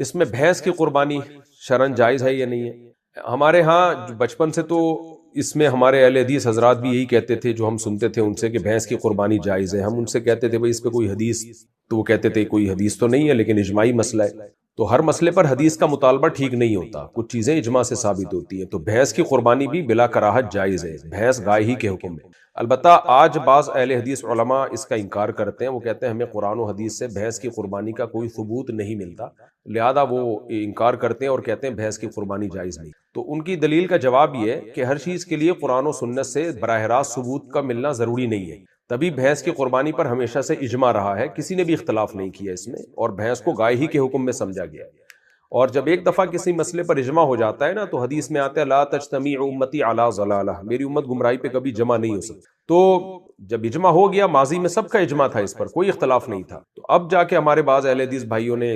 اس میں بھینس کی قربانی شرعن جائز ہے یا نہیں ہے؟ ہمارے ہاں بچپن سے تو اس میں ہمارے اہل حدیث حضرات بھی یہی کہتے تھے، جو ہم سنتے تھے ان سے، کہ بھینس کی قربانی جائز ہے۔ ہم ان سے کہتے تھے بھئی اس پہ کوئی حدیث، تو وہ کہتے تھے کوئی حدیث تو نہیں ہے لیکن اجماعی مسئلہ ہے۔ تو ہر مسئلے پر حدیث کا مطالبہ ٹھیک نہیں ہوتا، کچھ چیزیں اجماع سے ثابت ہوتی ہیں۔ تو بھینس کی قربانی بھی بلا کراہت جائز ہے، بھینس گائے ہی کے حکم میں۔ البتہ آج بعض اہل حدیث علماء اس کا انکار کرتے ہیں، وہ کہتے ہیں ہمیں قرآن و حدیث سے بھینس کی قربانی کا کوئی ثبوت نہیں ملتا، لہذا وہ انکار کرتے ہیں اور کہتے ہیں بھینس کی قربانی جائز نہیں۔ تو ان کی دلیل کا جواب یہ ہے کہ ہر چیز کے لیے قرآن و سنت سے براہ راست ثبوت کا ملنا ضروری نہیں ہے، تبھی بھینس کی قربانی پر ہمیشہ سے اجماع رہا ہے، کسی نے بھی اختلاف نہیں کیا اس میں، اور بھینس کو گائے ہی کے حکم میں سمجھا گیا ہے۔ اور جب ایک دفعہ کسی مسئلے پر اجماع ہو جاتا ہے نا، تو حدیث میں آتا ہے لا تجتمع امتی علی ضلالہ، میری امت گمراہی پہ کبھی جمع نہیں ہو سکتی۔ تو جب اجماع ہو گیا، ماضی میں سب کا اجماع تھا، اس پر کوئی اختلاف نہیں تھا، تو اب جا کے ہمارے بعض اہل حدیث بھائیوں نے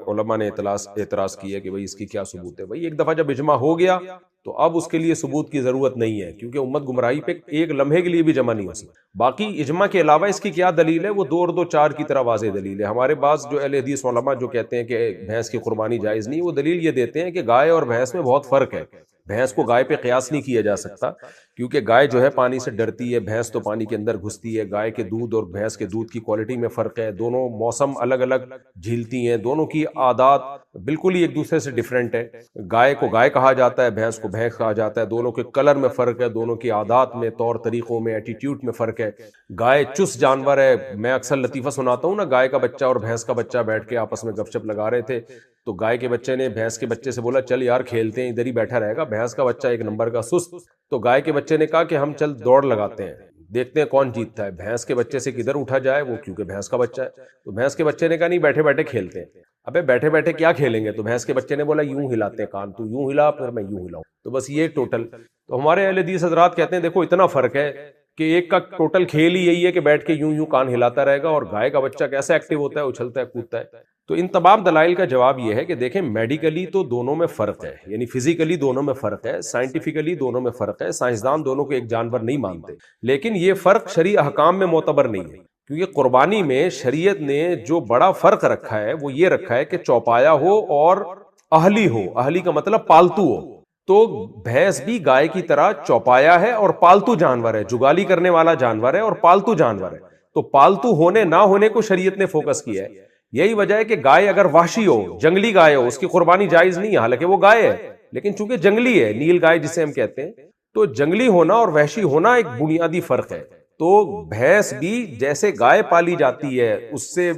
علماء نے اعتراض کیا کہ بھئی اس کی کیا ثبوت ہے۔ بھئی ایک دفعہ جب اجماع ہو گیا تو اب اس کے لیے ثبوت کی ضرورت نہیں ہے، کیونکہ امت گمراہی پہ ایک لمحے کے لیے بھی جمع نہیں ہو سکتی۔ باقی اجماع کے علاوہ اس کی کیا دلیل ہے، وہ 2 اور 2 4 کی طرح واضح دلیل ہے۔ ہمارے بعض جو اہل حدیث علماء جو کہتے ہیں کہ بھینس کی قربانی جائز نہیں، وہ دلیل یہ دیتے ہیں کہ گائے اور بھینس میں بہت فرق ہے، بھینس کو گائے پہ قیاس نہیں کیا جا سکتا، کیونکہ گائے جو ہے پانی سے ڈرتی ہے، بھینس تو پانی کے اندر گھستی ہے۔ گائے کے دودھ اور بھینس کے دودھ کی کوالٹی میں فرق ہے، دونوں موسم الگ الگ جھیلتی ہیں، دونوں کی عادات بالکل ہی ایک دوسرے سے ڈیفرنٹ ہے۔ گائے کو گائے کہا جاتا ہے، بھینس کو بھینس کہا جاتا ہے، دونوں کے کلر میں فرق ہے، دونوں کی عادات میں، طور طریقوں میں، ایٹیٹیوڈ میں فرق ہے۔ گائے چست جانور ہے، میں اکثر لطیفہ سناتا ہوں نا، گائے کا بچہ اور بھینس کا بچہ بیٹھ کے آپس میں گپ شپ لگا رہے تھے، تو گائے کے بچے نے بھینس کے بچے سے بولا چل یار کھیلتے ہیں، ادھر ہی بیٹھا رہے گا۔ بھینس کا بچہ ایک نمبر کا سست، تو گائے کے بچے نے کہا کہ ہم چل دوڑ لگاتے ہیں، دیکھتے ہیں کون جیتتا ہے، بھینس کے بچے سے کدھر اٹھا جائے وہ، کیونکہ بھینس کا بچہ ہے۔ تو بھینس کے بچے نے کہا نہیں، بیٹھے بیٹھے کھیلتے ہیں۔ ابے بیٹھے بیٹھے کیا کھیلیں گے؟ تو بھینس کے بچے نے بولا یوں ہلاتے ہیں کان، تو یوں ہلا پھر میں یوں ہلاؤں، تو بس یہ ٹوٹل۔ تو ہمارے اہل حدیث حضرات کہتے ہیں دیکھو اتنا فرق ہے کہ ایک کا ٹوٹل کھیل ہی یہی ہے کہ بیٹھ کے یوں یوں کان ہلاتا رہے گا، اور گائے کا بچہ کیسے ایکٹیو ہوتا ہے، اچھلتا ہے، کودتا ہے۔ تو ان تمام دلائل کا جواب یہ ہے کہ دیکھیں میڈیکلی تو دونوں میں فرق ہے، یعنی فزیکلی دونوں میں فرق ہے، سائنٹیفکلی دونوں میں فرق ہے، سائنسدان دونوں کو ایک جانور نہیں مانتے، لیکن یہ فرق شرعی احکام میں معتبر نہیں ہے، کیونکہ قربانی میں شریعت نے جو بڑا فرق رکھا ہے وہ یہ رکھا ہے کہ چوپایا ہو اور اہلی ہو۔ اہلی کا مطلب پالتو ہو، تو بھینس بھی گائے کی طرح چوپایا ہے اور پالتو جانور ہے، جگالی کرنے والا جانور ہے اور پالتو جانور ہے۔ تو پالتو ہونے نہ ہونے کو شریعت نے فوکس کیا ہے۔ یہی وجہ ہے کہ گائے اگر وحشی ہو، جنگلی گائے ہو، اس کی قربانی جائز نہیں ہے، حالانکہ وہ گائے ہے لیکن چونکہ جنگلی ہے، نیل گائے جسے ہم کہتے ہیں، تو جنگلی ہونا اور وحشی ہونا ایک بنیادی فرق ہے۔ تو بھینس بھی جیسے گائے پالی جاتی ہے، اس سے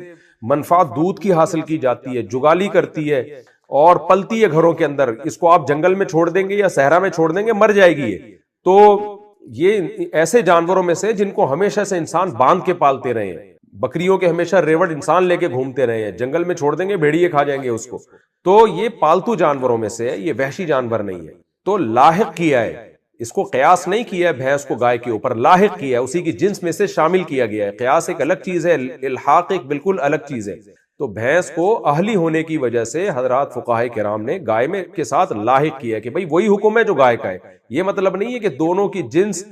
منفعت دودھ کی حاصل کی جاتی ہے، جگالی کرتی ہے اور پلتی ہے گھروں کے اندر، اس کو آپ جنگل میں چھوڑ دیں گے یا صحرا میں چھوڑ دیں گے مر جائے گی یہ۔ تو یہ ایسے جانوروں میں سے جن کو ہمیشہ سے انسان باندھ کے پالتے رہے ہیں، بکریوں کے ہمیشہ ریوڑ انسان لے کے گھومتے رہے ہیں، جنگل میں چھوڑ دیں گے بھیڑیے کھا جائیں گے اس کو، تو یہ پالتو جانوروں میں سے ہے، یہ وحشی جانور نہیں ہے۔ تو لاحق کیا ہے، اس کو قیاس نہیں کیا ہے بھینس کو گائے کے اوپر، لاحق کیا ہے، اسی کی جنس میں سے شامل کیا گیا ہے۔ قیاس ایک الگ چیز ہے، الحاق ایک بالکل الگ چیز ہے۔ تو بھینس کو اہلی ہونے کی وجہ سے حضرات فقہائے کرام نے گائے میں کے ساتھ لاحق کیا ہے کہ بھئی وہی حکم ہے جو گائے کا ہے۔ یہ مطلب نہیں ہے کہ دونوں کی جنس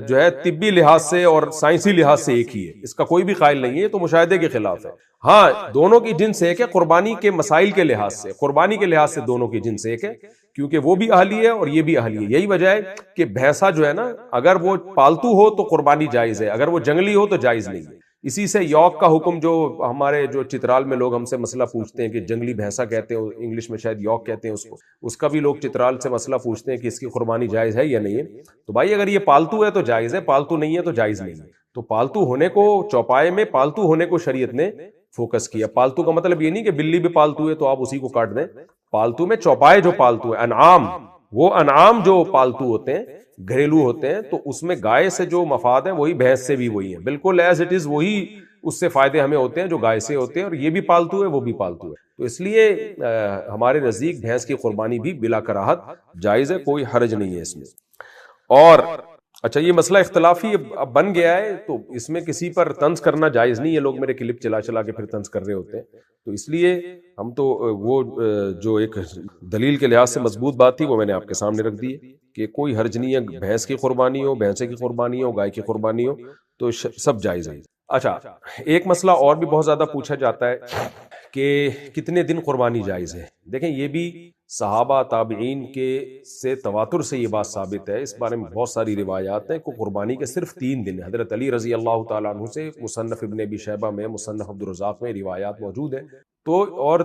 جو ہے طبی لحاظ سے اور سائنسی لحاظ سے ایک ہی ہے، اس کا کوئی بھی قائل نہیں ہے، تو مشاہدے کے خلاف ہے۔ ہاں دونوں کی جنس ایک ہے قربانی کے مسائل کے لحاظ سے، قربانی کے لحاظ سے دونوں کی جنس ایک ہے، کیونکہ وہ بھی اہلی ہے اور یہ بھی اہلی ہے۔ یہی وجہ ہے کہ بھینسا جو ہے نا، اگر وہ پالتو ہو تو قربانی جائز ہے، اگر وہ جنگلی ہو تو جائز نہیں ہے۔ اسی سے یوک کا حکم، جو ہمارے جو چترال میں لوگ ہم سے مسئلہ پوچھتے ہیں کہ جنگلی بھینسا کہتے ہیں، انگلش میں شاید یوک کہتے ہیں اس کو، اس کا بھی لوگ چترال سے مسئلہ پوچھتے ہیں کہ اس کی قربانی جائز ہے یا نہیں ہے۔ تو بھائی اگر یہ پالتو ہے تو جائز ہے، پالتو نہیں ہے تو جائز نہیں ہے۔ تو پالتو ہونے کو، چوپائے میں پالتو ہونے کو شریعت نے فوکس کیا۔ پالتو کا مطلب یہ نہیں کہ بلی بھی پالتو ہے تو آپ اسی کو کاٹ دیں، پالتو میں چوپائے جو پالتو ہے، انعام، وہ انعام جو پالتو ہوتے ہیں، گھریلو ہوتے ہیں، تو اس میں گائے سے جو مفاد ہے وہی بھینس سے بھی وہی ہے، بالکل ایز اٹ از وہی اس سے فائدے ہمیں ہوتے ہیں جو گائے سے ہوتے ہیں، اور یہ بھی پالتو ہے وہ بھی پالتو ہے۔ تو اس لیے ہمارے نزدیک بھینس کی قربانی بھی بلا کراہت جائز ہے، کوئی حرج نہیں ہے اس میں۔ اور اچھا یہ مسئلہ اختلافی اب بن گیا ہے، تو اس میں کسی پر طنز کرنا جائز نہیں ہے، لوگ میرے کلپ چلا چلا کے پھر طنز کر رہے ہوتے ہیں، تو اس لیے ہم تو وہ جو ایک دلیل کے لحاظ سے مضبوط بات تھی وہ میں نے آپ کے سامنے رکھ دی ہے کہ کوئی حرج نہیں ہے، بھینس کی قربانی ہو، بھینسے کی قربانی ہو، گائے کی قربانی ہو، تو سب جائز ہے۔ اچھا ایک مسئلہ اور بھی بہت زیادہ پوچھا جاتا ہے کہ کتنے دن قربانی جائز ہے. دیکھیں یہ بھی صحابہ تابعین کے سے تواتر سے یہ بات ثابت ہے. اس بارے میں بہت ساری روایات ہیں کہ قربانی کے صرف 3 دن. حضرت علی رضی اللہ تعالیٰ عنہ سے مصنف ابن ابی شیبہ میں، مصنف عبد الرزاق میں روایات موجود ہیں. تو اور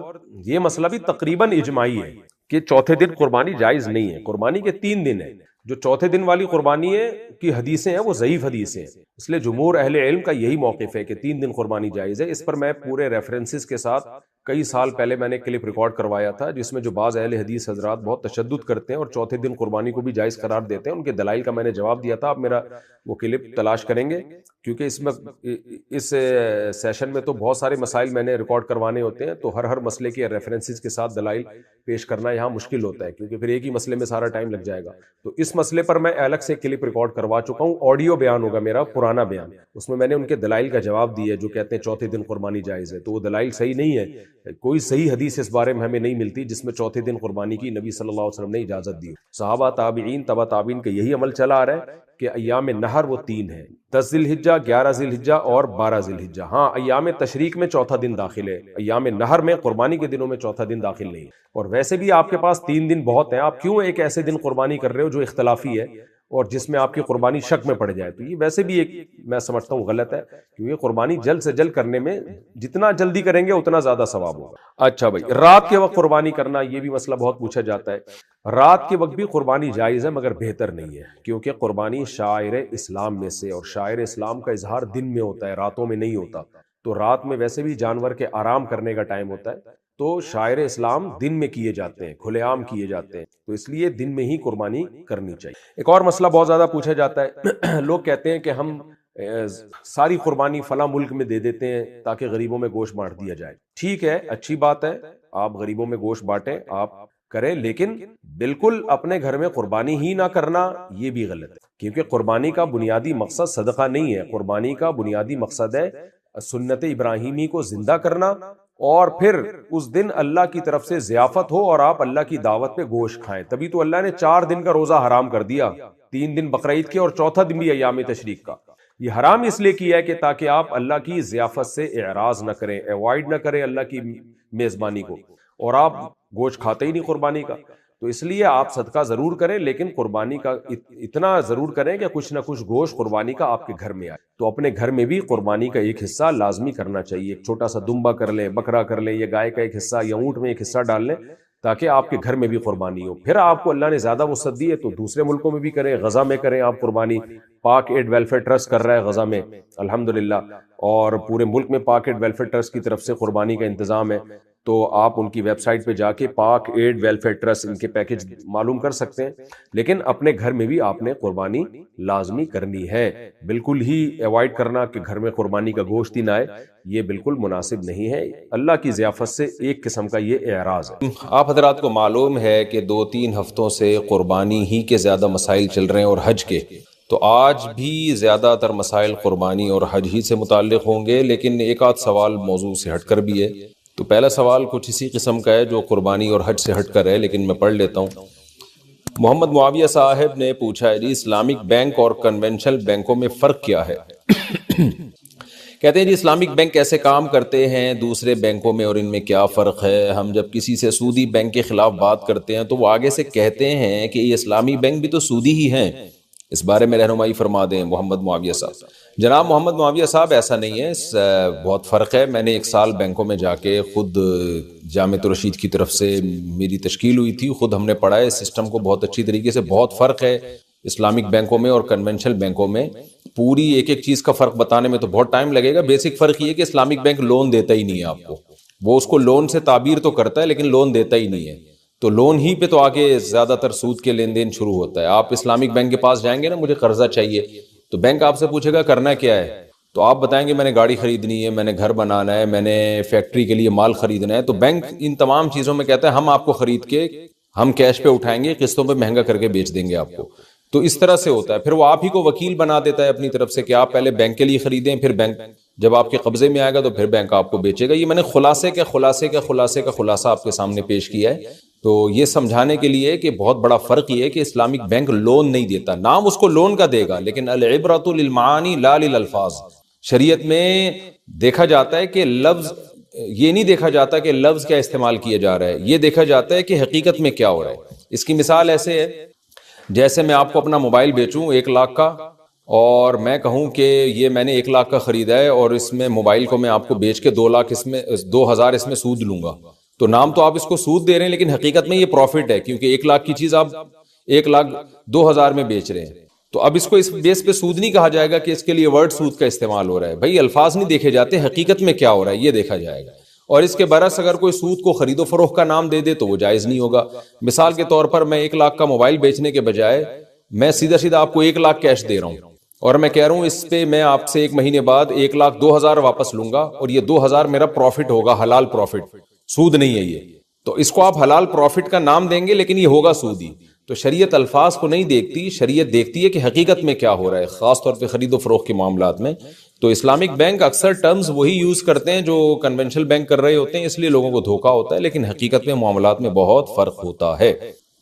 یہ مسئلہ بھی تقریباً اجماعی ہے کہ چوتھے دن قربانی جائز نہیں ہے. قربانی کے 3 دن ہیں. جو چوتھے دن والی قربانی ہے کی حدیثیں ہیں وہ ضعیف حدیثیں ہیں. اس لیے جمہور اہل علم کا یہی موقف ہے کہ 3 دن قربانی جائز ہے. اس پر میں پورے ریفرنسز کے ساتھ کئی سال پہلے میں نے کلپ ریکارڈ کروایا تھا، جس میں جو بعض اہل حدیث حضرات بہت تشدد کرتے ہیں اور چوتھے دن قربانی کو بھی جائز قرار دیتے ہیں، ان کے دلائل کا میں نے جواب دیا تھا. آپ میرا وہ کلپ تلاش کریں گے، کیونکہ اس میں اس سیشن میں تو بہت سارے مسائل میں نے ریکارڈ کروانے ہوتے ہیں، تو ہر مسئلے کے ریفرنسز کے ساتھ دلائل پیش کرنا یہاں مشکل ہوتا ہے، کیونکہ پھر ایک ہی مسئلے میں سارا ٹائم لگ جائے گا. تو اس مسئلے پر میں الگ سے کلپ ریکارڈ کروا چکا ہوں. آڈیو بیان ہوگا میرا، پرانا بیان. اس میں نے ان کے دلائل کا جواب دیا جو کہتے ہیں چوتھے دن قربانی جائز ہے. تو وہ دلائل صحیح نہیں ہے. کوئی صحیح حدیث اس بارے میں ہمیں نہیں ملتی جس میں چوتھے دن قربانی کی نبی صلی اللہ علیہ وسلم نے اجازت دی. صحابہ تابعین تبع تابعین کا یہی عمل چلا آ رہا ہے کہ ایام نہر وہ 3 ہیں: 10 ذی الحجہ، 11 ذی الحجہ اور 12 ذی الحجہ. ہاں ایام تشریق میں چوتھا دن داخل ہے، ایام نہر میں قربانی کے دنوں میں چوتھا دن داخل نہیں. اور ویسے بھی آپ کے پاس 3 دن بہت ہیں. آپ کیوں ایک ایسے دن قربانی کر رہے ہو جو اختلافی ہے اور جس میں آپ کی قربانی شک میں پڑ جائے؟ تو یہ ویسے بھی ایک میں سمجھتا ہوں غلط ہے، کیونکہ قربانی جلد سے جلد کرنے میں جتنا جلدی کریں گے اتنا زیادہ ثواب ہوگا. اچھا بھائی، رات کے وقت قربانی کرنا، یہ بھی مسئلہ بہت پوچھا جاتا ہے. رات کے وقت بھی قربانی جائز ہے مگر بہتر نہیں ہے، کیونکہ قربانی شاعر اسلام میں سے، اور شاعر اسلام کا اظہار دن میں ہوتا ہے، راتوں میں نہیں ہوتا. تو رات میں ویسے بھی جانور کے آرام کرنے کا ٹائم ہوتا ہے، تو شاعر اسلام دن میں کیے جاتے ہیں، کھلے عام کیے جاتے ہیں، تو اس لیے دن میں ہی قربانی کرنی چاہیے. ایک اور مسئلہ بہت زیادہ پوچھا جاتا ہے، لوگ کہتے ہیں کہ ہم ساری قربانی فلاں ملک میں دے دیتے ہیں تاکہ غریبوں میں گوشت بانٹ دیا جائے. ٹھیک ہے، اچھی بات ہے، آپ غریبوں میں گوشت بانٹیں، آپ کریں، لیکن بالکل اپنے گھر میں قربانی ہی نہ کرنا یہ بھی غلط ہے، کیونکہ قربانی کا بنیادی مقصد صدقہ نہیں ہے. قربانی کا بنیادی مقصد ہے سنت ابراہیمی کو زندہ کرنا، اور پھر اس دن اللہ کی طرف سے ضیافت ہو اور آپ اللہ کی دعوت پہ گوشت کھائیں. تبھی تو اللہ نے 4 دن کا روزہ حرام کر دیا، 3 دن بقرعید کے اور چوتھا دن بھی ایام تشریق کا. یہ حرام اس لیے کیا ہے کہ تاکہ آپ اللہ کی ضیافت سے اعراض نہ کریں، ایوائڈ نہ کریں اللہ کی میزبانی کو، اور آپ گوشت کھاتے ہی نہیں قربانی کا. تو اس لیے آپ صدقہ ضرور کریں، لیکن قربانی کا اتنا ضرور کریں کہ کچھ نہ کچھ گوشت قربانی کا آپ کے گھر میں آئے. تو اپنے گھر میں بھی قربانی کا ایک حصہ لازمی کرنا چاہیے. ایک چھوٹا سا دمبا کر لیں، بکرا کر لیں، یا گائے کا ایک حصہ یا اونٹ میں ایک حصہ ڈال لیں، تاکہ آپ کے گھر میں بھی قربانی ہو. پھر آپ کو اللہ نے زیادہ وسعت دی ہے تو دوسرے ملکوں میں بھی کریں، غزہ میں کریں آپ قربانی. پاک ایڈ ویلفیئر ٹرسٹ کر رہا ہے غزہ میں الحمدللہ، اور پورے ملک میں پاک ایڈ ویلفیئر ٹرسٹ کی طرف سے قربانی کا انتظام ہے. تو آپ ان کی ویب سائٹ پہ جا کے پاک ایڈ ویلفیئر ٹرسٹ ان کے پیکج معلوم کر سکتے ہیں. لیکن اپنے گھر میں بھی آپ نے قربانی لازمی کرنی ہے. بالکل ہی ایوائڈ کرنا کہ گھر میں قربانی کا گوشت ہی نہ آئے، یہ بالکل مناسب نہیں ہے. اللہ کی ضیافت سے ایک قسم کا یہ اعراض ہے. آپ حضرات کو معلوم ہے کہ 2-3 ہفتوں سے قربانی ہی کے زیادہ مسائل چل رہے ہیں اور حج کے، تو آج بھی زیادہ تر مسائل قربانی اور حج ہی سے متعلق ہوں گے، لیکن ایک آدھ سوال موضوع سے ہٹ کر بھی ہے. تو پہلا سوال کچھ اسی قسم کا ہے جو قربانی اور حج سے ہٹ کر ہے، لیکن میں پڑھ لیتا ہوں. محمد معاویہ صاحب نے پوچھا ہے، جی اسلامک بینک اور کنونشنل بینکوں میں فرق کیا ہے؟ کہتے ہیں جی اسلامک بینک کیسے کام کرتے ہیں دوسرے بینکوں میں اور ان میں کیا فرق ہے؟ ہم جب کسی سے سودی بینک کے خلاف بات کرتے ہیں تو وہ آگے سے کہتے ہیں کہ یہ اسلامی بینک بھی تو سودی ہی ہیں. اس بارے میں رہنمائی فرما دیں محمد معاویہ صاحب. جناب محمد معاویہ صاحب ایسا نہیں ہے، بہت فرق ہے. میں نے 1 سال بینکوں میں جا کے خود جامعۃ الرشید کی طرف سے میری تشکیل ہوئی تھی، خود ہم نے پڑھا ہے سسٹم کو بہت اچھی طریقے سے. بہت فرق ہے اسلامک بینکوں میں اور کنونشنل بینکوں میں. پوری ایک ایک چیز کا فرق بتانے میں تو بہت ٹائم لگے گا. بیسک فرق یہ ہے کہ اسلامک بینک لون دیتا ہی نہیں ہے آپ کو، وہ اس کو لون سے تعبیر تو کرتا ہے لیکن لون دیتا ہی نہیں ہے. تو لون ہی پہ تو آگے زیادہ تر سود کے لین دین شروع ہوتا ہے. آپ اسلامک بینک کے پاس جائیں گے نا، مجھے قرضہ چاہیے، تو بینک آپ سے پوچھے گا کرنا کیا ہے، تو آپ بتائیں گے میں نے گاڑی خریدنی ہے، میں نے گھر بنانا ہے، میں نے فیکٹری کے لیے مال خریدنا ہے. تو بینک ان تمام چیزوں میں کہتا ہے ہم آپ کو خرید کے ہم کیش پہ اٹھائیں گے، قسطوں پہ مہنگا کر کے بیچ دیں گے آپ کو. تو اس طرح سے ہوتا ہے. پھر وہ آپ ہی کو وکیل بنا دیتا ہے اپنی طرف سے کہ آپ پہلے بینک کے لیے خریدیں، پھر بینک جب آپ کے قبضے میں آئے گا تو پھر بینک آپ کو بیچے گا. یہ میں نے خلاصے کا خلاصہ آپ کے سامنے پیش کیا ہے. تو یہ سمجھانے کے لیے کہ بہت بڑا فرق یہ ہے کہ اسلامک بینک لون نہیں دیتا، نام اس کو لون کا دے گا لیکن العبرۃ للمعانی لا للالفاظ. شریعت میں دیکھا جاتا ہے کہ لفظ یہ نہیں دیکھا جاتا کہ لفظ کیا استعمال کیا جا رہا ہے، یہ دیکھا جاتا ہے کہ حقیقت میں کیا ہو رہا ہے۔ اس کی مثال ایسے ہے جیسے میں آپ کو اپنا موبائل بیچوں 1,00,000 کا، اور میں کہوں کہ یہ میں نے 1,00,000 کا خریدا ہے اور اس میں موبائل کو میں آپ کو بیچ کے 2,00,000 اس میں 2,000 اس میں سود لوں گا، تو نام تو آپ اس کو سود دے رہے ہیں لیکن حقیقت میں یہ پروفٹ ہے، کیونکہ 1,00,000 کی چیز آپ 1,02,000 میں بیچ رہے ہیں۔ تو اب اس کو اس بیس پہ سود نہیں کہا جائے گا کہ اس کے لیے ورڈ سود کا استعمال ہو رہا ہے، بھائی الفاظ نہیں دیکھے جاتے، حقیقت میں کیا ہو رہا ہے یہ دیکھا جائے گا۔ اور اس کے برعکس اگر کوئی سود کو خرید و فروخت کا نام دے دے تو وہ جائز نہیں ہوگا۔ مثال کے طور پر میں 1,00,000 کا موبائل بیچنے کے بجائے میں سیدھا آپ کو 1,00,000 کیش دے رہا ہوں اور میں کہہ رہا ہوں اس پہ میں آپ سے 1 مہینے بعد 1,02,000 واپس لوں گا اور یہ 2,000 میرا پروفٹ ہوگا، حلال پروفٹ، سود نہیں ہے یہ، تو اس کو آپ حلال پروفٹ کا نام دیں گے لیکن یہ ہوگا سود ہی۔ تو شریعت الفاظ کو نہیں دیکھتی، شریعت دیکھتی ہے کہ حقیقت میں کیا ہو رہا ہے، خاص طور پہ خرید و فروخت کے معاملات میں۔ تو اسلامک بینک اکثر ٹرمز وہی یوز کرتے ہیں جو کنونشنل بینک کر رہے ہوتے ہیں، اس لیے لوگوں کو دھوکا ہوتا ہے، لیکن حقیقت میں معاملات میں بہت فرق ہوتا ہے۔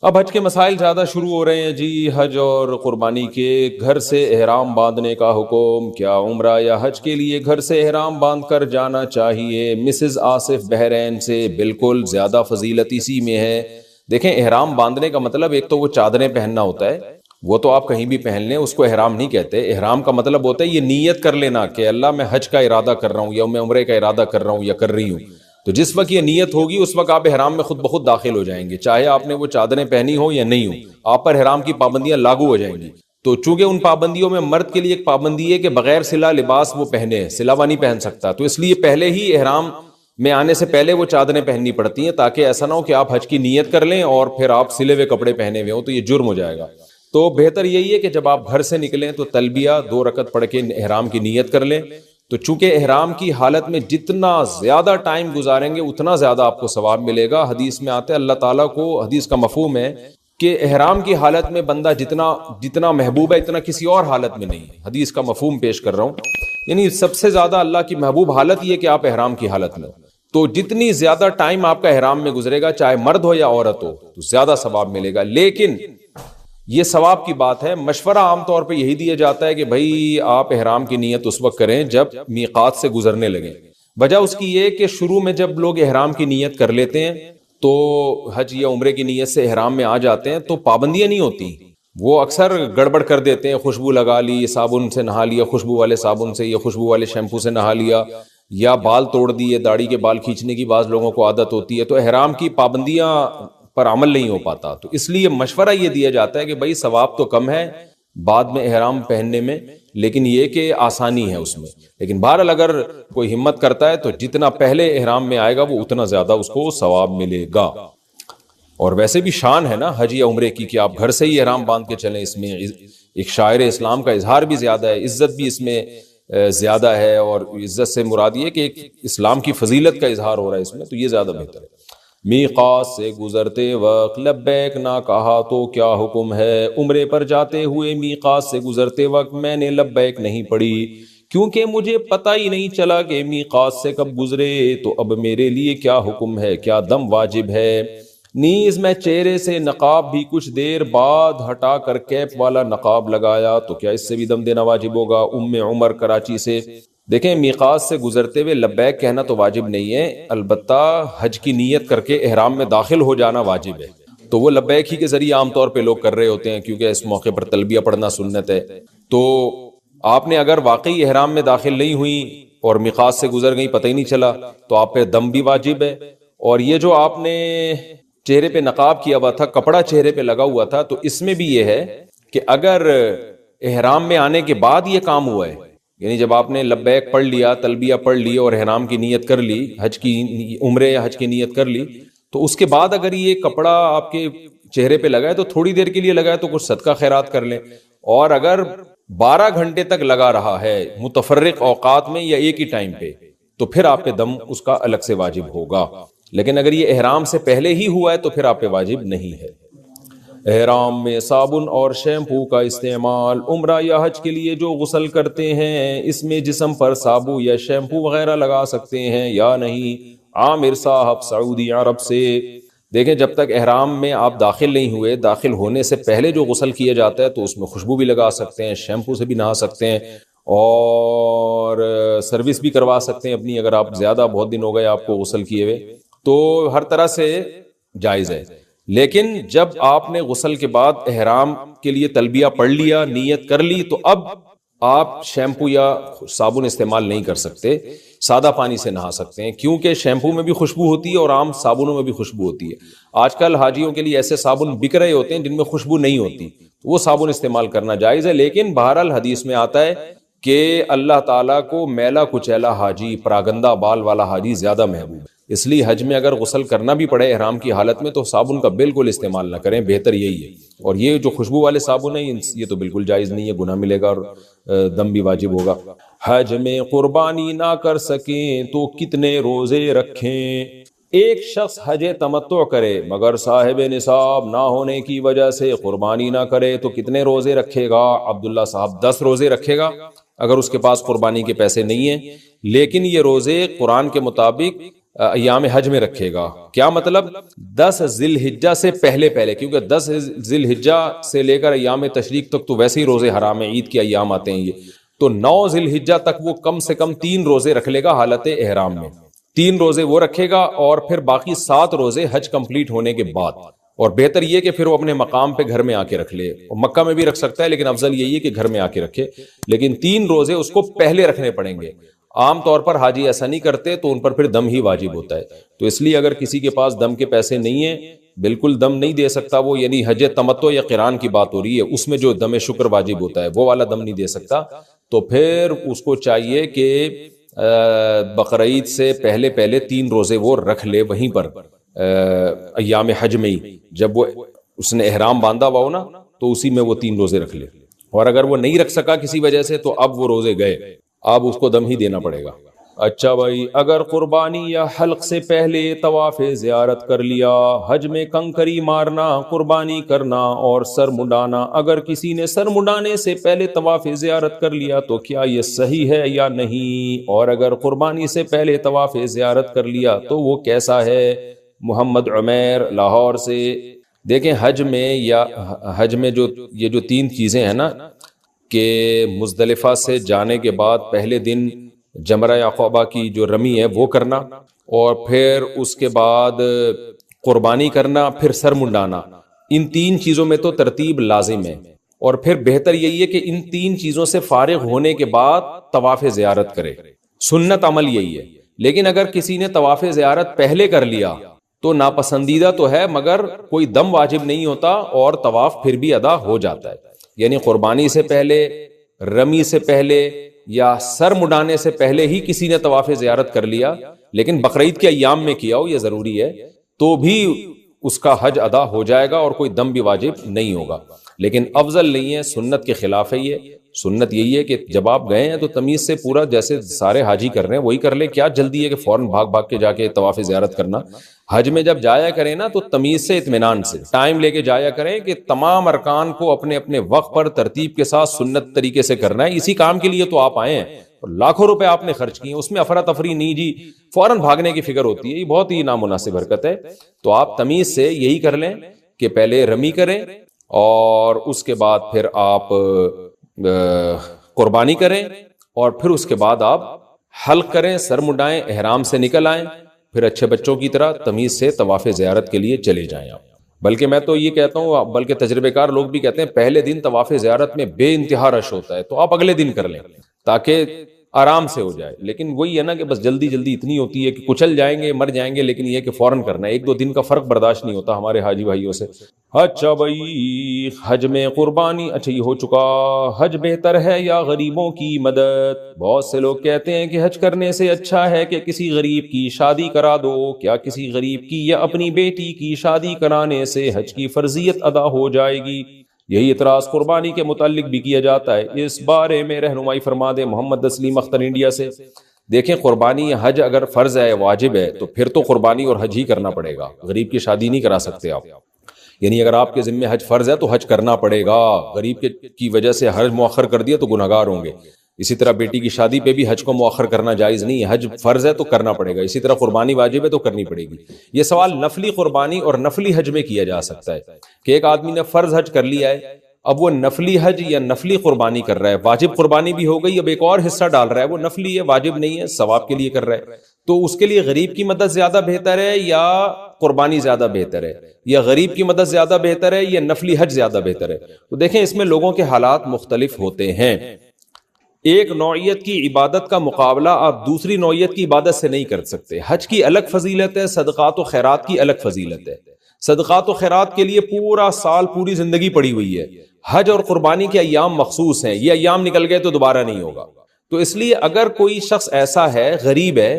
اب حج کے مسائل زیادہ شروع ہو رہے ہیں جی، حج اور قربانی کے گھر سے احرام باندھنے کا حکم، کیا عمرہ یا حج کے لیے گھر سے احرام باندھ کر جانا چاہیے؟ مسز آصف بحرین سے، بالکل زیادہ فضیلت اسی میں ہے۔ دیکھیں احرام باندھنے کا مطلب ایک تو وہ چادریں پہننا ہوتا ہے، وہ تو آپ کہیں بھی پہن لیں، اس کو احرام نہیں کہتے۔ احرام کا مطلب ہوتا ہے یہ نیت کر لینا کہ اللہ میں حج کا ارادہ کر رہا ہوں یا میں عمرے کا ارادہ کر رہا ہوں یا کر رہی ہوں، تو جس وقت یہ نیت ہوگی اس وقت آپ احرام میں خود بخود داخل ہو جائیں گے، چاہے آپ نے وہ چادریں پہنی ہو یا نہیں ہو، آپ پر احرام کی پابندیاں لاگو ہو جائیں گی۔ تو چونکہ ان پابندیوں میں مرد کے لیے ایک پابندی ہے کہ بغیر سلا لباس وہ پہنے، سلاوا نہیں پہن سکتا، تو اس لیے پہلے ہی احرام میں آنے سے پہلے وہ چادریں پہننی پڑتی ہیں تاکہ ایسا نہ ہو کہ آپ حج کی نیت کر لیں اور پھر آپ سلے ہوئے کپڑے پہنے ہوئے ہوں، تو یہ جرم ہو جائے گا۔ تو بہتر یہی ہے کہ جب آپ گھر سے نکلیں تو تلبیہ 2 رکعت پڑھ کے احرام کی نیت کر لیں۔ تو چونکہ احرام کی حالت میں جتنا زیادہ ٹائم گزاریں گے اتنا زیادہ آپ کو ثواب ملے گا۔ حدیث میں آتا ہے اللہ تعالیٰ کو، حدیث کا مفہوم ہے کہ احرام کی حالت میں بندہ جتنا محبوب ہے اتنا کسی اور حالت میں نہیں۔ حدیث کا مفہوم پیش کر رہا ہوں، یعنی سب سے زیادہ اللہ کی محبوب حالت یہ کہ آپ احرام کی حالت میں، تو جتنی زیادہ ٹائم آپ کا احرام میں گزرے گا، چاہے مرد ہو یا عورت ہو، تو زیادہ ثواب ملے گا۔ لیکن یہ ثواب کی بات ہے، مشورہ عام طور پہ یہی دیا جاتا ہے کہ بھائی آپ احرام کی نیت اس وقت کریں جب میقات سے گزرنے لگیں۔ وجہ اس کی یہ کہ شروع میں جب لوگ احرام کی نیت کر لیتے ہیں تو حج یا عمرے کی نیت سے احرام میں آ جاتے ہیں تو پابندیاں نہیں ہوتی، وہ اکثر گڑبڑ کر دیتے ہیں، خوشبو لگا لی، صابن سے نہا لیا، خوشبو والے صابن سے یا خوشبو والے شیمپو سے نہا لیا، یا بال توڑ دیے، داڑھی کے بال کھینچنے کی بعض لوگوں کو عادت ہوتی ہے، تو احرام کی پابندیاں پر عمل نہیں ہو پاتا۔ تو اس لیے مشورہ یہ دیا جاتا ہے کہ بھائی ثواب تو کم ہے بعد میں احرام پہننے میں، لیکن یہ کہ آسانی ہے اس میں، لیکن بہرحال اگر کوئی ہمت کرتا ہے تو جتنا پہلے احرام میں آئے گا وہ اتنا زیادہ اس کو ثواب ملے گا۔ اور ویسے بھی شان ہے نا حج یا عمرے کی کہ آپ گھر سے ہی احرام باندھ کے چلیں، اس میں ایک شاعر اسلام کا اظہار بھی زیادہ ہے، عزت بھی اس میں زیادہ ہے، اور عزت سے مراد یہ کہ ایک اسلام کی فضیلت کا اظہار ہو رہا ہے اس میں، تو یہ زیادہ بہتر ہے۔ میقات سے گزرتے وقت لبیک نہ کہا تو کیا حکم ہے؟ عمرے پر جاتے ہوئے میقات سے گزرتے وقت میں نے لبیک نہیں پڑھی کیونکہ مجھے پتہ ہی نہیں چلا کہ میقات سے کب گزرے، تو اب میرے لیے کیا حکم ہے؟ کیا دم واجب ہے؟ نیز میں چہرے سے نقاب بھی کچھ دیر بعد ہٹا کر کیپ والا نقاب لگایا تو کیا اس سے بھی دم دینا واجب ہوگا؟ ام عمر کراچی سے۔ دیکھیں میقات سے گزرتے ہوئے لبیک کہنا تو واجب نہیں ہے، البتہ حج کی نیت کر کے احرام میں داخل ہو جانا واجب ہے، تو وہ لبیک ہی کے ذریعے عام طور پہ لوگ کر رہے ہوتے ہیں کیونکہ اس موقع پر تلبیہ پڑھنا سنت ہے۔ تو آپ نے اگر واقعی احرام میں داخل نہیں ہوئی اور میقات سے گزر گئی پتہ ہی نہیں چلا تو آپ پہ دم بھی واجب ہے۔ اور یہ جو آپ نے چہرے پہ نقاب کیا ہوا تھا، کپڑا چہرے پہ لگا ہوا تھا، تو اس میں بھی یہ ہے کہ اگر احرام میں آنے کے بعد یہ کام ہوا ہے، یعنی جب آپ نے لبیک پڑھ لیا، تلبیہ پڑھ لی اور احرام کی نیت کر لی، حج کی عمرے یا حج کی نیت کر لی، تو اس کے بعد اگر یہ کپڑا آپ کے چہرے پہ لگا ہے تو تھوڑی دیر کے لیے لگا ہے تو کچھ صدقہ خیرات کر لیں، اور اگر 12 گھنٹے تک لگا رہا ہے متفرق اوقات میں یا ایک ہی ٹائم پہ تو پھر آپ پہ دم اس کا الگ سے واجب ہوگا، لیکن اگر یہ احرام سے پہلے ہی ہوا ہے تو پھر آپ پہ واجب نہیں ہے۔ احرام میں صابن اور شیمپو کا استعمال، عمرہ یا حج کے لیے جو غسل کرتے ہیں اس میں جسم پر صابو یا شیمپو وغیرہ لگا سکتے ہیں یا نہیں؟ عامر صاحب سعودی عرب سے۔ دیکھیں جب تک احرام میں آپ داخل نہیں ہوئے، داخل ہونے سے پہلے جو غسل کیا جاتا ہے تو اس میں خوشبو بھی لگا سکتے ہیں، شیمپو سے بھی نہا سکتے ہیں، اور سروس بھی کروا سکتے ہیں اپنی، اگر آپ زیادہ بہت دن ہو گئے آپ کو غسل کیے ہوئے، تو ہر طرح سے جائز ہے۔ لیکن جب آپ نے غسل کے بعد احرام کے لیے تلبیہ پڑھ لیا، نیت کر لی، تو اب آپ شیمپو یا صابن استعمال نہیں کر سکتے، سادہ پانی سے نہا سکتے ہیں، کیونکہ شیمپو میں بھی خوشبو ہوتی ہے اور عام صابنوں میں بھی خوشبو ہوتی ہے۔ آج کل حاجیوں کے لیے ایسے صابن بک رہے ہوتے ہیں جن میں خوشبو نہیں ہوتی، وہ صابن استعمال کرنا جائز ہے۔ لیکن بہرحال حدیث میں آتا ہے کہ اللہ تعالیٰ کو میلا کچیلا حاجی، پراگندہ بال والا حاجی زیادہ محبوب ہے، اس لیے حج میں اگر غسل کرنا بھی پڑے احرام کی حالت میں تو صابن کا بالکل استعمال نہ کریں، بہتر یہی ہے۔ اور یہ جو خوشبو والے صابن ہیں یہ تو بالکل جائز نہیں ہے، گناہ ملے گا اور دم بھی واجب ہوگا۔ حج میں قربانی نہ کر سکیں تو کتنے روزے رکھیں؟ ایک شخص حج تمتع کرے مگر صاحب نصاب نہ ہونے کی وجہ سے قربانی نہ کرے تو کتنے روزے رکھے گا؟ عبداللہ صاحب 10 روزے رکھے گا اگر اس کے پاس قربانی کے پیسے نہیں ہیں، لیکن یہ روزے قرآن کے مطابق ایام حج میں رکھے گا۔ کیا مطلب؟ 10 ذی الحجہ سے پہلے، کیونکہ 10 ذی الحجہ سے لے کر ایام تشریق تک تو ویسے ہی روزے حرام ہیں، عید کے ایام آتے ہیں یہ، تو 9 ذی الحجہ تک وہ کم سے کم 3 روزے رکھ لے گا حالت احرام میں، 3 روزے وہ رکھے گا، اور پھر باقی 7 روزے حج کمپلیٹ ہونے کے بعد۔ اور بہتر یہ کہ پھر وہ اپنے مقام پہ گھر میں آ کے رکھ لے، اور مکہ میں بھی رکھ سکتا ہے لیکن افضل یہی ہے کہ گھر میں آ کے رکھے، لیکن 3 روزے اس کو پہلے رکھنے پڑیں گے۔ عام طور پر حاجی ایسا نہیں کرتے تو ان پر پھر دم ہی واجب ہوتا ہے، تو اس لیے اگر کسی کے پاس دم کے پیسے نہیں ہیں، بالکل دم نہیں دے سکتا وہ، یعنی حج تمتع یا قران کی بات ہو رہی ہے، اس میں جو دم شکر واجب ہوتا ہے وہ والا دم نہیں دے سکتا، تو پھر اس کو چاہیے کہ بقرعید سے پہلے 3 روزے وہ رکھ لے وہیں پر ایام حج میں ہی، جب وہ اس نے احرام باندھا ہوا ہو نا تو اسی میں وہ 3 روزے رکھ لے، اور اگر وہ نہیں رکھ سکا کسی وجہ سے تو اب وہ روزے گئے، اب اس کو دم ہی دینا پڑے گا۔ اچھا بھائی، اگر قربانی یا حلق سے پہلے طواف زیارت کر لیا، حج میں کنکری مارنا، قربانی کرنا اور سر مڈانا، اگر کسی نے سر مڈانے سے پہلے طواف زیارت کر لیا تو کیا یہ صحیح ہے یا نہیں؟ اور اگر قربانی سے پہلے طواف زیارت کر لیا تو وہ کیسا ہے؟ محمد عمیر لاہور سے۔ دیکھیں حج میں جو یہ جو 3 چیزیں ہیں نا، کہ مزدلفہ سے جانے کے بعد پہلے دن جمرہ عقبہ کی جو رمی ہے وہ کرنا، اور پھر اس کے بعد قربانی کرنا، پھر سر منڈانا، ان 3 چیزوں میں تو ترتیب لازم ہے، اور پھر بہتر یہی ہے کہ ان 3 چیزوں سے فارغ ہونے کے بعد طواف زیارت کرے، سنت عمل یہی ہے۔ لیکن اگر کسی نے طواف زیارت پہلے کر لیا تو ناپسندیدہ تو ہے مگر کوئی دم واجب نہیں ہوتا اور طواف پھر بھی ادا ہو جاتا ہے، یعنی قربانی سے پہلے، رمی سے پہلے یا سر مڈانے سے پہلے ہی کسی نے طواف زیارت کر لیا، لیکن بقرعید کے ایام میں کیا ہو، یہ ضروری ہے، تو بھی اس کا حج ادا ہو جائے گا اور کوئی دم بھی واجب نہیں ہوگا، لیکن افضل نہیں ہے، سنت کے خلاف ہے یہ۔ سنت یہی ہے کہ جب آپ گئے ہیں تو تمیز سے پورا، جیسے سارے حاجی کر رہے ہیں وہی کر لیں، کیا جلدی ہے کہ فوراً بھاگ کے جا کے طواف زیارت کرنا۔ حج میں جب جایا کریں نا تو تمیز سے، اطمینان سے ٹائم لے کے جایا کریں کہ تمام ارکان کو اپنے اپنے وقت پر ترتیب کے ساتھ سنت طریقے سے کرنا ہے۔ اسی کام کے لیے تو آپ آئے ہیں، لاکھوں روپے آپ نے خرچ کیے، اس میں افراتفری نہیں جی فوراً بھاگنے کی فکر ہوتی ہے، یہ بہت ہی نامناسب حرکت ہے۔ تو آپ تمیز سے یہی کر لیں کہ پہلے رمی کریں اور اس کے بعد پھر آپ قربانی کریں، اور پھر اس کے بعد آپ حلق کریں، سر مڈائیں، احرام سے نکل آئیں، پھر اچھے بچوں کی طرح تمیز سے طواف زیارت کے لیے چلے جائیں آپ۔ بلکہ میں تو یہ کہتا ہوں، بلکہ تجربے کار لوگ بھی کہتے ہیں پہلے دن طواف زیارت میں بے انتہا رش ہوتا ہے، تو آپ اگلے دن کر لیں تاکہ آرام سے ہو جائے۔ لیکن وہی ہے نا کہ بس جلدی اتنی ہوتی ہے کہ کچل جائیں گے، مر جائیں گے، لیکن یہ کہ فوراً کرنا ہے، 1-2 دن کا فرق برداشت نہیں ہوتا ہمارے حاجی بھائیوں سے۔ اچھا بھائی، حج میں قربانی، اچھا یہ ہو چکا، حج بہتر ہے یا غریبوں کی مدد؟ بہت سے لوگ کہتے ہیں کہ حج کرنے سے اچھا ہے کہ کسی غریب کی شادی کرا دو، کیا کسی غریب کی یا اپنی بیٹی کی شادی کرانے سے حج کی فرضیت ادا ہو جائے گی؟ یہی اعتراض قربانی کے متعلق بھی کیا جاتا ہے، اس بارے میں رہنمائی فرما دیں۔ محمد تسلیم اختر انڈیا سے۔ دیکھیں قربانی یا حج اگر فرض ہے، واجب ہے، تو پھر تو قربانی اور حج ہی کرنا پڑے گا، غریب کی شادی نہیں کرا سکتے آپ، یعنی اگر آپ کے ذمہ حج فرض ہے تو حج کرنا پڑے گا، غریب کی وجہ سے حج مؤخر کر دیا تو گناہگار ہوں گے۔ اسی طرح بیٹی کی شادی پہ بھی حج کو مؤخر کرنا جائز نہیں ہے، حج فرض ہے تو کرنا پڑے گا، اسی طرح قربانی واجب ہے تو کرنی پڑے گی۔ یہ سوال نفلی قربانی اور نفلی حج میں کیا جا سکتا ہے کہ ایک آدمی نے فرض حج کر لیا ہے اب وہ نفلی حج یا نفلی قربانی کر رہا ہے، واجب قربانی بھی ہو گئی، اب ایک اور حصہ ڈال رہا ہے، وہ نفلی ہے، واجب نہیں ہے، ثواب کے لیے کر رہا ہے، تو اس کے لیے غریب کی مدد زیادہ بہتر ہے یا قربانی زیادہ بہتر ہے، یا غریب کی مدد زیادہ بہتر ہے یا نفلی حج زیادہ بہتر ہے؟ تو دیکھیں اس میں لوگوں کے حالات مختلف ہوتے ہیں. ایک نوعیت کی عبادت کا مقابلہ آپ دوسری نوعیت کی عبادت سے نہیں کر سکتے. حج کی الگ فضیلت ہے، صدقات و خیرات کی الگ فضیلت ہے. صدقات و خیرات کے لیے پورا سال پوری زندگی پڑی ہوئی ہے، حج اور قربانی کے ایام مخصوص ہیں، یہ ایام نکل گئے تو دوبارہ نہیں ہوگا. تو اس لیے اگر کوئی شخص ایسا ہے، غریب ہے،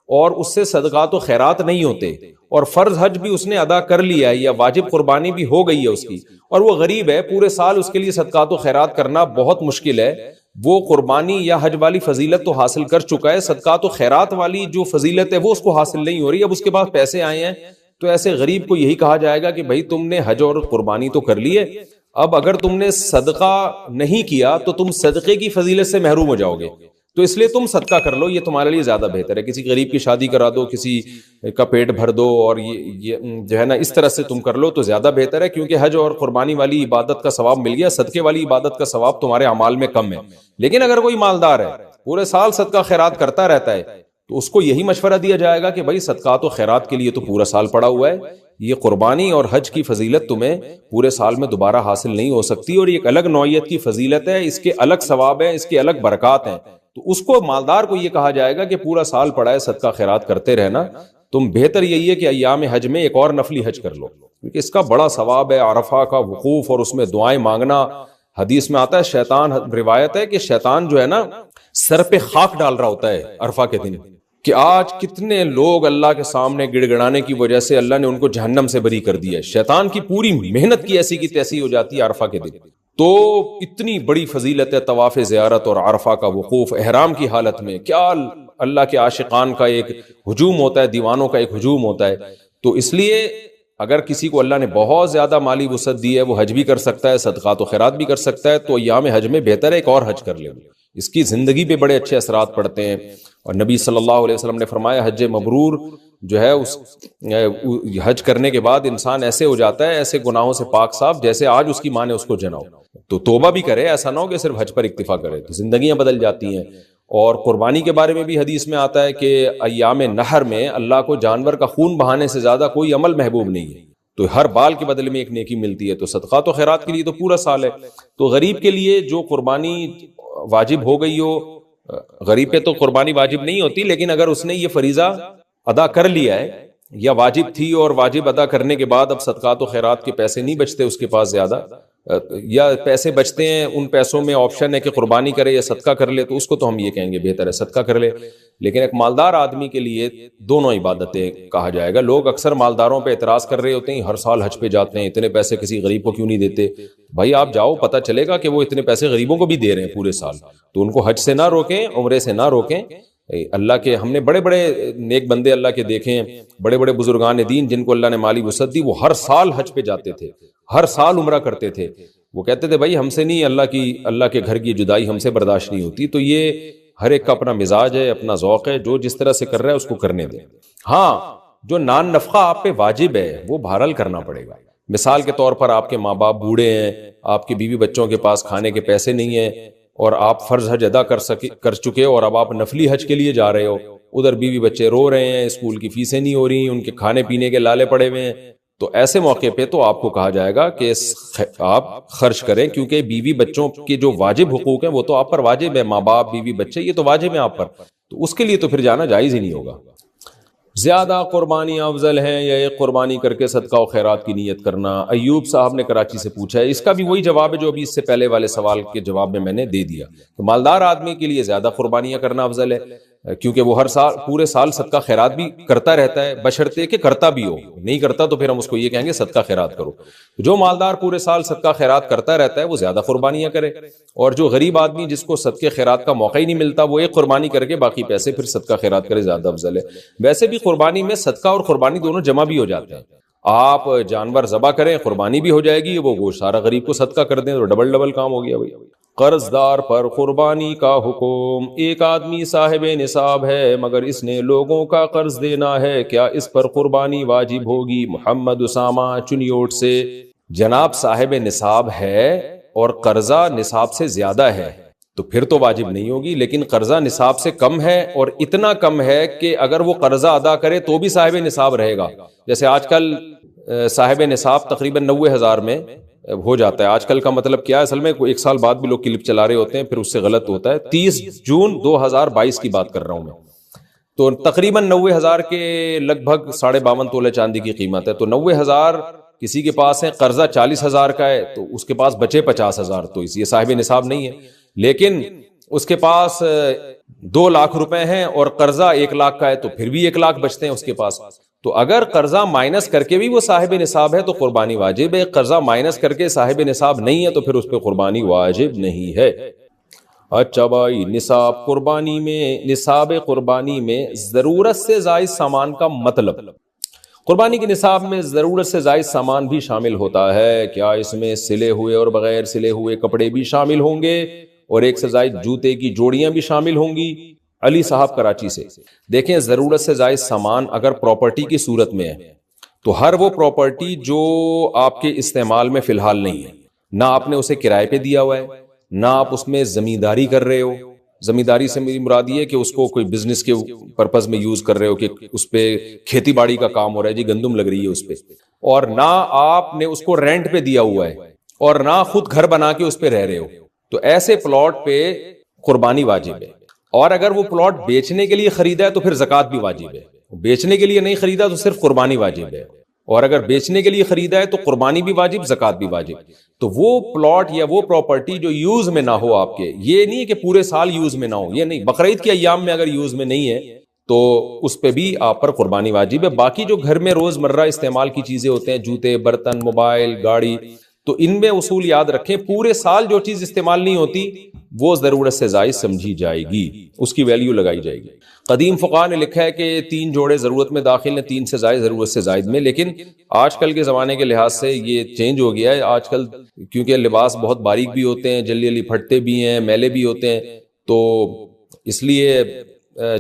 اور اس سے صدقات و خیرات نہیں ہوتے، اور فرض حج بھی اس نے ادا کر لیا ہے یا واجب قربانی بھی ہو گئی ہے اس کی، اور وہ غریب ہے، پورے سال اس کے لیے صدقات و خیرات کرنا بہت مشکل ہے، وہ قربانی یا حج والی فضیلت تو حاصل کر چکا ہے، صدقات و خیرات والی جو فضیلت ہے وہ اس کو حاصل نہیں ہو رہی. اب اس کے پاس پیسے آئے ہیں تو ایسے غریب کو یہی کہا جائے گا کہ بھائی تم نے حج اور قربانی تو کر لی ہے، اب اگر تم نے صدقہ نہیں کیا تو تم صدقے کی فضیلت سے محروم ہو جاؤ گے، تو اس لیے تم صدقہ کر لو، یہ تمہارے لیے زیادہ بہتر ہے. کسی غریب کی شادی کرا دو، کسی کا پیٹ بھر دو، اور یہ جو ہے نا اس طرح سے تم کر لو تو زیادہ بہتر ہے، کیونکہ حج اور قربانی والی عبادت کا ثواب مل گیا، صدقے والی عبادت کا ثواب تمہارے اعمال میں کم ہے. لیکن اگر کوئی مالدار ہے، پورے سال صدقہ خیرات کرتا رہتا ہے، تو اس کو یہی مشورہ دیا جائے گا کہ بھائی صدقات و خیرات کے لیے تو پورا سال پڑا ہوا ہے، یہ قربانی اور حج کی فضیلت تمہیں پورے سال میں دوبارہ حاصل نہیں ہو سکتی، اور یہ ایک الگ نوعیت کی فضیلت ہے، اس کے الگ ثواب ہیں، اس کے الگ برکات ہیں. تو اس کو مالدار کو یہ کہا جائے گا کہ پورا سال پڑا ہے، صدقہ خیرات کرتے رہنا، تم بہتر یہی ہے کہ ایام حج میں ایک اور نفلی حج کر لو، کیونکہ اس کا بڑا ثواب ہے، عرفہ کا وقوف اور اس میں دعائیں مانگنا. حدیث میں آتا ہے شیطان، روایت ہے کہ شیطان جو ہے نا سر پہ خاک ڈال رہا ہوتا ہے عرفہ کے دن، کہ آج کتنے لوگ اللہ کے سامنے گڑ گڑانے کی وجہ سے اللہ نے ان کو جہنم سے بری کر دیا ہے. شیطان کی پوری محنت کی ایسی کی تیسی ہو جاتی ہے عرفہ کے دن. تو اتنی بڑی فضیلت ہے طواف زیارت اور عرفہ کا وقوف احرام کی حالت میں، کیا اللہ کے عاشقان کا ایک ہجوم ہوتا ہے، دیوانوں کا ایک ہجوم ہوتا ہے. تو اس لیے اگر کسی کو اللہ نے بہت زیادہ مالی وسعت دی ہے، وہ حج بھی کر سکتا ہے، صدقات و خیرات بھی کر سکتا ہے، تو ایام حج میں بہتر ہے ایک اور حج کر لے، اس کی زندگی پہ بڑے اچھے اثرات پڑتے ہیں. اور نبی صلی اللہ علیہ وسلم نے فرمایا حج مبرور جو ہے اس حج کرنے کے بعد انسان ایسے ہو جاتا ہے، ایسے گناہوں سے پاک صاف جیسے آج اس کی ماں نے اس کو جنا ہو. تو توبہ بھی کرے، ایسا نہ ہو کہ صرف حج پر اکتفا کرے، تو زندگیاں بدل جاتی ہیں. اور قربانی کے بارے میں بھی حدیث میں آتا ہے کہ ایام نحر میں اللہ کو جانور کا خون بہانے سے زیادہ کوئی عمل محبوب نہیں ہے، تو ہر بال کے بدلے میں ایک نیکی ملتی ہے. تو صدقات و خیرات کے لیے تو پورا سال ہے. تو غریب کے لیے جو قربانی واجب ہو گئی ہو، غریب پہ تو قربانی واجب نہیں ہوتی، لیکن اگر اس نے یہ فریضہ ادا کر لیا ہے یا واجب تھی اور واجب ادا کرنے کے بعد اب صدقات و خیرات کے پیسے نہیں بچتے اس کے پاس زیادہ، یا پیسے بچتے ہیں، ان پیسوں میں آپشن ہے کہ قربانی کرے یا صدقہ کر لے، تو اس کو تو ہم یہ کہیں گے بہتر ہے صدقہ کر لے. لیکن ایک مالدار آدمی کے لیے دونوں عبادتیں کہا جائے گا. لوگ اکثر مالداروں پہ اعتراض کر رہے ہوتے ہیں ہر سال حج پہ جاتے ہیں، اتنے پیسے کسی غریب کو کیوں نہیں دیتے؟ بھائی آپ جاؤ، پتہ چلے گا کہ وہ اتنے پیسے غریبوں کو بھی دے رہے ہیں پورے سال، تو ان کو حج سے نہ روکیں، عمرے سے نہ روکیں. اللہ کے ہم نے بڑے بڑے نیک بندے اللہ کے دیکھے ہیں، بڑے بڑے بزرگان دین جن کو اللہ نے مالی وسعت دی، وہ ہر سال حج پہ جاتے تھے، ہر سال عمرہ کرتے تھے. وہ کہتے تھے بھائی ہم سے نہیں، اللہ کے گھر کی جدائی ہم سے برداشت نہیں ہوتی. تو یہ ہر ایک کا اپنا مزاج ہے، اپنا ذوق ہے، جو جس طرح سے کر رہا ہے اس کو کرنے دیں. ہاں جو نان نفقہ آپ پہ واجب ہے وہ بہرحال کرنا پڑے گا. مثال کے طور پر آپ کے ماں باپ بوڑھے ہیں، آپ کے بیوی بچوں کے پاس کھانے کے پیسے نہیں ہیں، اور آپ فرض حج ادا کر چکے اور اب آپ نفلی حج کے لیے جا رہے ہو، ادھر بیوی بچے رو رہے ہیں، اسکول کی فیسیں نہیں ہو رہی، ان کے کھانے پینے کے لالے پڑے ہوئے ہیں، تو ایسے موقع پہ تو آپ کو کہا جائے گا کہ آپ خرچ کریں، کیونکہ بیوی بچوں کے جو واجب حقوق ہیں وہ تو آپ پر واجب ہے، ماں باپ بیوی بچے یہ تو واجب ہیں آپ پر، تو اس کے لیے تو پھر جانا جائز ہی نہیں ہوگا. زیادہ قربانی افضل ہے یا ایک قربانی کر کے صدقہ و خیرات کی نیت کرنا؟ ایوب صاحب نے کراچی سے پوچھا ہے. اس کا بھی وہی جواب ہے جو ابھی اس سے پہلے والے سوال کے جواب میں نے دے دیا کہ مالدار آدمی کے لیے زیادہ قربانیاں کرنا افضل ہے، کیونکہ وہ ہر سال پورے سال صدقہ خیرات بھی کرتا رہتا ہے، بشرطے کہ کرتا بھی ہو. نہیں کرتا تو پھر ہم اس کو یہ کہیں گے صدقہ خیرات کرو. جو مالدار پورے سال صدقہ خیرات کرتا رہتا ہے وہ زیادہ قربانیاں کرے، اور جو غریب آدمی جس کو صدقے خیرات کا موقع ہی نہیں ملتا وہ ایک قربانی کر کے باقی پیسے پھر صدقہ خیرات کرے، زیادہ افضل ہے. ویسے بھی قربانی میں صدقہ اور قربانی دونوں جمع بھی ہو جاتے ہیں. آپ جانور ذبح کریں قربانی بھی ہو جائے گی، وہ گوشت سارا غریب کو صدقہ کر دیں تو ڈبل کام ہو گیا. بھائی قرض دار پر قربانی کا حکم. ایک آدمی صاحب نصاب ہے مگر اس نے لوگوں کا قرض دینا ہے، کیا اس پر قربانی واجب ہوگی؟ محمد اسامہ چنیوٹ سے. جناب صاحب نصاب ہے اور قرضہ نصاب سے زیادہ ہے تو پھر تو واجب نہیں ہوگی، لیکن قرضہ نصاب سے کم ہے اور اتنا کم ہے کہ اگر وہ قرضہ ادا کرے تو بھی صاحب نصاب رہے گا. جیسے آج کل صاحب نصاب تقریباً 90,000 میں ہو جاتا ہے. آج کل کا مطلب کیا ہے اصل میں، ایک سال بعد بھی لوگ کلپ چلا رہے ہوتے ہیں پھر اس سے غلط ہوتا ہے. 30 جون 2022 کی بات کر رہا ہوں میں، تو تقریباً 90,000 کے لگ بھگ 52.5 تولے چاندی کی قیمت ہے. تو 90,000 کسی کے پاس ہے، قرضہ 40,000 کا ہے تو اس کے پاس بچے 50,000، تو یہ صاحب نصاب نہیں ہے. لیکن اس کے پاس 2 لاکھ روپے ہیں اور قرضہ 1 لاکھ کا ہے تو پھر بھی 1 لاکھ بچتے ہیں اس کے پاس. تو اگر قرضہ مائنس کر کے بھی وہ صاحب نصاب ہے تو قربانی واجب ہے. قرضہ مائنس کر کے صاحب نصاب نہیں ہے تو پھر اس پہ قربانی واجب نہیں ہے. اچھا بھائی، نصاب قربانی میں، نصاب قربانی میں ضرورت سے زائد سامان کا مطلب، قربانی کے نصاب میں ضرورت سے زائد سامان بھی شامل ہوتا ہے. کیا اس میں سلے ہوئے اور بغیر سلے ہوئے کپڑے بھی شامل ہوں گے اور 1 سے زائد جوتے کی جوڑیاں بھی شامل ہوں گی؟ علی صاحب کراچی سے. دیکھیں، ضرورت سے زائد سامان اگر پراپرٹی کی صورت میں ہے تو ہر وہ پراپرٹی جو آپ کے استعمال میں فی الحال نہیں ہے، نہ آپ نے اسے کرائے پہ دیا ہوا ہے، نہ آپ اس میں زمینداری کر رہے ہو. زمینداری سے میری مراد یہ ہے کہ اس کو کوئی بزنس کے پرپز میں یوز کر رہے ہو کہ اس پہ کھیتی باڑی کا کام ہو رہا ہے، جی گندم لگ رہی ہے اس پہ، اور نہ آپ نے اس کو رینٹ پہ دیا ہوا ہے اور نہ خود گھر بنا کے اس پہ رہ رہے ہو، تو ایسے پلاٹ پہ قربانی واجب ہے. اور اگر وہ پلاٹ بیچنے کے لیے خریدا ہے تو پھر زکوٰۃ بھی واجب ہے. بیچنے کے لیے نہیں خریدا تو صرف قربانی واجب ہے، اور اگر بیچنے کے لیے خریدا ہے تو قربانی بھی واجب، زکوٰۃ بھی واجب. تو وہ پلاٹ یا وہ پراپرٹی جو یوز میں نہ ہو آپ کے، یہ نہیں کہ پورے سال یوز میں نہ ہو، یہ نہیں، بقرعید کے ایام میں اگر یوز میں نہیں ہے تو اس پہ بھی آپ پر قربانی واجب ہے. باقی جو گھر میں روز مرہ استعمال کی چیزیں ہوتے ہیں، جوتے، برتن، موبائل، گاڑی، تو ان میں اصول یاد رکھیں، پورے سال جو چیز استعمال نہیں ہوتی وہ ضرورت سے زائد سمجھی جائے گی، اس کی ویلیو لگائی جائے گی. قدیم فقہاء نے لکھا ہے کہ 3 جوڑے ضرورت میں داخل ہیں، 3 سے زائد ضرورت سے زائد میں. لیکن آج کل کے زمانے کے لحاظ سے یہ چینج ہو گیا ہے. آج کل کیونکہ لباس بہت باریک بھی ہوتے ہیں، جلدی جلدی پھٹتے بھی ہیں، میلے بھی ہوتے ہیں، تو اس لیے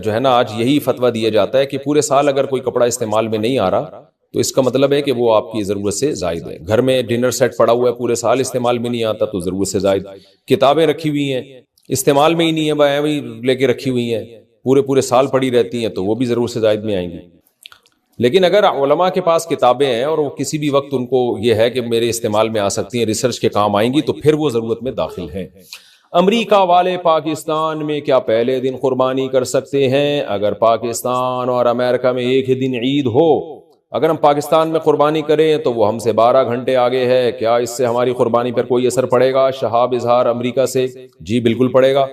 جو ہے نا آج یہی فتویٰ دیا جاتا ہے کہ پورے سال اگر کوئی کپڑا استعمال میں نہیں آ رہا تو اس کا مطلب ہے کہ وہ آپ کی ضرورت سے زائد ہے. گھر میں ڈنر سیٹ پڑا ہوا ہے، پورے سال استعمال میں نہیں آتا تو ضرورت سے زائد. کتابیں رکھی ہوئی ہیں، استعمال میں ہی نہیں ہے، وہی لے کے رکھی ہوئی ہیں، پورے سال پڑی رہتی ہیں، تو وہ بھی ضرورت سے زائد میں آئیں گی. لیکن اگر علماء کے پاس کتابیں ہیں اور وہ کسی بھی وقت ان کو یہ ہے کہ میرے استعمال میں آ سکتی ہیں، ریسرچ کے کام آئیں گی، تو پھر وہ ضرورت میں داخل ہیں. امریکہ والے پاکستان میں کیا پہلے دن قربانی کر سکتے ہیں؟ اگر پاکستان اور امریکہ میں ایک ہی دن عید ہو، اگر ہم پاکستان میں قربانی کریں تو وہ ہم سے 12 گھنٹے آگے ہے، کیا اس سے ہماری قربانی پر کوئی اثر پڑے گا؟ شہاب اظہار امریکہ سے. جی بالکل پڑے گا.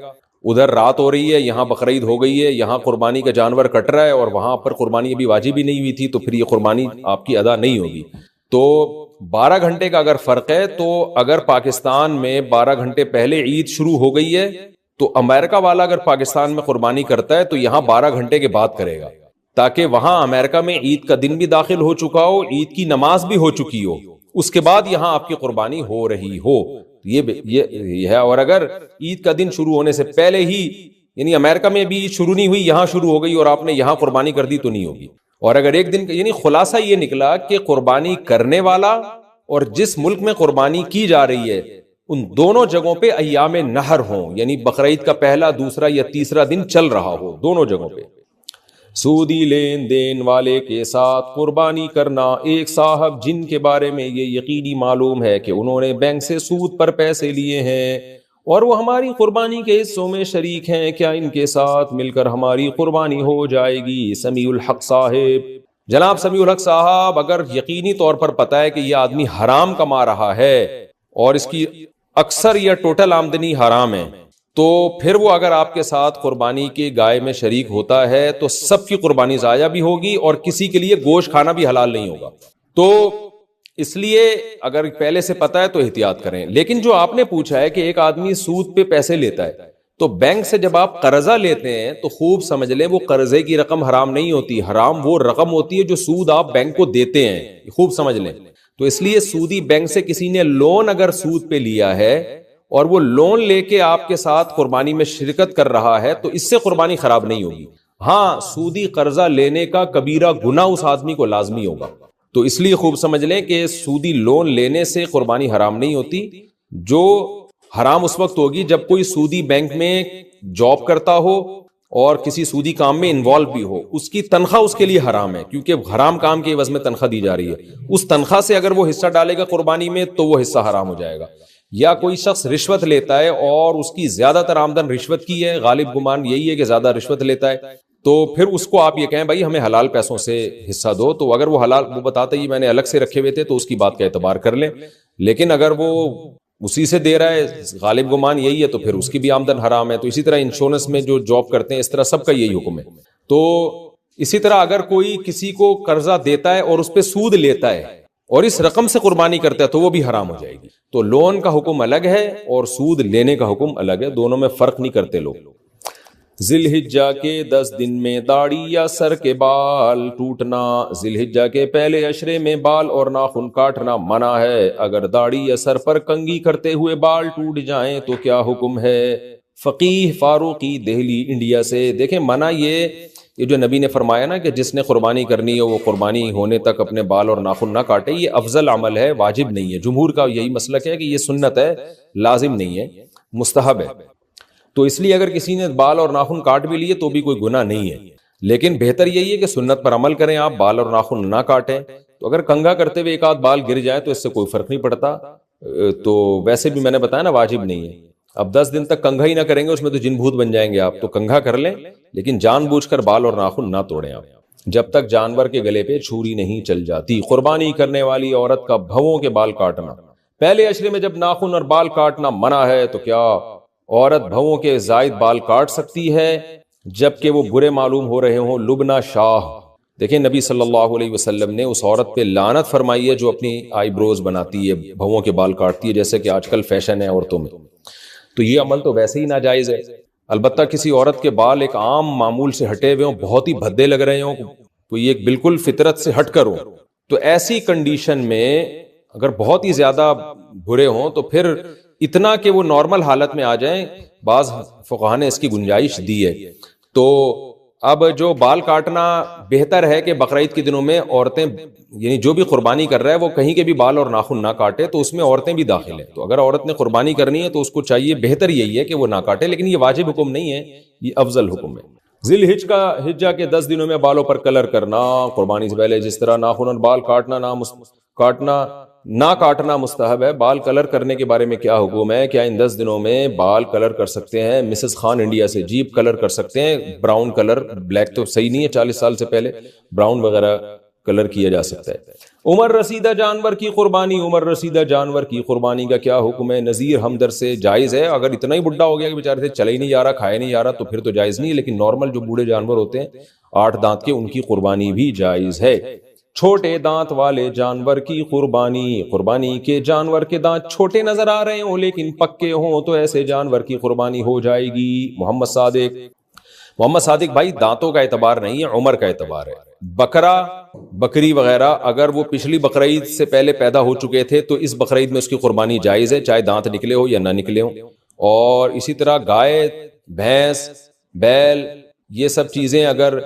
ادھر رات ہو رہی ہے، یہاں بقرعید ہو گئی ہے، یہاں قربانی کا جانور کٹ رہا ہے اور وہاں پر قربانی ابھی واجب ہی نہیں ہوئی تھی، تو پھر یہ قربانی آپ کی ادا نہیں ہوگی. تو 12 گھنٹے کا اگر فرق ہے تو اگر پاکستان میں 12 گھنٹے پہلے عید شروع ہو گئی ہے تو امریکہ والا اگر پاکستان میں قربانی کرتا ہے تو یہاں 12 گھنٹے کے بعد کرے گا، تاکہ وہاں امریکہ میں عید کا دن بھی داخل ہو چکا ہو، عید کی نماز بھی ہو چکی ہو، اس کے بعد یہاں آپ کی قربانی ہو رہی ہو. یہ ہے. اور اگر عید کا دن شروع ہونے سے پہلے ہی، یعنی امریکہ میں بھی عید شروع نہیں ہوئی، یہاں شروع ہو گئی اور آپ نے یہاں قربانی کر دی تو نہیں ہوگی. اور اگر ایک دن، یعنی خلاصہ یہ نکلا کہ قربانی کرنے والا اور جس ملک میں قربانی کی جا رہی ہے ان دونوں جگہوں پہ ایام نہر ہوں، یعنی بقرعید کا پہلا، دوسرا یا تیسرا دن چل رہا ہو، دونوں جگہوں پہ. سودی لین دین والے کے ساتھ قربانی کرنا. ایک صاحب جن کے بارے میں یہ یقینی معلوم ہے کہ انہوں نے بینک سے سود پر پیسے لیے ہیں اور وہ ہماری قربانی کے حصوں میں شریک ہیں، کیا ان کے ساتھ مل کر ہماری قربانی ہو جائے گی؟ سمیع الحق صاحب. جناب سمیع الحق صاحب، اگر یقینی طور پر پتا ہے کہ یہ آدمی حرام کما رہا ہے اور اس کی اکثر یا ٹوٹل آمدنی حرام ہے، تو پھر وہ اگر آپ کے ساتھ قربانی کے گائے میں شریک ہوتا ہے تو سب کی قربانی ضائع بھی ہوگی اور کسی کے لیے گوشت کھانا بھی حلال نہیں ہوگا. تو اس لیے اگر پہلے سے پتا ہے تو احتیاط کریں. لیکن جو آپ نے پوچھا ہے کہ ایک آدمی سود پہ پیسے لیتا ہے، تو بینک سے جب آپ قرضہ لیتے ہیں تو خوب سمجھ لیں وہ قرضے کی رقم حرام نہیں ہوتی، حرام وہ رقم ہوتی ہے جو سود آپ بینک کو دیتے ہیں، خوب سمجھ لیں. تو اس لیے سودی بینک سے کسی نے لون اگر سود پہ لیا ہے اور وہ لون لے کے آپ کے ساتھ قربانی میں شرکت کر رہا ہے تو اس سے قربانی خراب نہیں ہوگی. ہاں، سودی قرضہ لینے کا کبیرہ گناہ اس آدمی کو لازمی ہوگا. تو اس لیے خوب سمجھ لیں کہ سودی لون لینے سے قربانی حرام نہیں ہوتی، جو حرام اس وقت ہوگی جب کوئی سودی بینک میں جاب کرتا ہو اور کسی سودی کام میں انوالو بھی ہو، اس کی تنخواہ اس کے لیے حرام ہے، کیونکہ حرام کام کے عوض میں تنخواہ دی جا رہی ہے، اس تنخواہ سے اگر وہ حصہ ڈالے گا قربانی میں تو وہ حصہ حرام ہو جائے گا۔ یا کوئی شخص رشوت لیتا ہے اور اس کی زیادہ تر آمدن رشوت کی ہے، غالب گمان یہی ہے کہ زیادہ رشوت لیتا ہے، تو پھر اس کو آپ یہ کہیں بھائی ہمیں حلال پیسوں سے حصہ دو، تو اگر وہ حلال، وہ بتاتا ہی میں نے الگ سے رکھے ہوئے تھے، تو اس کی بات کا اعتبار کر لیں۔ لیکن اگر وہ اسی سے دے رہا ہے، غالب گمان یہی ہے، تو پھر اس کی بھی آمدن حرام ہے۔ تو اسی طرح انشورنس میں جو جاب کرتے ہیں، اس طرح سب کا یہی حکم ہے۔ تو اسی طرح اگر کوئی کسی کو قرضہ دیتا ہے اور اس پہ سود لیتا ہے اور اس رقم سے قربانی کرتا ہے تو وہ بھی حرام ہو جائے گی۔ تو لون کا حکم الگ ہے اور سود لینے کا حکم الگ ہے، دونوں میں فرق نہیں کرتے لوگ۔ ذی الحجہ کے 10 دن میں داڑھی یا سر کے بال ٹوٹنا، ذی الحجہ کے پہلے عشرے میں بال اور ناخن کاٹنا منع ہے۔ اگر داڑھی یا سر پر کنگھی کرتے ہوئے بال ٹوٹ جائیں تو کیا حکم ہے؟ فقیہ فاروقی، دہلی، انڈیا سے۔ دیکھیں منع یہ جو نبی نے فرمایا نا کہ جس نے قربانی کرنی ہو وہ قربانی ہونے تک اپنے بال اور ناخن نہ کاٹے، یہ افضل عمل ہے، واجب نہیں ہے۔ جمہور کا یہی مسلک ہے کہ یہ سنت ہے، لازم نہیں ہے، مستحب ہے۔ تو اس لیے اگر کسی نے بال اور ناخن کاٹ بھی لیے تو بھی کوئی گناہ نہیں ہے، لیکن بہتر یہی ہے کہ سنت پر عمل کریں، آپ بال اور ناخن نہ کاٹیں۔ تو اگر کنگھا کرتے ہوئے ایک آدھ بال گر جائے تو اس سے کوئی فرق نہیں پڑتا، تو ویسے بھی میں نے بتایا نا واجب نہیں ہے۔ اب 10 دن تک کنگھا ہی نہ کریں گے، اس میں تو جن بھوت بن جائیں گے آپ، تو کنگھا کر لیں لیکن جان بوجھ کر بال اور ناخن نہ توڑیں آپ، جب تک جانور کے گلے پہ چھری نہیں چل جاتی۔ قربانی کرنے والی عورت کا بھووں کے بال کاٹنا، پہلے عشرے میں جب ناخن اور بال کاٹنا منع ہے تو کیا عورت بھووں کے زائد بال کاٹ سکتی ہے جبکہ وہ برے معلوم ہو رہے ہوں؟ لبنہ شاہ، دیکھیں نبی صلی اللہ علیہ وسلم نے اس عورت پہ لعنت فرمائی ہے جو اپنی آئی بروز بناتی ہے، بھووں کے بال کاٹتی ہے، جیسے کہ آج کل فیشن ہے عورتوں میں۔ تو یہ عمل تو ویسے ہی ناجائز ہے۔ البتہ کسی عورت کے بال ایک عام معمول سے ہٹے ہوئے ہوں، بہت ہی بھدے لگ رہے ہوں، تو یہ بالکل فطرت سے ہٹ کر ہو، تو ایسی کنڈیشن میں اگر بہت ہی زیادہ برے ہوں تو پھر اتنا کہ وہ نارمل حالت میں آ جائیں، بعض فقہاء نے اس کی گنجائش دی ہے۔ تو اب جو بال کاٹنا بہتر ہے کہ بقرعید کے دنوں میں عورتیں، یعنی جو بھی قربانی کر رہا ہے وہ کہیں کے بھی بال اور ناخن نہ کاٹے، تو اس میں عورتیں بھی داخل ہیں۔ تو اگر عورت نے قربانی کرنی ہے تو اس کو چاہیے، بہتر یہی ہے کہ وہ نہ کاٹے، لیکن یہ واجب حکم نہیں ہے، یہ افضل حکم ہے۔ ذی الحجہ کے 10 دنوں میں بالوں پر کلر کرنا، قربانی سے پہلے جس طرح ناخن اور بال نہ کاٹنا مستحب ہے۔ بال کلر کرنے کے بارے میں کیا حکم ہے؟ کیا ان 10 دنوں میں بال کلر کر سکتے ہیں؟ مسز خان انڈیا سے، جیپ کلر کر سکتے ہیں، براؤن کلر، بلیک تو صحیح نہیں ہے، 40 سال سے پہلے براؤن وغیرہ کلر کیا جا سکتا ہے۔ عمر رسیدہ جانور کی قربانی، عمر رسیدہ جانور کی قربانی کا کیا حکم ہے؟ نذیر ہمدر سے، جائز ہے اگر اتنا ہی بڈھا ہو گیا کہ بیچارے سے چلا ہی نہیں جا رہا، کھایا نہیں جا رہا، تو پھر تو جائز نہیں، لیکن نارمل جو بوڑھے جانور ہوتے ہیں 8 دانت کے، ان کی قربانی بھی جائز ہے۔ چھوٹے دانت والے جانور کی قربانی، قربانی کے جانور کے دانت چھوٹے نظر آ رہے ہوں لیکن پکے ہوں تو ایسے جانور کی قربانی ہو جائے گی۔ محمد صادق بھائی، دانتوں کا اعتبار نہیں ہے، عمر کا اعتبار ہے۔ بکرا، بکری وغیرہ اگر وہ پچھلی بقرعید سے پہلے پیدا ہو چکے تھے تو اس بقرعید میں اس کی قربانی جائز ہے، چاہے دانت نکلے ہو یا نہ نکلے ہوں۔ اور اسی طرح گائے، بھینس، بیل، یہ سب چیزیں اگر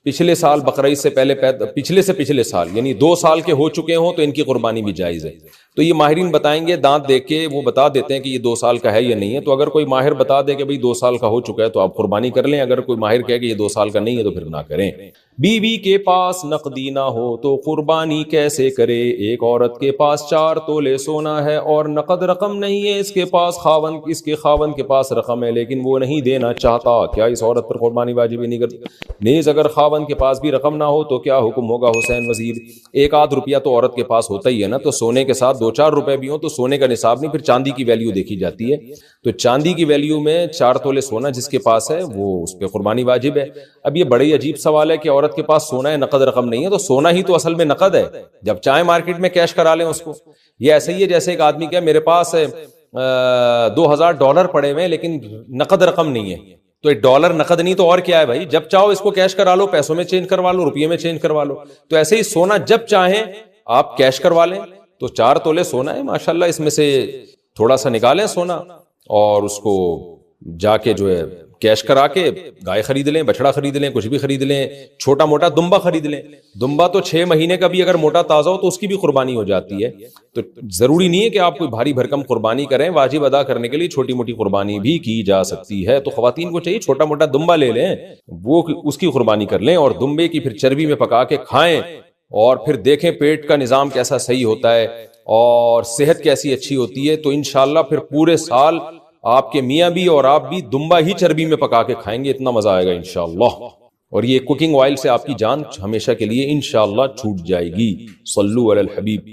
پچھلے سال بقرعید سے پہلے پچھلے سال یعنی 2 سال کے ہو چکے ہوں تو ان کی قربانی بھی جائز ہے۔ تو یہ ماہرین بتائیں گے، دانت دیکھ کے وہ بتا دیتے ہیں کہ یہ 2 سال کا ہے یا نہیں ہے۔ تو اگر کوئی ماہر بتا دے کہ بھئی 2 سال کا ہو چکا ہے تو آپ قربانی کر لیں، اگر کوئی ماہر کہے کہ یہ 2 سال کا نہیں ہے تو پھر نہ کریں۔ بیوی کے پاس نقدی نہ ہو تو قربانی کیسے کرے؟ ایک عورت کے پاس 4 تولے سونا ہے اور نقد رقم نہیں ہے، اس کے خاوند کے پاس رقم ہے لیکن وہ نہیں دینا چاہتا، کیا اس عورت پر قربانی واجب نہیں کرتی؟ نیز اگر خاوند کے پاس بھی رقم نہ ہو تو کیا حکم ہوگا؟ حسین وزیر، 1 آدھ روپیہ تو عورت کے پاس ہوتا ہی ہے نا، تو سونے کے ساتھ 2-4 روپے بھی ہوں تو سونے کا نصاب نہیں، پھر چاندی کی ویلیو دیکھی جاتی ہے۔ تو چاندی کی ویلیو میں 4 تولے سونا جس کے پاس ہے وہ اس پہ قربانی واجب ہے۔ اب یہ بڑی عجیب سوال ہے کہ عورت کے پاس سونا ہے، نقد رقم نہیں ہے، تو سونا ہی تو اصل میں نقد ہے، جب چاہے مارکیٹ میں کیش کرا لیں اس کو۔ یہ ایسے ہی ہے جیسے ایک آدمی کہ میرے پاس $2000 پڑے ہوئے لیکن نقد رقم نہیں ہے، تو $1 نقد نہیں تو اور کیا ہے بھائی، جب چاہو اس کو کیش کرا لو، پیسوں میں چینج کروا لو، روپیے میں چینج کروا لو۔ تو ایسے ہی سونا جب چاہیں آپ کیش کروا لیں، تو 4 تولے سونا ہے ماشاءاللہ، اس میں سے تھوڑا سا نکالیں سونا اور اس کو جا کے جو ہے کیش کرا کے گائے خرید لیں, بچڑا خرید لیں, کچھ بھی خرید لیں, چھوٹا موٹا دمبا خرید لیں. دمبا تو 6 مہینے کا بھی اگر موٹا تازہ ہو تو اس کی بھی قربانی ہو جاتی ہے. تو ضروری نہیں ہے کہ آپ کوئی بھاری بھرکم قربانی کریں, واجب ادا کرنے کے لیے چھوٹی موٹی قربانی بھی کی جا سکتی ہے. تو خواتین کو چاہیے چھوٹا موٹا دمبا لے لیں, وہ اس کی قربانی کر لیں, اور دمبے کی پھر چربی میں پکا کے کھائیں, اور پھر دیکھیں پیٹ کا نظام کیسا صحیح ہوتا ہے اور صحت کیسی اچھی ہوتی ہے. تو انشاءاللہ پھر پورے سال آپ کے میاں بھی اور آپ بھی دمبا ہی چربی میں پکا کے کھائیں گے, اتنا مزہ آئے گا انشاءاللہ. اور یہ کوکنگ آئل سے آپ کی جان ہمیشہ کے لیے انشاءاللہ چھوٹ جائے گی. صلو علی الحبیب.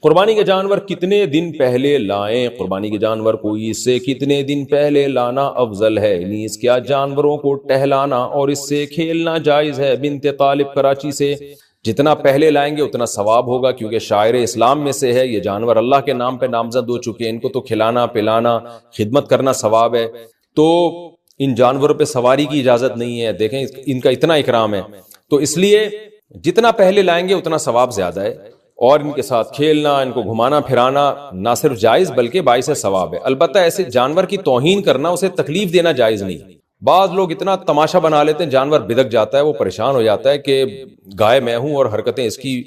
قربانی کے جانور کتنے دن پہلے لائیں؟ قربانی کے جانور کو عید سے کتنے دن پہلے لانا افضل ہے؟ نیز کیا جانوروں کو ٹہلانا اور اس سے کھیلنا جائز ہے؟ بنت طالب کراچی سے. جتنا پہلے لائیں گے اتنا ثواب ہوگا, کیونکہ شاعر اسلام میں سے ہے. یہ جانور اللہ کے نام پہ نامزد ہو چکے ہیں, ان کو تو کھلانا پلانا خدمت کرنا ثواب ہے. تو ان جانوروں پہ سواری کی اجازت نہیں ہے. دیکھیں ان کا اتنا اکرام ہے, تو اس لیے جتنا پہلے لائیں گے اتنا ثواب زیادہ ہے. اور ان کے ساتھ کھیلنا, ان کو گھمانا پھرانا نہ صرف جائز بلکہ باعث ثواب ہے. البتہ ایسے جانور کی توہین کرنا, اسے تکلیف دینا جائز نہیں. بعض لوگ اتنا تماشا بنا لیتے ہیں, جانور بدک جاتا ہے, وہ پریشان ہو جاتا ہے کہ گائے میں ہوں اور حرکتیں اس کی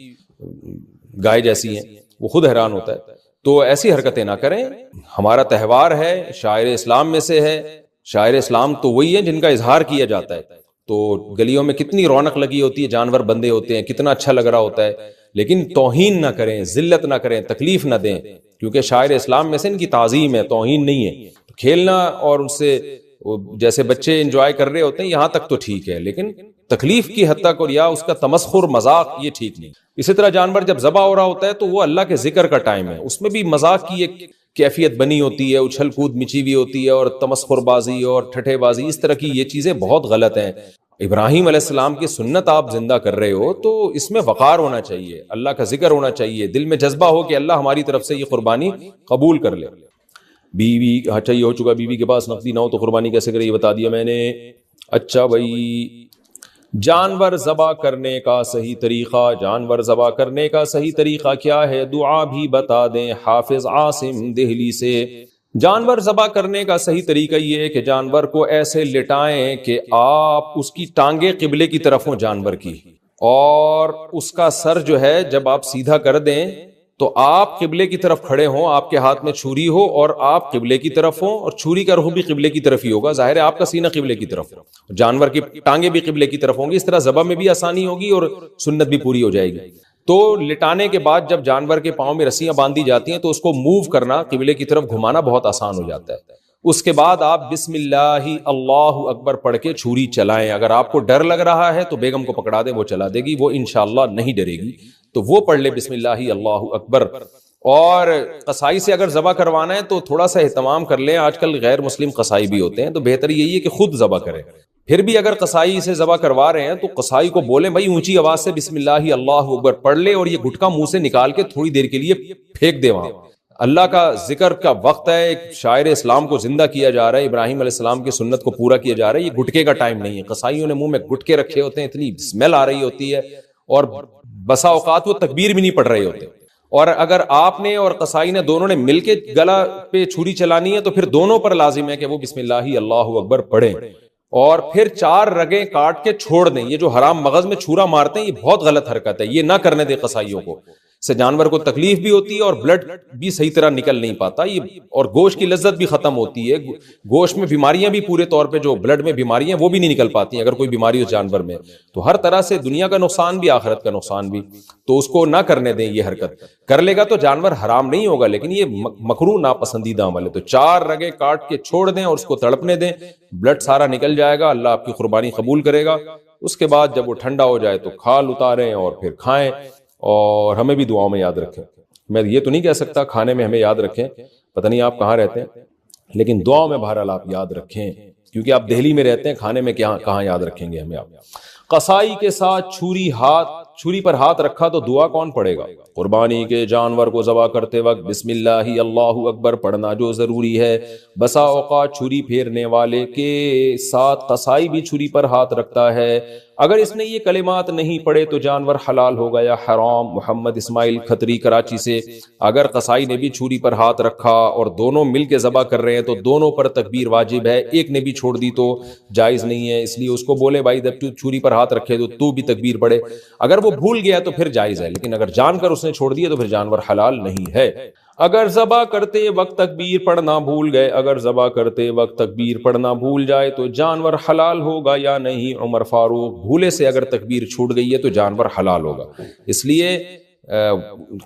گائے جیسی ہیں, وہ خود حیران ہوتا ہے. تو ایسی حرکتیں نہ کریں. ہمارا تہوار ہے, شاعر اسلام میں سے ہے. شاعر اسلام تو وہی ہے جن کا اظہار کیا جاتا ہے. تو گلیوں میں کتنی رونق لگی ہوتی ہے, جانور بندے ہوتے ہیں, کتنا اچھا لگ رہا ہوتا ہے. لیکن توہین نہ کریں, ذلت نہ کریں, تکلیف نہ دیں, کیونکہ شاعر اسلام میں سے ان کی تعظیم ہے, توہین نہیں ہے. تو کھیلنا اور ان سے جیسے بچے انجوائے کر رہے ہوتے ہیں یہاں تک تو ٹھیک ہے, لیکن تکلیف کی حد تک اور یا اس کا تمسخر مذاق یہ ٹھیک نہیں. اسی طرح جانور جب ذبح ہو رہا ہوتا ہے تو وہ اللہ کے ذکر کا ٹائم ہے, اس میں بھی مذاق کی ایک کیفیت بنی ہوتی ہے, اچھل کود مچی ہوئی ہوتی ہے, اور تمسخر بازی اور ٹھٹھے بازی, اس طرح کی یہ چیزیں بہت غلط ہیں. ابراہیم علیہ السلام کی سنت آپ زندہ کر رہے ہو تو اس میں وقار ہونا چاہیے, اللہ کا ذکر ہونا چاہیے, دل میں جذبہ ہو کہ اللہ ہماری طرف سے یہ قربانی قبول کر لے. بیوی چاہیے ہو چکا, بیوی کے پاس نقدی نہ ہو تو قربانی کیسے کرے, یہ بتا دیا میں نے. اچھا بھائی, جانور ذبح کرنے کا صحیح طریقہ, جانور ذبح کرنے کا صحیح طریقہ کیا ہے؟ دعا بھی بتا دیں. حافظ عاصم دہلی سے. جانور ذبح کرنے کا صحیح طریقہ یہ ہے کہ جانور کو ایسے لٹائیں کہ آپ اس کی ٹانگیں قبلے کی طرف ہوں جانور کی, اور اس کا سر جو ہے جب آپ سیدھا کر دیں تو آپ قبلے کی طرف کھڑے ہوں, آپ کے ہاتھ میں چھری ہو اور آپ قبلے کی طرف ہوں, اور چھری کا رخ بھی قبلے کی طرف ہی ہوگا. ظاہر ہے آپ کا سینہ قبلے کی طرف, جانور کی ٹانگیں بھی قبلے کی طرف ہوں گی. اس طرح ذبح میں بھی آسانی ہوگی اور سنت بھی پوری ہو جائے گی. تو لٹانے کے بعد جب جانور کے پاؤں میں رسیاں باندھی جاتی ہیں تو اس کو موو کرنا, قبلے کی طرف گھمانا بہت آسان ہو جاتا ہے. اس کے بعد آپ بسم اللہ اللہ اکبر پڑھ کے چھری چلائیں. اگر آپ کو ڈر لگ رہا ہے تو بیگم کو پکڑا دیں, وہ چلا دے گی, وہ انشاءاللہ نہیں ڈرے گی, تو وہ پڑھ لے بسم اللہ اللہ اکبر. اور قصائی سے اگر ذبح کروانا ہے تو تھوڑا سا اہتمام کر لیں, آج کل غیر مسلم قصائی بھی ہوتے ہیں, تو بہتر یہی ہے کہ خود ذبح کریں. پھر بھی اگر قصائی سے ذبح کروا رہے ہیں تو قصائی کو بولیں بھائی اونچی آواز سے بسم اللہ اللہ اکبر پڑھ لے, اور یہ گٹکا منہ سے نکال کے تھوڑی دیر کے لیے پھینک دے وہاں. اللہ کا ذکر کا وقت ہے, ایک شاعر اسلام کو زندہ کیا جا رہا ہے, ابراہیم علیہ السلام کی سنت کو پورا کیا جا رہا ہے. یہ گٹکے کا ٹائم نہیں ہے. قصائیوں نے منہ میں گٹکے رکھے ہوتے ہیں, اتنی اسمیل آ رہی ہوتی ہے, اور بسا اوقات وہ تکبیر بھی نہیں پڑھ رہے ہوتے. اور اگر آپ نے اور قصائی نے دونوں نے مل کے گلا پہ چھری چلانی ہے تو پھر دونوں پر لازم ہے کہ وہ بسم اللہ اللہ اکبر پڑھیں, اور پھر 4 رگیں کاٹ کے چھوڑ دیں. یہ جو حرام مغز میں چھرا مارتے ہیں یہ بہت غلط حرکت ہے, یہ نہ کرنے دے قصائیوں کو. سے جانور کو تکلیف بھی ہوتی ہے اور بلڈ بھی صحیح طرح نکل نہیں پاتا, یہ اور گوشت کی لذت بھی ختم ہوتی ہے. گوشت میں بیماریاں بھی پورے طور پہ, جو بلڈ میں بیماریاں وہ بھی نہیں نکل پاتی اگر کوئی بیماری ہو جانور میں. تو ہر طرح سے دنیا کا نقصان بھی آخرت کا نقصان بھی, تو اس کو نہ کرنے دیں. یہ حرکت کر لے گا تو جانور حرام نہیں ہوگا, لیکن یہ مکروہ ناپسندیدہ عمل ہے. تو 4 رگیں کاٹ کے چھوڑ دیں اور اس کو تڑپنے دیں, بلڈ سارا نکل جائے گا, اللہ آپ کی قربانی قبول کرے گا. اس کے بعد جب وہ ٹھنڈا ہو جائے تو کھال اتاریں اور پھر کھائیں, اور ہمیں بھی دعاؤں میں یاد رکھیں. میں یہ تو نہیں کہہ سکتا کھانے میں ہمیں یاد رکھیں, پتہ نہیں آپ کہاں رہتے ہیں, لیکن دعاؤں میں بہرحال آپ یاد رکھیں, کیونکہ آپ دہلی میں رہتے ہیں, کھانے میں کہاں یاد رکھیں گے ہمیں آپ. قصائی کے ساتھ چھری ہاتھ چھری پر ہاتھ رکھا تو دعا کون پڑھے گا؟ قربانی کے جانور کو ذبح کرتے وقت بسم اللہ اللہ اکبر پڑھنا جو ضروری ہے۔ بسا اوقات چھری پھیرنے والے کے ساتھ قصائی بھی چھری پر ہاتھ رکھتا ہے، اگر اس نے یہ کلمات نہیں پڑھے تو جانور حلال ہوگا یا حرام۔ محمد اسماعیل کھتری کراچی سے، اگر قصائی نے بھی چھری پر ہاتھ رکھا اور دونوں مل کے ذبح کر رہے ہیں تو دونوں پر تکبیر واجب ہے، ایک نے بھی چھوڑ دی تو جائز نہیں ہے، اس لیے اس کو بولے بھائی جب تو چھری پر ہاتھ رکھے تو بھی تکبیر پڑھے۔ اگر وہ بھول گیا تو پھر جائز ہے، لیکن اگر جان کر اس نے چھوڑ دیا تو پھر جانور حلال نہیں ہے۔ اگر ذبح کرتے وقت تکبیر پڑھنا بھول گئے، اگر ذبح کرتے وقت تکبیر پڑھنا بھول جائے تو جانور حلال ہوگا یا نہیں؟ عمر فاروق، بھولے سے اگر تکبیر چھوٹ گئی ہے تو جانور حلال ہوگا، اس لیے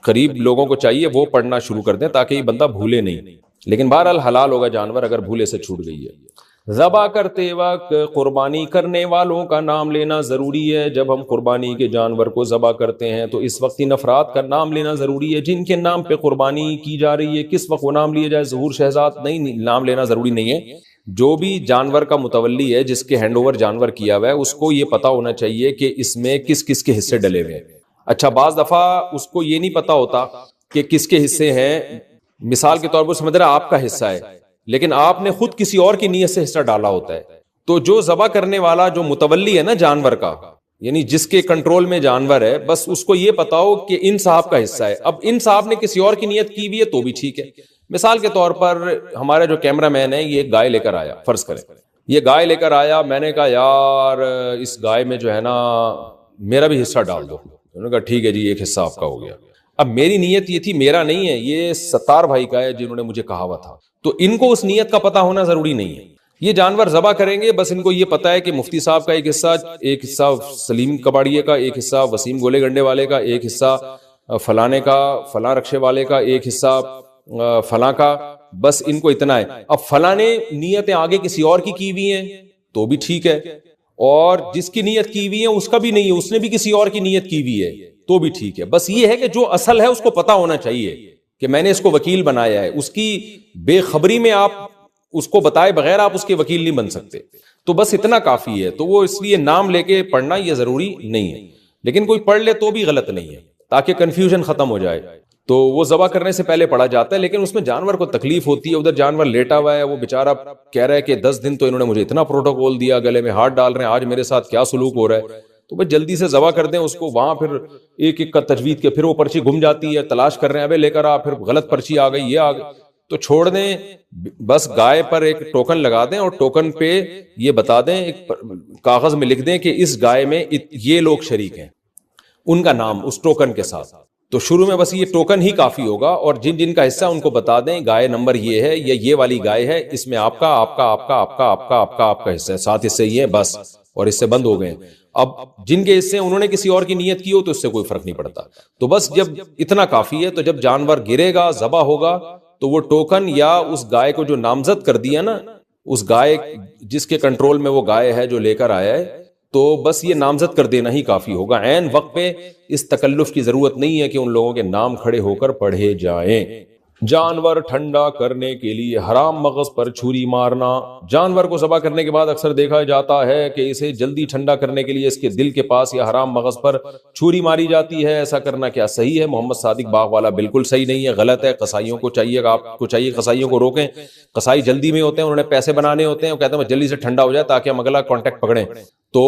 قریب لوگوں کو چاہیے وہ پڑھنا شروع کر دیں تاکہ یہ بندہ بھولے نہیں، لیکن بہرحال حلال ہوگا جانور اگر بھولے سے چھوٹ گئی ہے۔ ذبح کرتے وقت قربانی کرنے والوں کا نام لینا ضروری ہے۔ جب ہم قربانی کے جانور کو ذبح کرتے ہیں تو اس وقت ان افراد کا نام لینا ضروری ہے جن کے نام پہ قربانی کی جا رہی ہے۔ کس وقت وہ نام لیا جائے؟ ظہور شہزاد نہیں، نام لینا ضروری نہیں ہے۔ جو بھی جانور کا متولی ہے، جس کے ہینڈ اوور جانور کیا ہوا ہے، اس کو یہ پتا ہونا چاہیے کہ اس میں کس کس کے حصے ڈلے ہوئے ہیں۔ اچھا، بعض دفعہ اس کو یہ نہیں پتا ہوتا کہ کس کے حصے ہیں، مثال کے طور پر سمجھ رہا آپ کا حصہ ہے لیکن آپ نے خود کسی اور کی نیت سے حصہ ڈالا ہوتا ہے، تو جو ذبح کرنے والا جو متولی ہے نا جانور کا، یعنی جس کے کنٹرول میں جانور ہے، بس اس کو یہ پتا ہو کہ ان صاحب کا حصہ ہے۔ اب ان صاحب نے کسی اور کی نیت کی ہوئی ہے تو بھی ٹھیک ہے۔ مثال کے طور پر ہمارا جو کیمرہ مین ہے یہ گائے لے کر آیا، فرض کریں یہ گائے لے کر آیا، میں نے کہا یار اس گائے میں جو ہے نا میرا بھی حصہ ڈال دو، انہوں نے کہا ٹھیک ہے جی ایک حصہ آپ کا ہو گیا۔ اب میری نیت یہ تھی، میرا نہیں ہے، یہ ستار بھائی کا ہے جنہوں نے مجھے کہا ہوا تھا، تو ان کو اس نیت کا پتہ ہونا ضروری نہیں ہے۔ یہ جانور ذبح کریں گے، بس ان کو یہ پتا ہے کہ مفتی صاحب کا ایک حصہ سلیم کباڑیے کا، ایک حصہ وسیم گولے گنڈے والے کا، ایک حصہ فلانے کا، فلاں رکشے والے کا، ایک حصہ فلاں کا، بس ان کو اتنا ہے۔ اب فلاں نے نیتیں آگے کسی اور کی ہوئی ہیں تو بھی ٹھیک ہے، اور جس کی نیت کی ہوئی ہے اس کا بھی نہیں ہے، اس نے بھی کسی اور کی نیت کی ہوئی ہے تو بھی ٹھیک ہے۔ بس یہ ہے کہ جو اصل ہے اس کو پتا ہونا چاہیے کہ میں نے اس کو وکیل بنایا ہے، اس کی بے خبری میں آپ اس کو بتائے بغیر آپ اس کے وکیل نہیں بن سکتے، تو بس اتنا کافی ہے۔ تو وہ اس لیے نام لے کے پڑھنا یہ ضروری نہیں ہے، لیکن کوئی پڑھ لے تو بھی غلط نہیں ہے تاکہ کنفیوژن ختم ہو جائے۔ تو وہ ذبح کرنے سے پہلے پڑھا جاتا ہے، لیکن اس میں جانور کو تکلیف ہوتی ہے، ادھر جانور لیٹا ہوا ہے، وہ بیچارہ کہہ رہا ہے کہ 10 دن تو انہوں نے مجھے اتنا پروٹوکول دیا، گلے میں ہاتھ ڈال رہے ہیں، آج میرے ساتھ کیا سلوک ہو رہا ہے، تو بس جلدی سے ذبح کر دیں اس کو۔ وہاں پھر ایک ایک کا تجوید کے، پھر وہ پرچی گم جاتی ہے، تلاش کر رہے ہیں ابے لے کر آ، پھر غلط پرچی آ گئی، یہ آ گئی، تو چھوڑ دیں۔ بس گائے پر ایک ٹوکن لگا دیں اور ٹوکن پہ یہ بتا دیں، ایک کاغذ میں لکھ دیں کہ اس گائے میں یہ لوگ شریک ہیں، ان کا نام اس ٹوکن کے ساتھ۔ تو شروع میں بس یہ ٹوکن ہی کافی ہوگا، اور جن جن کا حصہ ان کو بتا دیں گائے نمبر یہ ہے، یہ والی گائے ہے، اس میں آپ کا حصہ ہے، 7 حصے یہ ہیں بس، اور اس سے بند ہو گئے۔ اب جن کے حصے انہوں نے کسی اور کی نیت کی ہو تو اس سے کوئی فرق نہیں پڑتا، تو بس جب اتنا کافی ہے، تو جب جانور گرے گا ذبح ہوگا تو وہ ٹوکن یا اس گائے کو جو نامزد کر دیا نا، اس گائے جس کے کنٹرول میں وہ گائے ہے جو لے کر آیا ہے، تو بس یہ نامزد کر دینا ہی کافی ہوگا۔ عین وقت پہ اس تکلف کی ضرورت نہیں ہے کہ ان لوگوں کے نام کھڑے ہو کر پڑھے جائیں۔ جانور ٹھنڈا کرنے کے لیے حرام مغز پر چھری مارنا۔ جانور کو ذبح کرنے کے بعد اکثر دیکھا جاتا ہے کہ اسے جلدی ٹھنڈا کرنے کے لیے اس کے دل کے پاس یا حرام مغز پر چھری ماری جاتی ہے، ایسا کرنا کیا صحیح ہے؟ محمد صادق باغ والا، بالکل صحیح نہیں ہے، غلط ہے۔ قصائیوں کو چاہیے، آپ کو چاہیے قصائیوں کو روکیں۔ قصائی جلدی میں ہوتے ہیں، انہوں نے پیسے بنانے ہوتے ہیں، وہ کہتے ہیں جلدی سے ٹھنڈا ہو جائے تاکہ ہم اگلا کانٹیکٹ پکڑیں۔ تو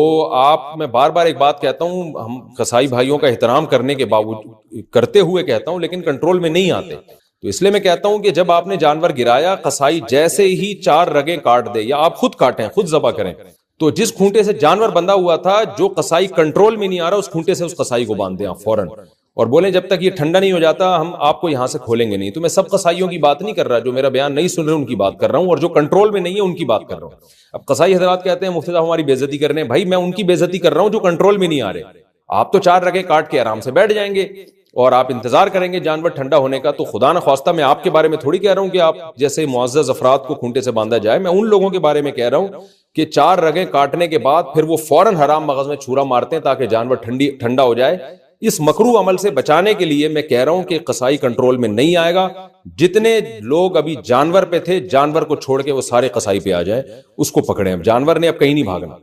میں بار بار ایک بات کہتا ہوں، ہم قصائی بھائیوں کا احترام کرنے کے باوجود کرتے ہوئے کہتا ہوں، لیکن کنٹرول میں نہیں آتے، تو اس لیے میں کہتا ہوں کہ جب آپ نے جانور گرایا، قصائی جیسے ہی 4 رگیں کاٹ دے، یا آپ خود کاٹیں، خود ذبح کریں، تو جس کھونٹے سے جانور بندھا ہوا تھا، جو قصائی کنٹرول میں نہیں آ رہا، اس کھونٹے سے اس قصائی کو باندھ دیں آپ فوراً، اور بولیں جب تک یہ ٹھنڈا نہیں ہو جاتا ہم آپ کو یہاں سے کھولیں گے نہیں۔ تو میں سب قصائیوں کی بات نہیں کر رہا، جو میرا بیان نہیں سن رہے ان کی بات کر رہا ہوں، اور جو کنٹرول میں نہیں ہے ان کی بات کر رہا ہوں۔ اب قصائی حضرات کہتے ہیں مفتی صاحب ہماری بے عزتی کر رہے ہیں، بھائی میں ان کی بے عزتی کر رہا ہوں جو کنٹرول میں نہیں آ رہے۔ آپ تو 4 رگیں کاٹ کے آرام سے بیٹھ جائیں گے اور آپ انتظار کریں گے جانور ٹھنڈا ہونے کا، تو خدا نہ خواستہ میں آپ کے بارے میں تھوڑی کہہ رہا ہوں کہ آپ جیسے معزز افراد کو کھونٹے سے باندھا جائے، میں ان لوگوں کے بارے میں کہہ رہا ہوں کہ 4 رگیں کاٹنے کے بعد پھر وہ فوراً حرام مغز میں چھورا مارتے ہیں تاکہ جانور ٹھنڈا ہو جائے۔ اس مکروہ عمل سے بچانے کے لیے میں کہہ رہا ہوں کہ قصائی کنٹرول میں نہیں آئے گا، جتنے لوگ ابھی جانور پہ تھے، جانور کو چھوڑ کے وہ سارے قصائی پہ آ جائیں، اس کو پکڑیں، اب جانور نے اب کہیں نہیں بھاگنا۔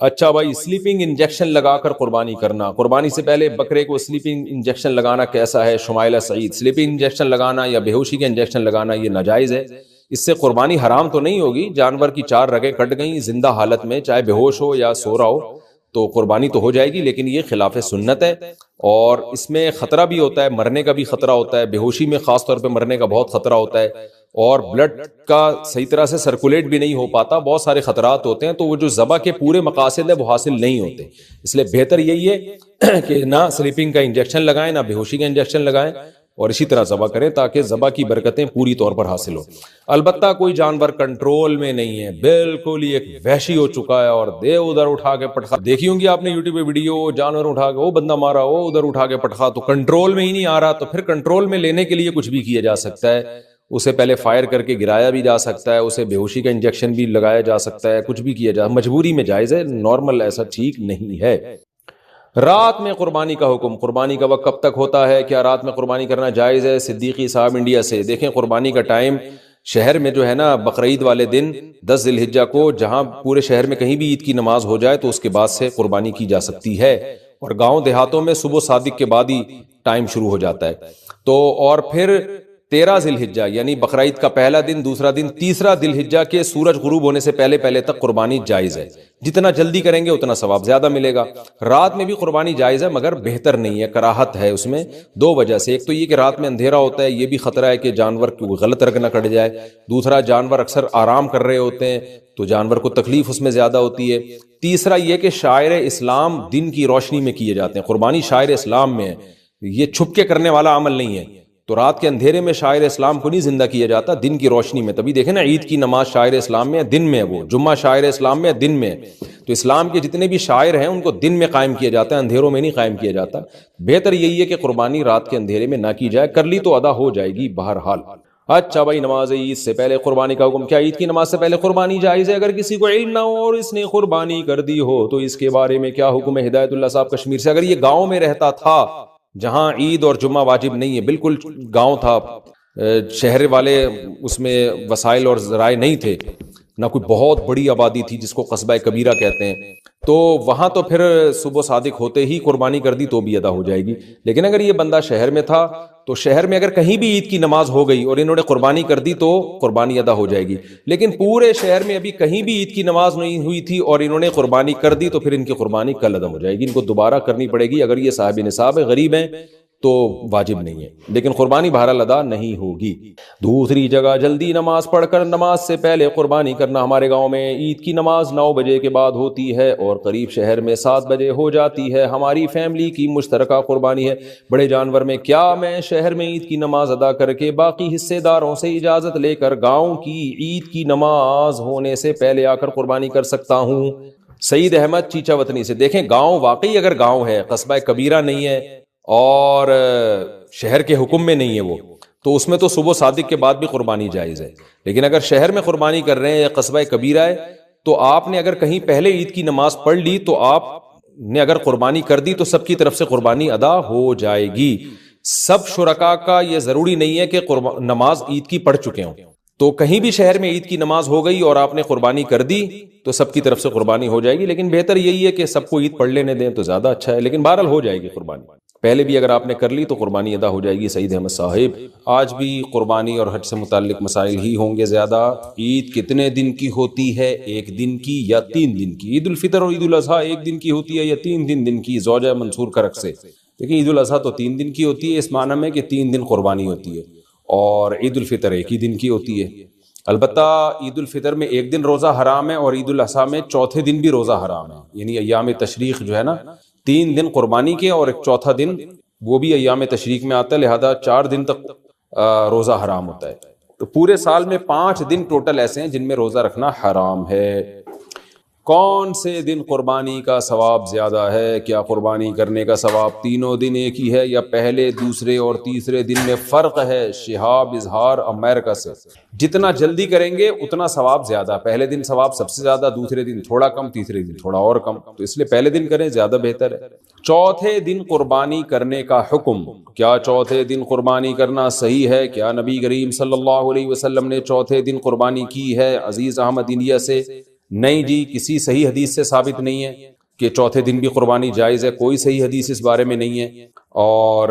اچھا بھائی، سلیپنگ انجیکشن لگا کر قربانی کرنا، قربانی سے پہلے بکرے کو سلیپنگ انجیکشن لگانا کیسا ہے؟ شمائلہ سعید، سلیپنگ انجیکشن لگانا یا بے ہوشی کا انجیکشن لگانا یہ ناجائز ہے. اس سے قربانی حرام تو نہیں ہوگی، جانور کی 4 رگیں کٹ گئیں زندہ حالت میں، چاہے بے ہوش ہو یا سو رہا ہو تو قربانی تو ہو جائے گی، لیکن یہ خلاف سنت ہے اور اس میں خطرہ بھی ہوتا ہے، مرنے کا بھی خطرہ ہوتا ہے، بے ہوشی میں خاص طور پہ مرنے کا بہت خطرہ ہوتا ہے، اور بلڈ کا صحیح طرح سے سرکولیٹ بھی نہیں ہو پاتا، بہت سارے خطرات ہوتے ہیں، تو وہ جو ذبح کے پورے مقاصد ہے وہ حاصل نہیں ہوتے. اس لیے بہتر یہی ہے کہ نہ سلیپنگ کا انجیکشن لگائیں نہ بے ہوشی کا انجیکشن لگائیں، اور اسی طرح ذبح کریں تاکہ ذبح کی برکتیں پوری طور پر حاصل ہو. البتہ کوئی جانور کنٹرول میں نہیں ہے، بالکل ہی ایک وحشی ہو چکا ہے اور دے ادھر اٹھا کے پٹخا، دیکھی ہوں گی آپ نے یوٹیوب پہ ویڈیو، جانور اٹھا کے وہ بندہ مارا، وہ ادھر اٹھا کے پٹخا، تو کنٹرول میں ہی نہیں آ رہا. تو پھر کنٹرول میں لینے کے لیے کچھ بھی کیا جا سکتا ہے، اسے پہلے فائر کر کے گرایا بھی جا سکتا ہے، اسے بے ہوشی کا انجیکشن بھی لگایا جا سکتا ہے، کچھ بھی کیا جا، مجبوری میں جائز ہے، نارمل ایسا ٹھیک نہیں ہے. رات میں قربانی کا حکم، قربانی کا وقت کب تک ہوتا ہے؟ کیا رات میں قربانی کرنا جائز ہے؟ صدیقی صاحب انڈیا سے، دیکھیں قربانی کا ٹائم شہر میں جو ہے نا بقرعید والے دن 10 ذی الحجہ کو، جہاں پورے شہر میں کہیں بھی عید کی نماز ہو جائے تو اس کے بعد سے قربانی کی جا سکتی ہے، اور گاؤں دیہاتوں میں صبح صادق کے بعد ہی ٹائم شروع ہو جاتا ہے. تو اور پھر 13 ذی الحجہ یعنی بقرعید کا پہلا دن، دوسرا دن، تیسرا ذی الحجہ کے سورج غروب ہونے سے پہلے پہلے تک قربانی جائز ہے. جتنا جلدی کریں گے اتنا ثواب زیادہ ملے گا. رات میں بھی قربانی جائز ہے مگر بہتر نہیں ہے، کراہت ہے اس میں 2 وجہ سے. ایک تو یہ کہ رات میں اندھیرا ہوتا ہے، یہ بھی خطرہ ہے کہ جانور کو غلط رگ نہ کٹ جائے. دوسرا جانور اکثر آرام کر رہے ہوتے ہیں تو جانور کو تکلیف اس میں زیادہ ہوتی ہے. تیسرا یہ کہ شاعر اسلام دن کی روشنی میں کیے جاتے ہیں، قربانی شاعر اسلام میں ہے، یہ چھپ کے کرنے والا عمل نہیں ہے. تو رات کے اندھیرے میں شاعر اسلام کو نہیں زندہ کیا جاتا، دن کی روشنی میں. تبھی دیکھیں نا عید کی نماز شاعر اسلام میں ہے، دن میں ہے، وہ جمعہ شاعر اسلام میں ہے، دن میں ہے. تو اسلام کے جتنے بھی شاعر ہیں ان کو دن میں قائم کیا جاتا ہے، اندھیروں میں نہیں قائم کیا جاتا. بہتر یہی ہے کہ قربانی رات کے اندھیرے میں نہ کی جائے، کر لی تو ادا ہو جائے گی بہرحال. اچھا بھائی، نماز عید سے پہلے قربانی کا حکم. کیا عید کی نماز سے پہلے قربانی جائز ہے؟ اگر کسی کو علم نہ ہو اور اس نے قربانی کر دی ہو تو اس کے بارے میں کیا حکم ہے؟ ہدایت اللہ صاحب کشمیر سے. اگر یہ گاؤں میں رہتا تھا جہاں عید اور جمعہ واجب نہیں ہے، بالکل گاؤں تھا، شہر والے اس میں وسائل اور ذرائع نہیں تھے، نہ کوئی بہت بڑی آبادی تھی جس کو قصبہ کبیرہ کہتے ہیں، تو وہاں تو پھر صبح صادق ہوتے ہی قربانی کر دی تو بھی ادا ہو جائے گی. لیکن اگر یہ بندہ شہر میں تھا تو شہر میں اگر کہیں بھی عید کی نماز ہو گئی اور انہوں نے قربانی کر دی تو قربانی ادا ہو جائے گی. لیکن پورے شہر میں ابھی کہیں بھی عید کی نماز نہیں ہوئی تھی اور انہوں نے قربانی کر دی تو پھر ان کی قربانی کل ادا ہو جائے گی، ان کو دوبارہ کرنی پڑے گی. اگر یہ صاحب نصاب ہے، غریب ہیں تو واجب نہیں ہے، لیکن قربانی بہرحال ادا نہیں ہوگی. دوسری جگہ جلدی نماز پڑھ کر نماز سے پہلے قربانی کرنا. ہمارے گاؤں میں عید کی نماز 9 بجے کے بعد ہوتی ہے اور قریب شہر میں 7 بجے ہو جاتی ہے. ہماری فیملی کی مشترکہ قربانی ہے. بڑے جانور میں کیا میں شہر میں عید کی نماز ادا کر کے باقی حصے داروں سے اجازت لے کر گاؤں کی عید کی نماز ہونے سے پہلے آ کر قربانی کر سکتا ہوں؟ سعید احمد چیچا وطنی سے. دیکھیں گاؤں واقعی اگر گاؤں ہے، قصبہ کبیرہ نہیں ہے اور شہر کے حکم میں نہیں ہے وہ، تو اس میں تو صبح صادق کے بعد بھی قربانی جائز ہے. لیکن اگر شہر میں قربانی کر رہے ہیں یا قصبہ کبیرہ ہے تو آپ نے اگر کہیں پہلے عید کی نماز پڑھ لی تو آپ نے اگر قربانی کر دی تو سب کی طرف سے قربانی ادا ہو جائے گی. سب شرکا کا یہ ضروری نہیں ہے کہ نماز عید کی پڑھ چکے ہوں. تو کہیں بھی شہر میں عید کی نماز ہو گئی اور آپ نے قربانی کر دی تو سب کی طرف سے قربانی ہو جائے گی. لیکن بہتر یہی ہے کہ سب کو عید پڑھ لینے دیں تو زیادہ اچھا ہے. لیکن بہرحال ہو جائے گی قربانی، پہلے بھی اگر آپ نے کر لی تو قربانی ادا ہو جائے گی. سعید احمد صاحب. آج بھی قربانی اور حج سے متعلق مسائل ہی ہوں گے زیادہ. عید کتنے دن کی ہوتی ہے؟ 1 دن کی یا 3 دن کی؟ عید الفطر اور عید الاضحیٰ 1 دن کی ہوتی ہے یا 3 دن کی؟ زوجہ منصور کرک سے. دیکھیں عید الاضحیٰ تو 3 دن کی ہوتی ہے، اس معنی میں کہ 3 دن قربانی ہوتی ہے، اور عید الفطر 1 ہی دن کی ہوتی ہے. البتہ عید الفطر میں 1 دن روزہ حرام ہے اور عید الاضحیٰ میں چوتھے دن بھی روزہ حرام ہے. یعنی ایام تشریق جو ہے نا، 3 دن قربانی کے اور ایک چوتھا دن وہ بھی ایام تشریق میں آتا ہے، لہذا 4 دن تک روزہ حرام ہوتا ہے. تو پورے سال میں 5 دن ٹوٹل ایسے ہیں جن میں روزہ رکھنا حرام ہے. کون سے دن قربانی کا ثواب زیادہ ہے؟ کیا قربانی کرنے کا ثواب تینوں دن ایک ہی ہے یا پہلے، دوسرے اور تیسرے دن میں فرق ہے؟ شہاب اظہار امریکہ سے. جتنا جلدی کریں گے اتنا ثواب زیادہ. پہلے دن ثواب سب سے زیادہ، دوسرے دن تھوڑا کم، تیسرے دن تھوڑا اور کم، تو اس لیے پہلے دن کریں زیادہ بہتر ہے. چوتھے دن قربانی کرنے کا حکم. کیا چوتھے دن قربانی کرنا صحیح ہے؟ کیا نبی کریم صلی اللہ علیہ وسلم نے چوتھے دن قربانی کی ہے؟ عزیز احمد انڈیا سے. نہیں جی، کسی صحیح حدیث سے ثابت نہیں ہے کہ چوتھے دن بھی قربانی جائز ہے، کوئی صحیح حدیث اس بارے میں نہیں ہے، اور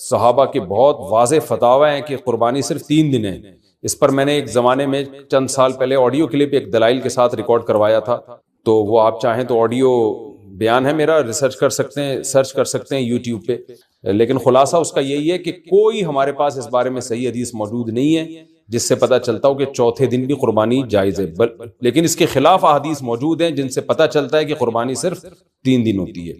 صحابہ کے بہت واضح فتاوی ہیں کہ قربانی صرف 3 دن ہے۔ اس پر میں نے ایک زمانے میں چند سال پہلے آڈیو کلپ ایک دلائل کے ساتھ ریکارڈ کروایا تھا، تو وہ آپ چاہیں تو آڈیو بیان ہے میرا، ریسرچ کر سکتے ہیں، سرچ کر سکتے ہیں یوٹیوب پہ، لیکن خلاصہ اس کا یہی ہے کہ کوئی ہمارے پاس اس بارے میں صحیح حدیث موجود نہیں ہے جس سے پتہ چلتا ہو کہ چوتھے دن بھی قربانی جائز ہے، لیکن اس کے خلاف احادیث موجود ہیں جن سے پتہ چلتا ہے کہ قربانی صرف 3 دن ہوتی ہے۔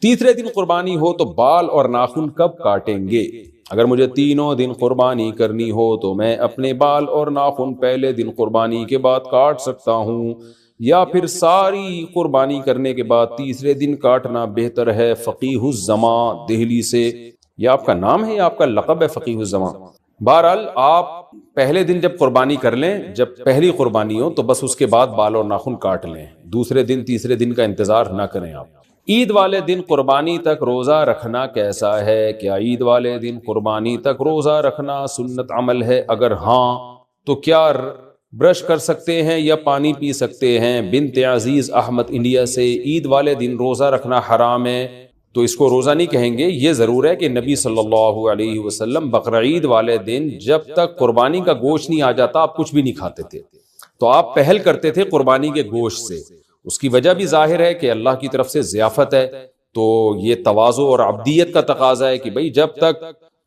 تیسرے دن قربانی ہو تو بال اور ناخن کب کاٹیں گے؟ اگر مجھے 3 دن قربانی کرنی ہو تو میں اپنے بال اور ناخن پہلے دن قربانی کے بعد کاٹ سکتا ہوں، یا پھر ساری قربانی کرنے کے بعد تیسرے دن کاٹنا بہتر ہے؟ فقیہ الزمان دہلی سے۔ یہ آپ کا نام ہے یا آپ کا لقب ہے فقیہ الزمان؟ بہرحال آپ پہلے دن جب قربانی کر لیں، جب پہلی قربانی ہو تو بس اس کے بعد بال اور ناخن کاٹ لیں، دوسرے دن تیسرے دن کا انتظار نہ کریں آپ۔ عید والے دن قربانی تک روزہ رکھنا کیسا ہے؟ کیا عید والے دن قربانی تک روزہ رکھنا سنت عمل ہے؟ اگر ہاں تو کیا برش کر سکتے ہیں یا پانی پی سکتے ہیں؟ بنت عزیز احمد انڈیا سے، عید والے دن روزہ رکھنا حرام ہے تو اس کو روزہ نہیں کہیں گے۔ یہ ضرور ہے کہ نبی صلی اللہ علیہ وسلم بقرعید والے دن جب تک قربانی کا گوشت نہیں آ جاتا آپ کچھ بھی نہیں کھاتے تھے، تو آپ پہل کرتے تھے قربانی کے گوشت سے۔ اس کی وجہ بھی ظاہر ہے کہ اللہ کی طرف سے ضیافت ہے، تو یہ تواضع اور عبدیت کا تقاضا ہے کہ بھئی جب تک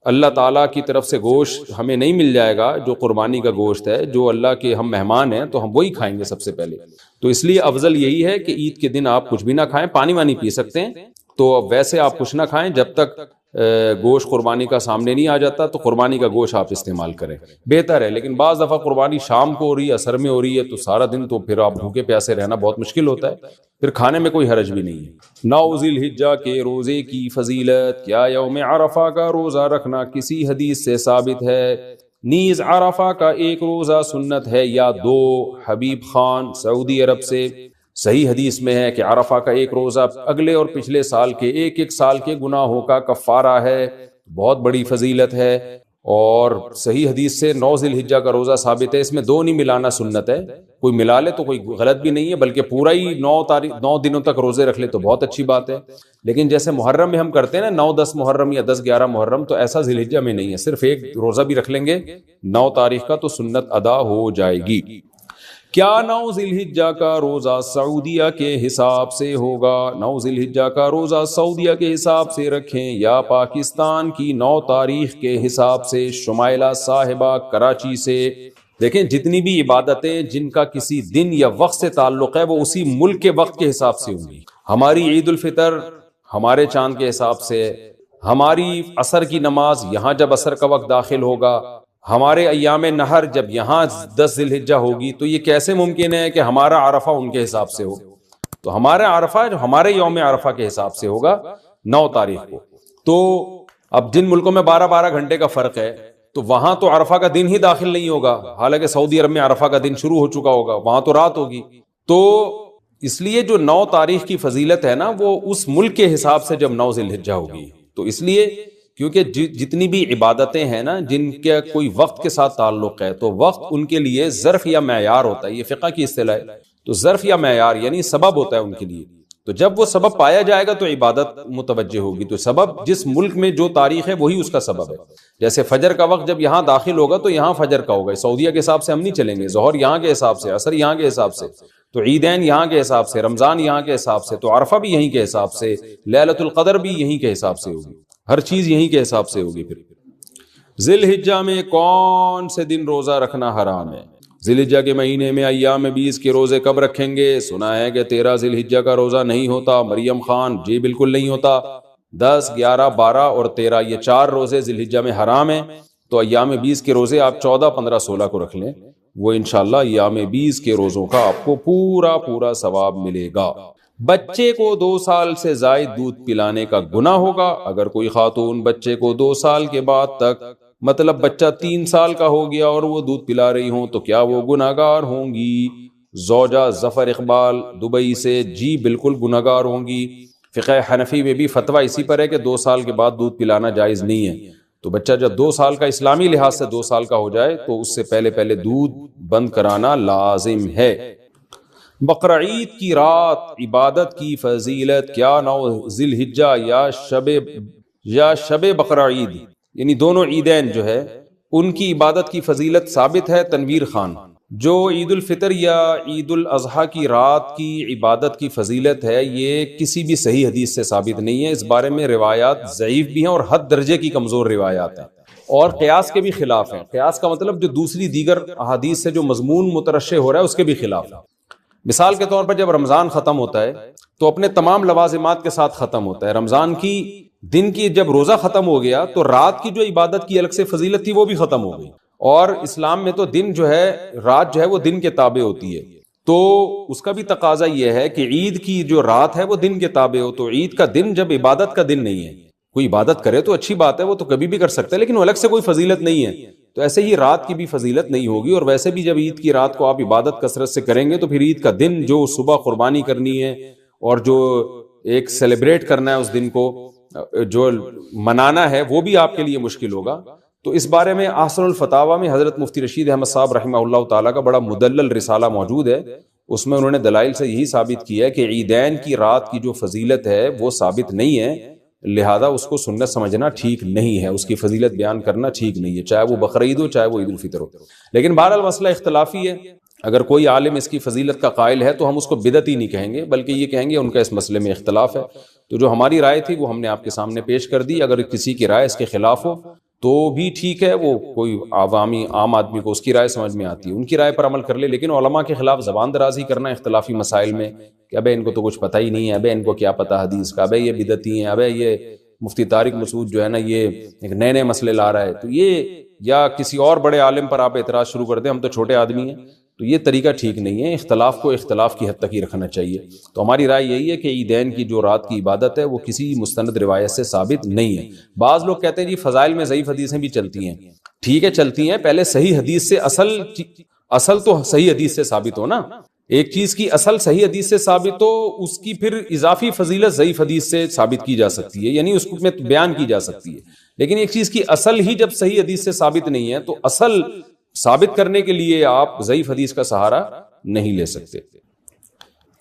اللہ تعالیٰ کی طرف سے گوشت ہمیں نہیں مل جائے گا، جو قربانی کا گوشت ہے، جو اللہ کے ہم مہمان ہیں، تو ہم وہی کھائیں گے سب سے پہلے۔ تو اس لیے افضل یہی ہے کہ عید کے دن آپ کچھ بھی نہ کھائیں، پانی وانی پی سکتے ہیں، تو ویسے آپ کچھ نہ کھائیں جب تک گوشت قربانی کا سامنے نہیں آ جاتا، تو قربانی کا گوشت آپ استعمال کریں، بہتر ہے۔ لیکن بعض دفعہ قربانی شام کو ہو رہی ہے، عصر میں ہو رہی ہے، تو سارا دن تو پھر آپ بھوکے پیاسے رہنا بہت مشکل ہوتا ہے، پھر کھانے میں کوئی حرج بھی نہیں ہے۔ 9 ذی الحجہ کے روزے کی فضیلت، کیا یوم عرفہ کا روزہ رکھنا کسی حدیث سے ثابت ہے؟ نیز عرفہ کا ایک روزہ سنت ہے یا 2؟ حبیب خان سعودی عرب سے۔ صحیح حدیث میں ہے کہ عرفہ کا ایک روزہ اگلے اور پچھلے سال کے ایک سال کے گناہوں کا کفارہ ہے، بہت بڑی فضیلت ہے۔ اور صحیح حدیث سے 9 ذی الحجہ کا روزہ ثابت ہے، اس میں 2 نہیں ملانا سنت ہے، کوئی ملا لے تو کوئی غلط بھی نہیں ہے، بلکہ پورا ہی 9 دنوں تک روزے رکھ لے تو بہت اچھی بات ہے۔ لیکن جیسے محرم میں ہم کرتے ہیں نا 9-10 محرم یا 10-11 محرم، تو ایسا ذی الحجہ میں نہیں ہے، صرف ایک روزہ بھی رکھ لیں گے 9 تاریخ کا تو سنت ادا ہو جائے گی۔ کیا 9 ذی الحجہ کا روزہ سعودیہ کے حساب سے ہوگا؟ 9 ذی الحجہ کا روزہ سعودیہ کے حساب سے رکھیں یا پاکستان کی 9 تاریخ کے حساب سے؟ شمائلہ صاحبہ کراچی سے۔ دیکھیں جتنی بھی عبادتیں جن کا کسی دن یا وقت سے تعلق ہے وہ اسی ملک کے وقت کے حساب سے ہوں گی۔ ہماری عید الفطر ہمارے چاند کے حساب سے، ہماری عصر کی نماز یہاں جب عصر کا وقت داخل ہوگا، ہمارے ایام نہر جب یہاں 10 ذی الحجہ ہوگی، تو یہ کیسے ممکن ہے کہ ہمارا عرفہ ان کے حساب سے ہو؟ تو ہمارا عرفہ جو ہمارے یوم عرفہ کے حساب سے ہوگا 9 تاریخ کو۔ تو اب جن ملکوں میں 12 گھنٹے کا فرق ہے، تو وہاں تو عرفہ کا دن ہی داخل نہیں ہوگا، حالانکہ سعودی عرب میں عرفہ کا دن شروع ہو چکا ہوگا، وہاں تو رات ہوگی۔ تو اس لیے جو 9 تاریخ کی فضیلت ہے نا، وہ اس ملک کے حساب سے جب 9 ذی الحجہ ہوگی، تو اس لیے کیونکہ جتنی بھی عبادتیں ہیں نا جن کا کوئی وقت کے ساتھ تعلق ہے، تو وقت ان کے لیے ظرف یا معیار ہوتا ہے، یہ فقہ کی اصطلاح ہے۔ تو ظرف یا معیار یعنی سبب ہوتا ہے ان کے لیے، تو جب وہ سبب پایا جائے گا تو عبادت متوجہ ہوگی۔ تو سبب جس ملک میں جو تاریخ ہے وہی اس کا سبب ہے۔ جیسے فجر کا وقت جب یہاں داخل ہوگا تو یہاں فجر کا ہوگا، سعودیہ کے حساب سے ہم نہیں چلیں گے، ظہر یہاں کے حساب سے، عصر یہاں کے حساب سے، تو عیدین یہاں کے حساب سے، رمضان یہاں کے حساب سے، تو عرفہ بھی یہیں کے حساب سے، لیلۃ القدر بھی یہیں کے حساب سے ہوگی، ہر چیز یہیں کے حساب سے ہوگی۔ پھر ذی الحجہ میں کون سے دن روزہ رکھنا حرام ہے؟ ذی الحجہ کے مہینے میں ایام 20 کے روزے کب رکھیں گے؟ سنا ہے کہ 13 ذی الحجہ کا روزہ نہیں ہوتا۔ مریم خان جی بالکل نہیں ہوتا، 10، 11، 12 اور 13 یہ 4 روزے ذی الحجہ میں حرام ہیں، تو ایام 20 کے روزے آپ 14، 15، 16 کو رکھ لیں، وہ انشاءاللہ ایام 20 کے روزوں کا آپ کو پورا ثواب ملے گا۔ بچے کو 2 سال سے زائد دودھ پلانے کا گناہ ہوگا؟ اگر کوئی خاتون بچے کو 2 سال کے بعد تک، مطلب بچہ 3 سال کا ہو گیا اور وہ دودھ پلا رہی ہوں، تو کیا وہ گناہگار ہوں گی؟ زوجہ ظفر اقبال دبئی سے، جی بالکل گناہگار ہوں گی۔ فقہ حنفی میں بھی فتویٰ اسی پر ہے کہ 2 سال کے بعد دودھ پلانا جائز نہیں ہے، تو بچہ جب 2 سال کا اسلامی لحاظ سے 2 سال کا ہو جائے تو اس سے پہلے دودھ بند کرانا لازم ہے۔ بقر عید کی رات عبادت کی فضیلت کیا 9 ذی الحجہ یا شب بقر عید یعنی دونوں عیدین جو ہے ان کی عبادت کی فضیلت ثابت ہے؟ تنویر خان، جو عید الفطر یا عید الاضحیٰ کی رات کی عبادت کی فضیلت ہے یہ کسی بھی صحیح حدیث سے ثابت نہیں ہے، اس بارے میں روایات ضعیف بھی ہیں اور حد درجے کی کمزور روایات ہیں اور قیاس کے بھی خلاف ہیں۔ قیاس کا مطلب جو دوسری دیگر احادیث سے جو مضمون مترشح ہو رہا ہے اس کے بھی خلاف ہے۔ مثال کے طور پر جب رمضان ختم ہوتا ہے تو اپنے تمام لوازمات کے ساتھ ختم ہوتا ہے، رمضان کی دن کی جب روزہ ختم ہو گیا تو رات کی جو عبادت کی الگ سے فضیلت تھی وہ بھی ختم ہو گئی، اور اسلام میں تو دن جو ہے رات جو ہے وہ دن کے تابع ہوتی ہے، تو اس کا بھی تقاضا یہ ہے کہ عید کی جو رات ہے وہ دن کے تابع ہو، تو عید کا دن جب عبادت کا دن نہیں ہے، کوئی عبادت کرے تو اچھی بات ہے، وہ تو کبھی بھی کر سکتا ہے لیکن وہ الگ سے کوئی فضیلت نہیں ہے، تو ایسے ہی رات کی بھی فضیلت نہیں ہوگی، اور ویسے بھی جب عید کی رات کو آپ عبادت کثرت سے کریں گے تو پھر عید کا دن جو صبح قربانی کرنی ہے اور جو ایک سیلیبریٹ کرنا ہے اس دن کو جو منانا ہے وہ بھی آپ کے لیے مشکل ہوگا۔ تو اس بارے میں احسن الفتاوی میں حضرت مفتی رشید احمد صاحب رحمہ اللہ تعالیٰ کا بڑا مدلل رسالہ موجود ہے، اس میں انہوں نے دلائل سے یہی ثابت کیا ہے کہ عیدین کی رات کی جو فضیلت ہے وہ ثابت نہیں ہے، لہذا اس کو سنت سمجھنا ٹھیک نہیں ہے، اس کی فضیلت بیان کرنا ٹھیک نہیں ہے، چاہے وہ بقرعید ہو چاہے وہ عید الفطر ہو۔ لیکن بہرحال مسئلہ اختلافی ہے، اگر کوئی عالم اس کی فضیلت کا قائل ہے تو ہم اس کو بدعتی نہیں کہیں گے بلکہ یہ کہیں گے ان کا اس مسئلے میں اختلاف ہے، تو جو ہماری رائے تھی وہ ہم نے آپ کے سامنے پیش کر دی، اگر کسی کی رائے اس کے خلاف ہو تو بھی ٹھیک ہے، وہ کوئی عام آدمی کو اس کی رائے سمجھ میں آتی ہے ان کی رائے پر عمل کر لے، لیکن علماء کے خلاف زبان درازی کرنا اختلافی مسائل میں کہ ابے ان کو تو کچھ پتہ ہی نہیں ہے، ابے ان کو کیا پتہ حدیث کا، ابے یہ بدعتی ہیں، ابے یہ مفتی طارق مسعود جو ہے نا یہ ایک نئے مسئلے لا رہا ہے، تو یہ یا کسی اور بڑے عالم پر آپ اعتراض شروع کر دیں، ہم تو چھوٹے آدمی ہیں، تو یہ طریقہ ٹھیک نہیں ہے، اختلاف کو اختلاف کی حد تک ہی رکھنا چاہیے۔ تو ہماری رائے یہی ہے کہ عیدین کی جو رات کی عبادت ہے وہ کسی مستند روایت سے ثابت نہیں ہے۔ بعض لوگ کہتے ہیں جی فضائل میں ضعیف حدیثیں بھی چلتی ہیں، ٹھیک ہے چلتی ہیں، پہلے صحیح حدیث سے اصل تو صحیح حدیث سے ثابت ہو نا، ایک چیز کی اصل صحیح حدیث سے ثابت ہو، اس کی پھر اضافی فضیلت ضعیف حدیث سے ثابت کی جا سکتی ہے، یعنی اس میں بیان کی جا سکتی ہے، لیکن ایک چیز کی اصل ہی جب صحیح حدیث سے ثابت نہیں ہے تو اصل ثابت کرنے کے لیے آپ ضعیف حدیث کا سہارا نہیں لے سکتے۔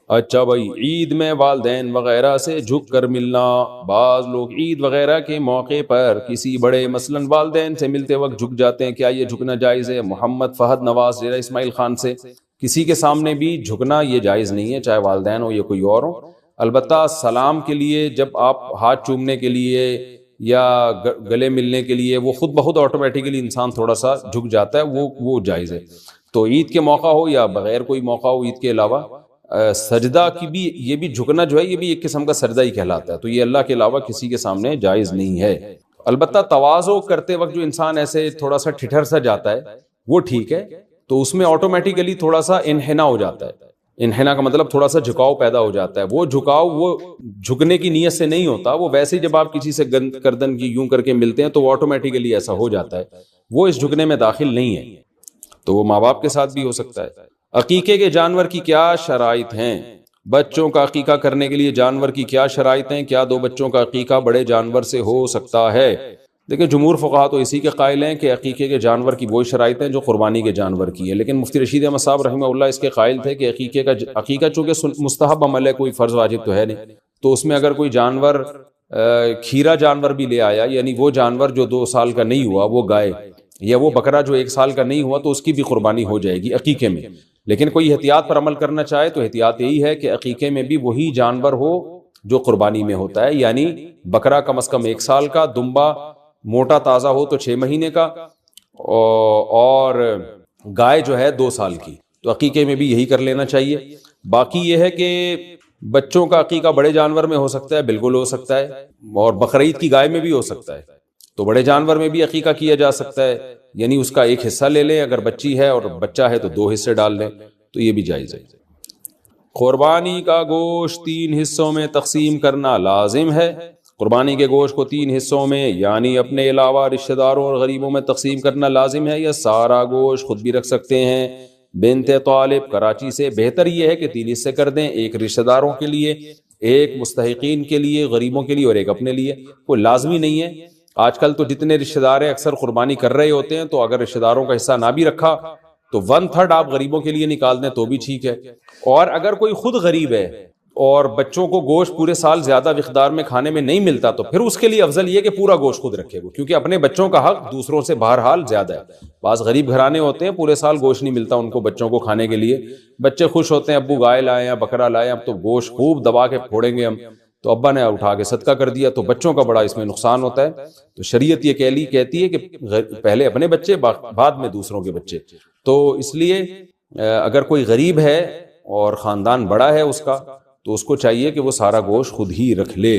اچھا بھائی، عید میں والدین وغیرہ سے جھک کر ملنا، بعض لوگ عید وغیرہ کے موقع پر کسی بڑے مثلاً والدین سے ملتے وقت جھک جاتے ہیں، کیا یہ جھکنا جائز ہے؟ محمد فہد نواز ڈیرہ اسماعیل خان سے، کسی کے سامنے بھی جھکنا یہ جائز نہیں ہے، چاہے والدین ہو یا کوئی اور ہو، البتہ سلام کے لیے جب آپ ہاتھ چومنے کے لیے یا گلے ملنے کے لیے وہ خود بخود آٹومیٹیکلی انسان تھوڑا سا جھک جاتا ہے، وہ جائز ہے۔ تو عید کے موقع ہو یا بغیر کوئی موقع ہو عید کے علاوہ، سجدہ کی بھی یہ بھی جھکنا جو ہے یہ بھی ایک قسم کا سجدہ ہی کہلاتا ہے، تو یہ اللہ کے علاوہ کسی کے سامنے جائز نہیں ہے۔ البتہ تواضع کرتے وقت جو انسان ایسے تھوڑا سا ٹھٹھر سا جاتا ہے وہ ٹھیک ہے، تو اس میں آٹومیٹیکلی تھوڑا سا انحنا ہو جاتا ہے، انحنا کا مطلب تھوڑا سا جھکاؤ پیدا ہو جاتا ہے، وہ جھکاؤ وہ جھکنے کی نیت سے نہیں ہوتا، وہ ویسے جب آپ کسی سے گردن کی یوں کر کے ملتے ہیں تو وہ آٹومیٹیکلی ایسا ہو جاتا ہے، وہ اس جھکنے میں داخل نہیں ہے، تو وہ ماں باپ کے ساتھ بھی ہو سکتا ہے۔ عقیقے کے جانور کی کیا شرائط ہیں؟ بچوں کا عقیقہ کرنے کے لیے جانور کی کیا شرائط ہیں؟ کیا 2 بچوں کا عقیقہ بڑے جانور سے ہو سکتا ہے؟ دیکھیں جمہور فقہا تو اسی کے قائل ہیں کہ عقیقے کے جانور کی وہی شرائط ہیں جو قربانی کے جانور کی ہے، لیکن مفتی رشید احمد صاحب رحمہ اللہ اس کے قائل تھے کہ عقیقہ چونکہ مستحب عمل ہے، کوئی فرض واجب تو ہے نہیں، تو اس میں اگر کوئی جانور کھیرا جانور بھی لے آیا، یعنی وہ جانور جو 2 سال کا نہیں ہوا، وہ گائے یا وہ بکرا جو 1 سال کا نہیں ہوا، تو اس کی بھی قربانی ہو جائے گی عقیقے میں۔ لیکن کوئی احتیاط پر عمل کرنا چاہے تو احتیاط یہی ہے کہ عقیقے میں بھی وہی جانور ہو جو قربانی میں ہوتا ہے، یعنی بکرا کم از کم 1 سال کا، دمبا موٹا تازہ ہو تو 6 مہینے کا، اور گائے جو ہے 2 سال کی، تو عقیقے میں بھی یہی کر لینا چاہیے۔ باقی یہ ہے کہ بچوں کا عقیقہ بڑے جانور میں ہو سکتا ہے، بالکل ہو سکتا ہے، اور بقرعید کی گائے میں بھی ہو سکتا ہے، تو بڑے جانور میں بھی عقیقہ کیا جا سکتا ہے، یعنی اس کا 1 حصہ لے لیں، اگر بچی ہے اور بچہ ہے تو 2 حصے ڈال لیں، تو یہ بھی جائز ہے۔ قربانی کا گوشت 3 حصوں میں تقسیم کرنا لازم ہے۔ قربانی کے گوشت کو 3 حصوں میں یعنی اپنے علاوہ رشتہ داروں اور غریبوں میں تقسیم کرنا لازم ہے، یا سارا گوشت خود بھی رکھ سکتے ہیں؟ بنت طالب کراچی سے، بہتر یہ ہے کہ 3 حصے کر دیں، 1 رشتہ داروں کے لیے، 1 مستحقین کے لیے، غریبوں کے لیے، اور 1 اپنے لیے، کوئی لازمی نہیں ہے۔ آج کل تو جتنے رشتہ دار ہیں اکثر قربانی کر رہے ہوتے ہیں، تو اگر رشتہ داروں کا حصہ نہ بھی رکھا تو 1/3 آپ غریبوں کے لیے نکال دیں تو بھی ٹھیک ہے. اور اگر کوئی خود غریب ہے اور بچوں کو گوشت پورے سال زیادہ مقدار میں کھانے میں نہیں ملتا تو پھر اس کے لیے افضل یہ کہ پورا گوشت خود رکھے گا، کیونکہ اپنے بچوں کا حق دوسروں سے بہرحال زیادہ ہے. بعض غریب گھرانے ہوتے ہیں پورے سال گوشت نہیں ملتا ان کو بچوں کو کھانے کے لیے، بچے خوش ہوتے ہیں ابو گائے لائے ہیں بکرا لائے اب تو گوشت خوب دبا کے پھوڑیں گے ہم، تو ابا نے اٹھا کے صدقہ کر دیا تو بچوں کا بڑا اس میں نقصان ہوتا ہے. تو شریعت یہ کہتی ہے کہ پہلے اپنے بچے بعد میں دوسروں کے بچے. تو اس لیے اگر کوئی غریب ہے اور خاندان بڑا ہے اس کا تو اس کو چاہیے کہ وہ سارا گوشت خود ہی رکھ لے.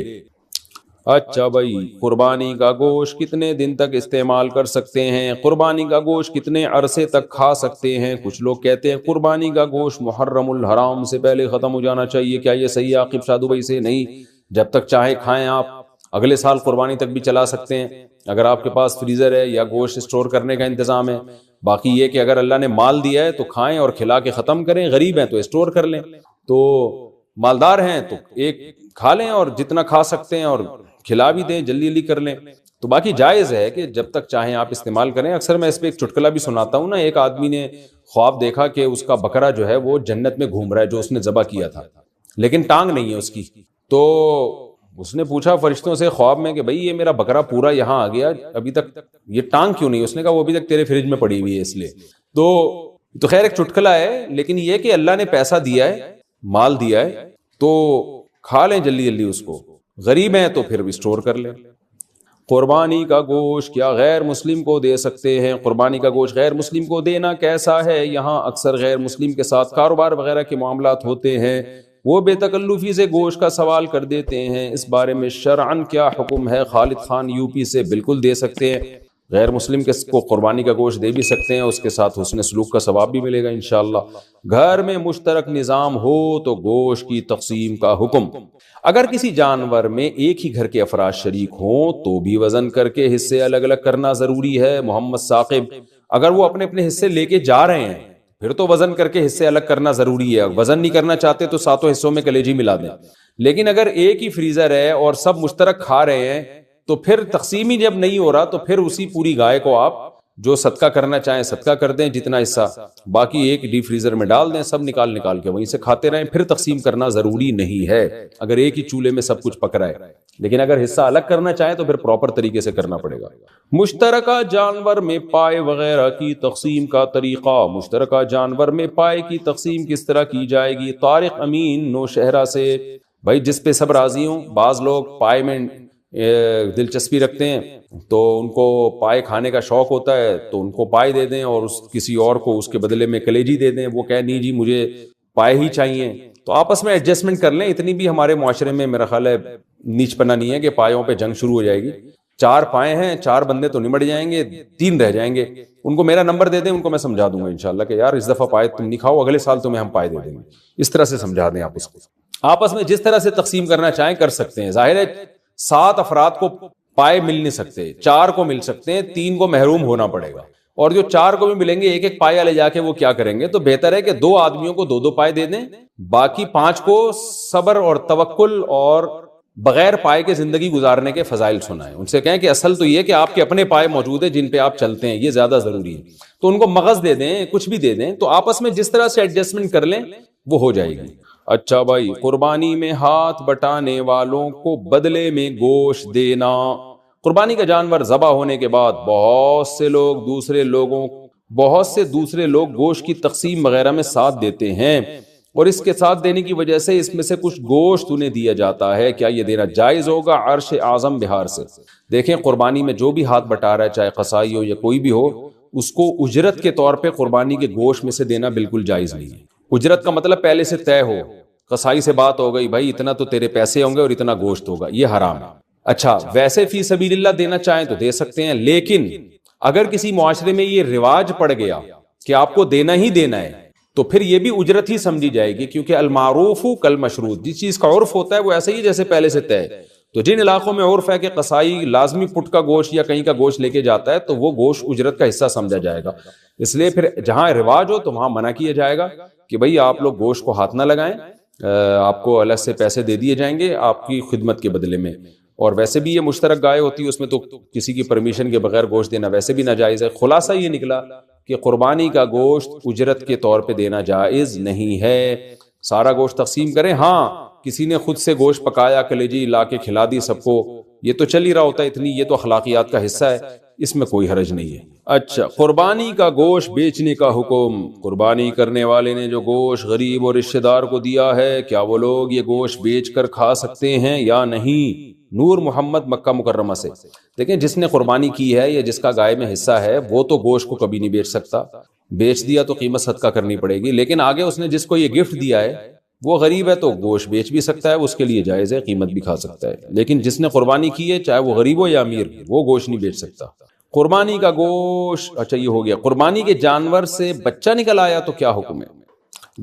اچھا بھائی، قربانی کا گوشت کتنے دن تک استعمال کر سکتے ہیں؟ قربانی کا گوشت کتنے عرصے تک کھا سکتے ہیں؟ کچھ لوگ کہتے ہیں قربانی کا گوشت محرم الحرام سے پہلے ختم ہو جانا چاہیے. کیا یہ صحیح ہے عاقب شاہ دبئی سے؟ نہیں، جب تک چاہے کھائیں، آپ اگلے سال قربانی تک بھی چلا سکتے ہیں اگر آپ کے پاس فریزر ہے یا گوشت اسٹور کرنے کا انتظام ہے. باقی یہ کہ اگر اللہ نے مال دیا ہے تو کھائیں اور کھلا کے ختم کریں، غریب ہیں تو اسٹور کر لیں، تو مالدار ہیں تو ایک کھا لیں اور جتنا کھا سکتے ہیں اور کھلا بھی دیں، جلدی جلدی کر لیں. تو باقی جائز ہے کہ جب تک چاہیں آپ استعمال کریں. اکثر میں اس پہ ایک چٹکلا بھی سناتا ہوں نا، ایک آدمی نے خواب دیکھا کہ اس کا بکرا جو ہے وہ جنت میں گھوم رہا ہے جو اس نے ذبح کیا تھا، لیکن ٹانگ نہیں ہے اس کی. تو اس نے پوچھا فرشتوں سے خواب میں کہ بھئی یہ میرا بکرا پورا یہاں آ گیا، ابھی تک یہ ٹانگ کیوں نہیں؟ اس نے کہا وہ ابھی تک تیرے فریج میں پڑی ہوئی ہے اس لیے. تو خیر ایک چٹکلا ہے، لیکن یہ کہ اللہ نے پیسہ دیا ہے، مال دیا ہے، تو کھا لیں جلدی جلدی اس کو. غریب ہیں تو پھر بھی اسٹور کر لیں. قربانی کا گوشت کیا غیر مسلم کو دے سکتے ہیں؟ قربانی کا گوشت غیر مسلم کو دینا کیسا ہے؟ یہاں اکثر غیر مسلم کے ساتھ کاروبار وغیرہ کے معاملات ہوتے ہیں، وہ بے تکلفی سے گوشت کا سوال کر دیتے ہیں، اس بارے میں شرعاً کیا حکم ہے؟ خالد خان یو پی سے. بالکل دے سکتے ہیں، غیر مسلم کو قربانی کا گوشت دے بھی سکتے ہیں، اس کے ساتھ حسن سلوک کا ثواب بھی ملے گا انشاءاللہ. گھر میں مشترک نظام ہو تو گوشت کی تقسیم کا حکم. اگر کسی جانور میں ایک ہی گھر کے افراد شریک ہوں تو بھی وزن کر کے حصے الگ الگ کرنا ضروری ہے. محمد ثاقب، اگر وہ اپنے اپنے حصے لے کے جا رہے ہیں پھر تو وزن کر کے حصے الگ کرنا ضروری ہے. وزن نہیں کرنا چاہتے تو 7 حصوں میں کلیجی ملا دیں. لیکن اگر ایک ہی فریزر ہے اور سب مشترک کھا رہے ہیں تو پھر تقسیم ہی جب نہیں ہو رہا تو پھر اسی پوری گائے کو آپ جو صدقہ کرنا چاہیں صدقہ کر دیں جتنا حصہ، باقی ایک ڈی فریزر میں ڈال دیں، سب نکال کے وہیں سے کھاتے رہیں. پھر تقسیم کرنا ضروری نہیں ہے اگر ایک ہی چولہے میں سب کچھ پک رہا ہے. لیکن اگر حصہ الگ کرنا چاہیں تو پھر پراپر طریقے سے کرنا پڑے گا. مشترکہ جانور میں پائے وغیرہ کی تقسیم کا طریقہ. مشترکہ جانور میں پائے کی تقسیم کس طرح کی جائے گی؟ طارق امین نوشہرہ سے. بھائی جس پہ سب راضی ہوں، بعض لوگ پائے میں دلچسپی رکھتے ہیں تو ان کو پائے کھانے کا شوق ہوتا ہے تو ان کو پائے دے دیں اور کسی اور کو اس کے بدلے میں کلیجی دے دیں. وہ کہے نہیں جی مجھے پائے ہی چاہیے، تو آپس میں ایڈجسٹمنٹ کر لیں. اتنی بھی ہمارے معاشرے میں میرا خیال ہے نیچ پنا نہیں ہے کہ پایوں پہ جنگ شروع ہو جائے گی. 4 پائے ہیں، 4 بندے تو نمٹ جائیں گے، 3 رہ جائیں گے. ان کو میرا نمبر دے دیں، ان کو میں سمجھا دوں گا انشاءاللہ کہ یار اس دفعہ پائے تم نہیں کھاؤ، اگلے سال تمہیں ہم پائے دے دیں گے. اس طرح سے سمجھا دیں. آپ اس کو آپس میں جس طرح سے تقسیم کرنا چاہیں کر سکتے ہیں. ظاہر ہے 7 افراد کو پائے مل نہیں سکتے، 4 کو مل سکتے ہیں، 3 کو محروم ہونا پڑے گا. اور جو 4 کو بھی ملیں گے ایک پایا لے جا کے وہ کیا کریں گے؟ تو بہتر ہے کہ 2 آدمیوں کو 2 پائے دے دیں، باقی 5 کو صبر اور توکل اور بغیر پائے کے زندگی گزارنے کے فضائل سنائیں. ان سے کہیں کہ اصل تو یہ کہ آپ کے اپنے پائے موجود ہیں جن پہ آپ چلتے ہیں، یہ زیادہ ضروری ہے. تو ان کو مغز دے دیں، کچھ بھی دے دیں، تو آپس میں جس طرح سے ایڈجسٹمنٹ کر لیں وہ ہو جائے گی. اچھا بھائی، قربانی میں ہاتھ بٹانے والوں کو بدلے میں گوشت دینا. قربانی کا جانور ذبح ہونے کے بعد بہت سے دوسرے لوگ گوشت کی تقسیم وغیرہ میں ساتھ دیتے ہیں، اور اس کے ساتھ دینے کی وجہ سے اس میں سے کچھ گوشت انہیں دیا جاتا ہے. کیا یہ دینا جائز ہوگا؟ عرش اعظم بہار سے. دیکھیں قربانی میں جو بھی ہاتھ بٹا رہا ہے، چاہے قصائی ہو یا کوئی بھی ہو، اس کو اجرت کے طور پہ قربانی کے گوشت میں سے دینا بالکل جائز نہیں ہے. اجرت کا مطلب پہلے سے طے ہو، قصائی سے بات ہو گئی بھائی اتنا تو تیرے پیسے ہوں گے اور اتنا گوشت ہوگا، یہ حرام ہے. اچھا ویسے فی سبیل اللہ دینا چاہیں تو دے سکتے ہیں، لیکن اگر کسی معاشرے میں یہ رواج پڑ گیا کہ آپ کو دینا ہی دینا ہے تو پھر یہ بھی اجرت ہی سمجھی جائے گی، کیونکہ المعروف کالمشروط، جس چیز کا عرف ہوتا ہے وہ ایسے ہی جیسے پہلے سے طے ہے. تو جن علاقوں میں عرف ہے کہ قصائی لازمی پٹ کا گوشت یا کہیں کا گوشت لے کے جاتا ہے تو وہ گوشت اجرت کا حصہ سمجھا جائے گا. اس لیے پھر جہاں رواج ہو تو وہاں منع کیا جائے گا کہ بھئی آپ لوگ گوشت کو ہاتھ نہ لگائیں، آپ کو الگ سے پیسے دے دیے جائیں گے آپ کی خدمت کے بدلے میں. اور ویسے بھی یہ مشترک گائے ہوتی ہے، اس میں تو کسی کی پرمیشن کے بغیر گوشت دینا ویسے بھی ناجائز ہے. خلاصہ یہ نکلا کہ قربانی کا گوشت اجرت کے طور پہ دینا جائز نہیں ہے. سارا گوشت تقسیم کریں، ہاں کسی نے خود سے گوشت پکایا کلیجی لا کے کھلا دی سب کو، یہ تو چل ہی رہا ہوتا ہے اتنی، یہ تو اخلاقیات کا حصہ ہے، اس میں کوئی حرج نہیں ہے. اچھا، قربانی کا گوشت بیچنے کا حکم. قربانی کرنے والے نے جو گوشت غریب اور رشتہ دار کو دیا ہے، کیا وہ لوگ یہ گوشت بیچ کر کھا سکتے ہیں یا نہیں؟ نور محمد مکہ مکرمہ سے. دیکھیں، جس نے قربانی کی ہے یا جس کا گائے میں حصہ ہے وہ تو گوشت کو کبھی نہیں بیچ سکتا. بیچ دیا تو قیمت صدقہ کرنی پڑے گی، لیکن آگے اس نے جس کو یہ گفٹ دیا ہے وہ غریب ہے تو گوشت بیچ بھی سکتا ہے، اس کے لیے جائز ہے، قیمت بھی کھا سکتا ہے. لیکن جس نے قربانی کی ہے چاہے وہ غریب ہو یا امیر، وہ گوشت نہیں بیچ سکتا. قربانی کا گوشت، اچھا یہ ہو گیا. قربانی کے جانور سے بچہ نکل آیا تو کیا حکم ہے؟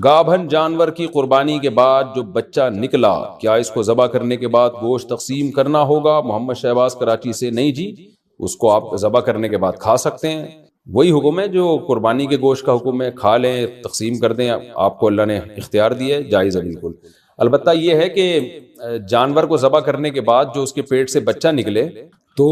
گابھن جانور کی قربانی کے بعد جو بچہ نکلا، کیا اس کو ذبح کرنے کے بعد گوشت تقسیم کرنا ہوگا؟ محمد شہباز کراچی سے. نہیں جی، اس کو آپ ذبح کرنے کے بعد کھا سکتے ہیں، وہی حکم ہے جو قربانی کے گوشت کا حکم ہے، کھا لیں، تقسیم کر دیں، آپ کو اللہ نے اختیار دیا ہے، جائز ہے بالکل. البتہ یہ ہے کہ جانور کو ذبح کرنے کے بعد جو اس کے پیٹ سے بچہ نکلے تو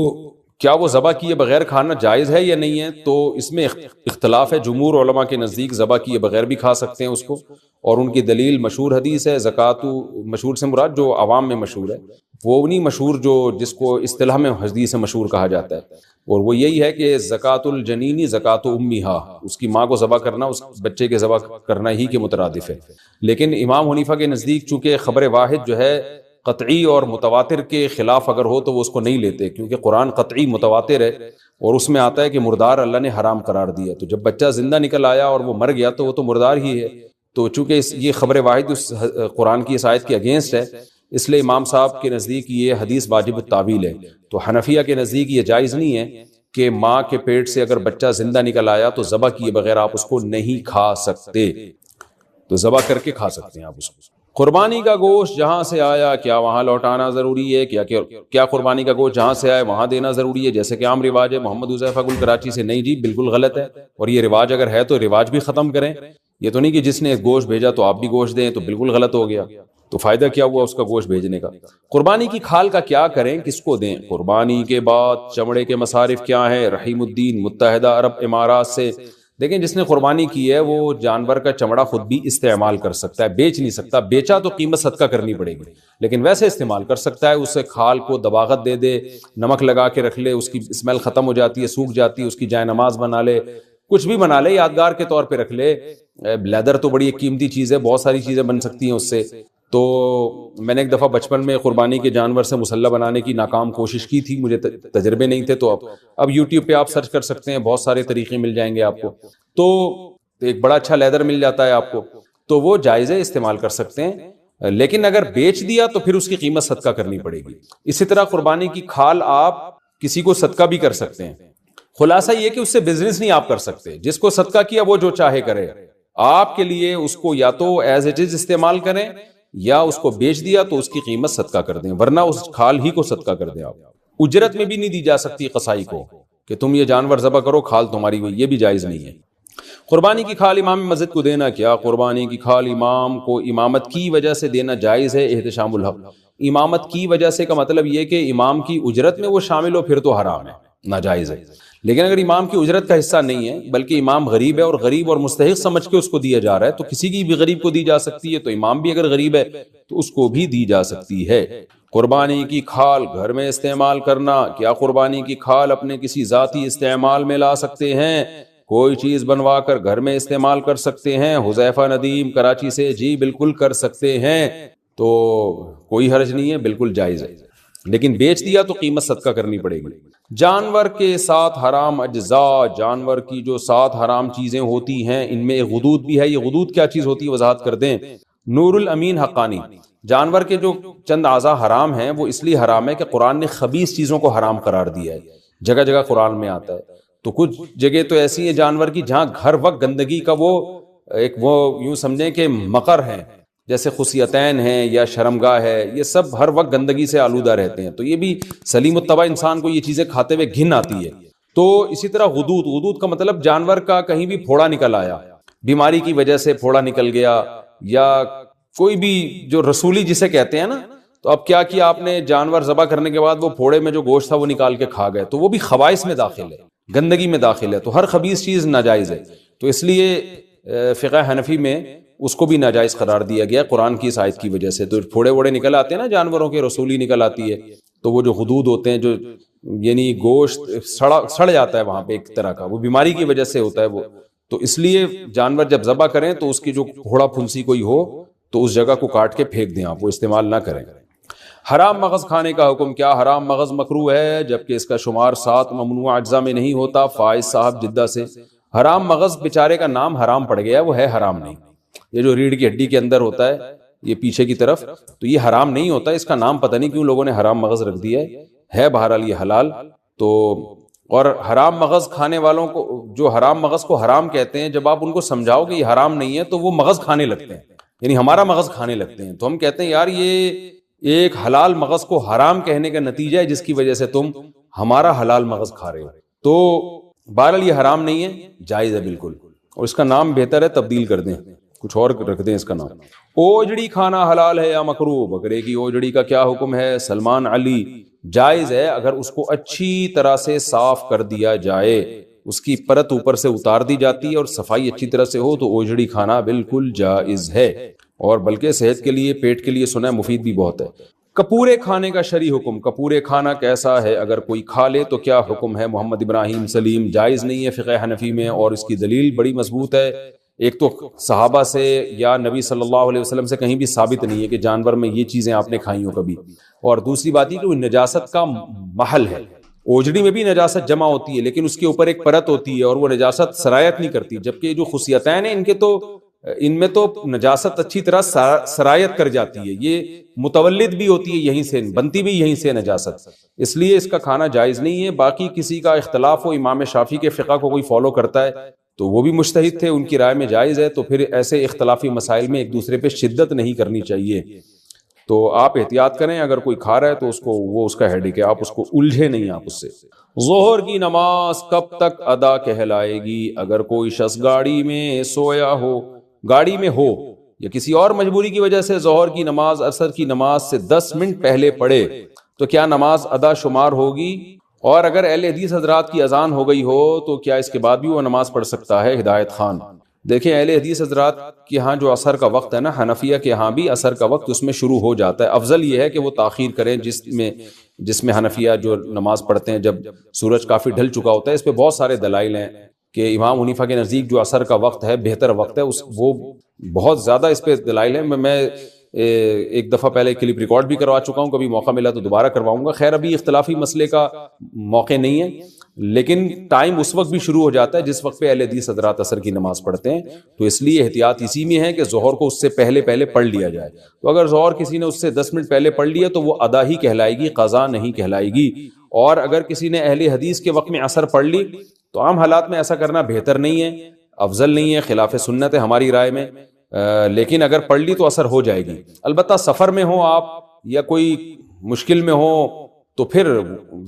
کیا وہ ذبح کیے بغیر کھانا جائز ہے یا نہیں ہے؟ تو اس میں اختلاف ہے. جمہور علماء کے نزدیک ذبح کیے بغیر بھی کھا سکتے ہیں اس کو، اور ان کی دلیل مشہور حدیث ہے زکاتو، مشہور سے مراد جو عوام میں مشہور ہے، وہ نہیں مشہور جو جس کو اصطلاح میں حدیث مشہور کہا جاتا ہے، اور وہ یہی ہے کہ زکات الجنینی زکات امیہا، اس کی ماں کو ذبح کرنا اس بچے کے ذبح کرنا ہی کے مترادف ہے. لیکن امام حنیفہ کے نزدیک چونکہ خبر واحد جو ہے قطعی اور متواتر کے خلاف اگر ہو تو وہ اس کو نہیں لیتے، کیونکہ قرآن قطعی متواتر ہے اور اس میں آتا ہے کہ مردار اللہ نے حرام قرار دیا. تو جب بچہ زندہ نکل آیا اور وہ مر گیا تو وہ تو مردار ہی ہے. تو چونکہ یہ خبر واحد اس قرآن کی اس آیت کے اگینسٹ ہے، اس لیے امام صاحب کے نزدیک یہ حدیث واجب التعویل ہے. تو حنفیہ کے نزدیک یہ جائز نہیں ہے کہ ماں کے پیٹ سے اگر بچہ زندہ نکل آیا تو ذبح کیے بغیر آپ اس کو نہیں کھا سکتے، تو ذبح کر کے کھا سکتے ہیں آپ اس کو. قربانی کا گوشت جہاں سے آیا کیا وہاں لوٹانا ضروری ہے؟ کیا قربانی کا گوشت جہاں سے آئے وہاں دینا ضروری ہے جیسے کہ عام رواج ہے؟ محمد حذیفہ گل کراچی سے. نہیں جی، بالکل غلط ہے، اور یہ رواج اگر ہے تو رواج بھی ختم کریں. یہ تو نہیں کہ جس نے گوشت بھیجا تو آپ بھی گوشت دیں، تو بالکل غلط ہو گیا. تو فائدہ کیا ہوا اس کا گوشت بھیجنے کا؟ قربانی کی کھال کا کیا کریں، کس کو دیں؟ قربانی کے بعد چمڑے کے مصارف کیا ہیں؟ رحیم الدین متحدہ عرب امارات سے. دیکھیں، جس نے قربانی کی ہے وہ جانور کا چمڑا خود بھی استعمال کر سکتا ہے، بیچ نہیں سکتا. بیچا تو قیمت صدقہ کرنی پڑے گی، لیکن ویسے استعمال کر سکتا ہے. اسے کھال کو دباغت دے دے، نمک لگا کے رکھ لے، اس کی اسمیل ختم ہو جاتی ہے، سوکھ جاتی ہے، اس کی جائے نماز بنا لے، کچھ بھی بنا لے، یادگار کے طور پہ رکھ لے. لیدر تو بڑی ایک قیمتی چیز ہے، بہت ساری چیزیں بن سکتی ہیں اس سے. تو میں نے ایک دفعہ بچپن میں قربانی کے جانور سے مسلح بنانے کی ناکام کوشش کی تھی، مجھے تجربے نہیں تھے. تو اب یوٹیوب پہ آپ سرچ کر سکتے ہیں، بہت سارے طریقے مل جائیں گے آپ کو. تو ایک بڑا اچھا لیدر مل جاتا ہے آپ کو، تو وہ جائز ہے، استعمال کر سکتے ہیں. لیکن اگر بیچ دیا تو پھر اس کی قیمت صدقہ کرنی پڑے گی. اسی طرح قربانی کی کھال آپ کسی کو صدقہ بھی کر سکتے ہیں. خلاصہ یہ کہ اس سے بزنس نہیں آپ کر سکتے. جس کو صدقہ کیا وہ جو چاہے کرے. آپ کے لیے اس کو یا تو ایز اٹ از استعمال کریں، یا اس کو بیچ دیا تو اس کی قیمت صدقہ کر دیں، ورنہ اس کھال ہی کو صدقہ کر دیں. آپ اجرت میں بھی نہیں دی جا سکتی قصائی کو کہ تم یہ جانور ذبح کرو، کھال تمہاری ہوئی، یہ بھی جائز نہیں ہے. قربانی کی کھال امام مسجد کو دینا، کیا قربانی کی کھال امام کو امامت کی وجہ سے دینا جائز ہے؟ احتشام الحق. امامت کی وجہ سے کا مطلب یہ کہ امام کی اجرت میں وہ شامل ہو، پھر تو حرام ہے، ناجائز ہے. لیکن اگر امام کی اجرت کا حصہ نہیں ہے بلکہ امام غریب ہے اور غریب اور مستحق سمجھ کے اس کو دیا جا رہا ہے، تو کسی کی بھی غریب کو دی جا سکتی ہے. تو امام بھی اگر غریب ہے تو اس کو بھی دی جا سکتی ہے. قربانی کی کھال گھر میں استعمال کرنا، کیا قربانی کی کھال اپنے کسی ذاتی استعمال میں لا سکتے ہیں؟ کوئی چیز بنوا کر گھر میں استعمال کر سکتے ہیں؟ حذیفہ ندیم کراچی سے. جی بالکل کر سکتے ہیں، تو کوئی حرج نہیں ہے، بالکل جائز ہے. لیکن بیچ دیا تو قیمت صدقہ کرنی پڑے گی. جانور کے ساتھ حرام اجزاء، جانور کی جو 7 حرام چیزیں ہوتی ہیں ان میں ایک غدود بھی ہے. یہ غدود کیا چیز ہوتی ہے وضاحت کر دیں. نور الامین حقانی. جانور کے جو چند اعضاء حرام ہیں وہ اس لیے حرام ہے کہ قرآن نے خبیث چیزوں کو حرام قرار دیا ہے. جگہ جگہ قرآن میں آتا ہے. تو کچھ جگہ تو ایسی ہیں جانور کی جہاں ہر وقت گندگی کا وہ یوں سمجھیں کہ مقر ہے، جیسے خصیتین ہیں یا شرمگاہ ہے، یہ سب ہر وقت گندگی سے آلودہ رہتے ہیں. تو یہ بھی سلیم الطبع انسان کو یہ چیزیں کھاتے ہوئے گھن آتی ہے. تو اسی طرح غدود کا مطلب جانور کا کہیں بھی پھوڑا نکل آیا، بیماری کی وجہ سے پھوڑا نکل گیا، یا کوئی بھی جو رسولی جسے کہتے ہیں نا. تو اب کیا کیا آپ نے، جانور ذبح کرنے کے بعد وہ پھوڑے میں جو گوشت تھا وہ نکال کے کھا گئے، تو وہ بھی خبائث میں داخل ہے. گندگی میں داخل ہے تو ہر خبیث چیز ناجائز ہے. تو اس لیے فقہ حنفی میں اس کو بھی ناجائز قرار دیا گیا قرآن کی اس آیت کی وجہ سے. تو پھوڑے ووڑے نکل آتے ہیں نا جانوروں کے، رسولی نکل آتی ہے، تو وہ جو حدود ہوتے ہیں جو یعنی گوشت سڑ جاتا ہے وہاں پہ ایک طرح کا، وہ بیماری کی وجہ سے ہوتا ہے وہ. تو اس لیے جانور جب ذبح کریں تو اس کی جو پھوڑا پھنسی کوئی ہو تو اس جگہ کو کاٹ کے پھینک دیں، آپ وہ استعمال نہ کریں. حرام مغز کھانے کا حکم. کیا حرام مغز مکروہ ہے جبکہ اس کا شمار 7 ممنوع اجزاء میں نہیں ہوتا؟ فائز صاحب جدہ سے. حرام مغز بیچارے کا نام حرام پڑ گیا، وہ ہے حرام نہیں. یہ جو ریڑھ کی ہڈی کے اندر ہوتا ہے یہ پیچھے کی طرف، تو یہ حرام نہیں ہوتا. اس کا نام پتہ نہیں کیوں لوگوں نے حرام مغز رکھ دیا ہے بہرحال یہ حلال. تو اور حرام مغز کھانے والوں کو، جو حرام مغز کو حرام کہتے ہیں، جب آپ ان کو سمجھاؤ کہ یہ حرام نہیں ہے تو وہ مغز کھانے لگتے ہیں، یعنی ہمارا مغز کھانے لگتے ہیں. تو ہم کہتے ہیں یار یہ ایک حلال مغز کو حرام کہنے کا نتیجہ ہے جس کی وجہ سے تم ہمارا حلال مغز کھا رہے ہو. تو بہرحال یہ حرام نہیں ہے، جائز ہے بالکل. اور اس کا نام بہتر ہے تبدیل کر دیں، کچھ اور رکھ دیں اس کا نام. اوجڑی کھانا حلال ہے یا مکروہ؟ بکرے کی اوجڑی کا کیا حکم ہے؟ سلمان علی. جائز ہے اگر اس کو اچھی طرح سے صاف کر دیا جائے، اس کی پرت اوپر سے اتار دی جاتی ہے اور صفائی اچھی طرح سے ہو تو اوجڑی کھانا بالکل جائز ہے. اور بلکہ صحت کے لیے، پیٹ کے لیے سنا ہے مفید بھی بہت ہے. کپورے کھانے کا شرعی حکم. کپورے کھانا کیسا ہے؟ اگر کوئی کھا لے تو کیا حکم ہے؟ محمد ابراہیم سلیم. جائز نہیں ہے فقہ حنفی میں، اور اس کی دلیل بڑی مضبوط ہے. ایک تو صحابہ سے یا نبی صلی اللہ علیہ وسلم سے کہیں بھی ثابت نہیں ہے کہ جانور میں یہ چیزیں آپ نے کھائی ہوں کبھی. اور دوسری بات یہ کہ وہ نجاست کا محل ہے. اوجڑی میں بھی نجاست جمع ہوتی ہے لیکن اس کے اوپر ایک پرت ہوتی ہے اور وہ نجاست سرایت نہیں کرتی، جبکہ یہ جو خصیتین ہیں ان میں تو نجاست اچھی طرح سرایت کر جاتی ہے. یہ متولد بھی ہوتی ہے یہیں سے، بنتی بھی یہیں سے نجاست، اس لیے اس کا کھانا جائز نہیں ہے. باقی کسی کا اختلاف ہو، امام شافعی کے فقہ کو کوئی فالو کرتا ہے تو وہ بھی مجتہد تھے، ان کی رائے میں جائز ہے. تو پھر ایسے اختلافی مسائل میں ایک دوسرے پہ شدت نہیں کرنی چاہیے. تو آپ احتیاط کریں، اگر کوئی کھا رہا ہے تو اس کو وہ اس کا ہیڈک ہے، آپ اس کو الجھے نہیں آپ اس سے. ظہر کی نماز کب تک ادا کہلائے گی؟ اگر کوئی شخص گاڑی میں سویا ہو، گاڑی میں ہو یا کسی اور مجبوری کی وجہ سے ظہر کی نماز عصر کی نماز سے 10 منٹ پہلے پڑھے تو کیا نماز ادا شمار ہوگی؟ اور اگر اہل حدیث حضرات کی اذان ہو گئی ہو تو کیا اس کے بعد بھی وہ نماز پڑھ سکتا ہے؟ ہدایت خان. دیکھیں اہل حدیث حضرات کے ہاں جو عصر کا وقت ہے نا، حنفیہ کے ہاں بھی عصر کا وقت اس میں شروع ہو جاتا ہے. افضل یہ ہے کہ وہ تاخیر کریں جس میں حنفیہ جو نماز پڑھتے ہیں جب سورج کافی ڈھل چکا ہوتا ہے. اس پہ بہت سارے دلائل ہیں کہ امام حنیفہ کے نزدیک جو عصر کا وقت ہے بہتر وقت ہے، وہ بہت زیادہ اس پہ دلائل ہیں. میں ایک دفعہ پہلے کلپ ریکارڈ بھی کروا چکا ہوں، کبھی موقع ملا تو دوبارہ کرواؤں گا. خیر ابھی اختلافی مسئلے کا موقع نہیں ہے، لیکن ٹائم اس وقت بھی شروع ہو جاتا ہے جس وقت پہ اہل حدیث حضرات عصر کی نماز پڑھتے ہیں. تو اس لیے احتیاط اسی میں ہے کہ ظہر کو اس سے پہلے پڑھ لیا جائے. تو اگر ظہر کسی نے اس سے 10 منٹ پہلے پڑھ لیا تو وہ ادا ہی کہلائے گی، قضا نہیں کہلائے گی. اور اگر کسی نے اہل حدیث کے وقت میں عصر پڑھ لی تو عام حالات میں ایسا کرنا بہتر نہیں ہے، افضل نہیں ہے، خلاف سنت ہے ہماری رائے میں. لیکن اگر پڑھ لی تو اثر ہو جائے گی. البتہ سفر میں ہو آپ یا کوئی مشکل میں ہو تو پھر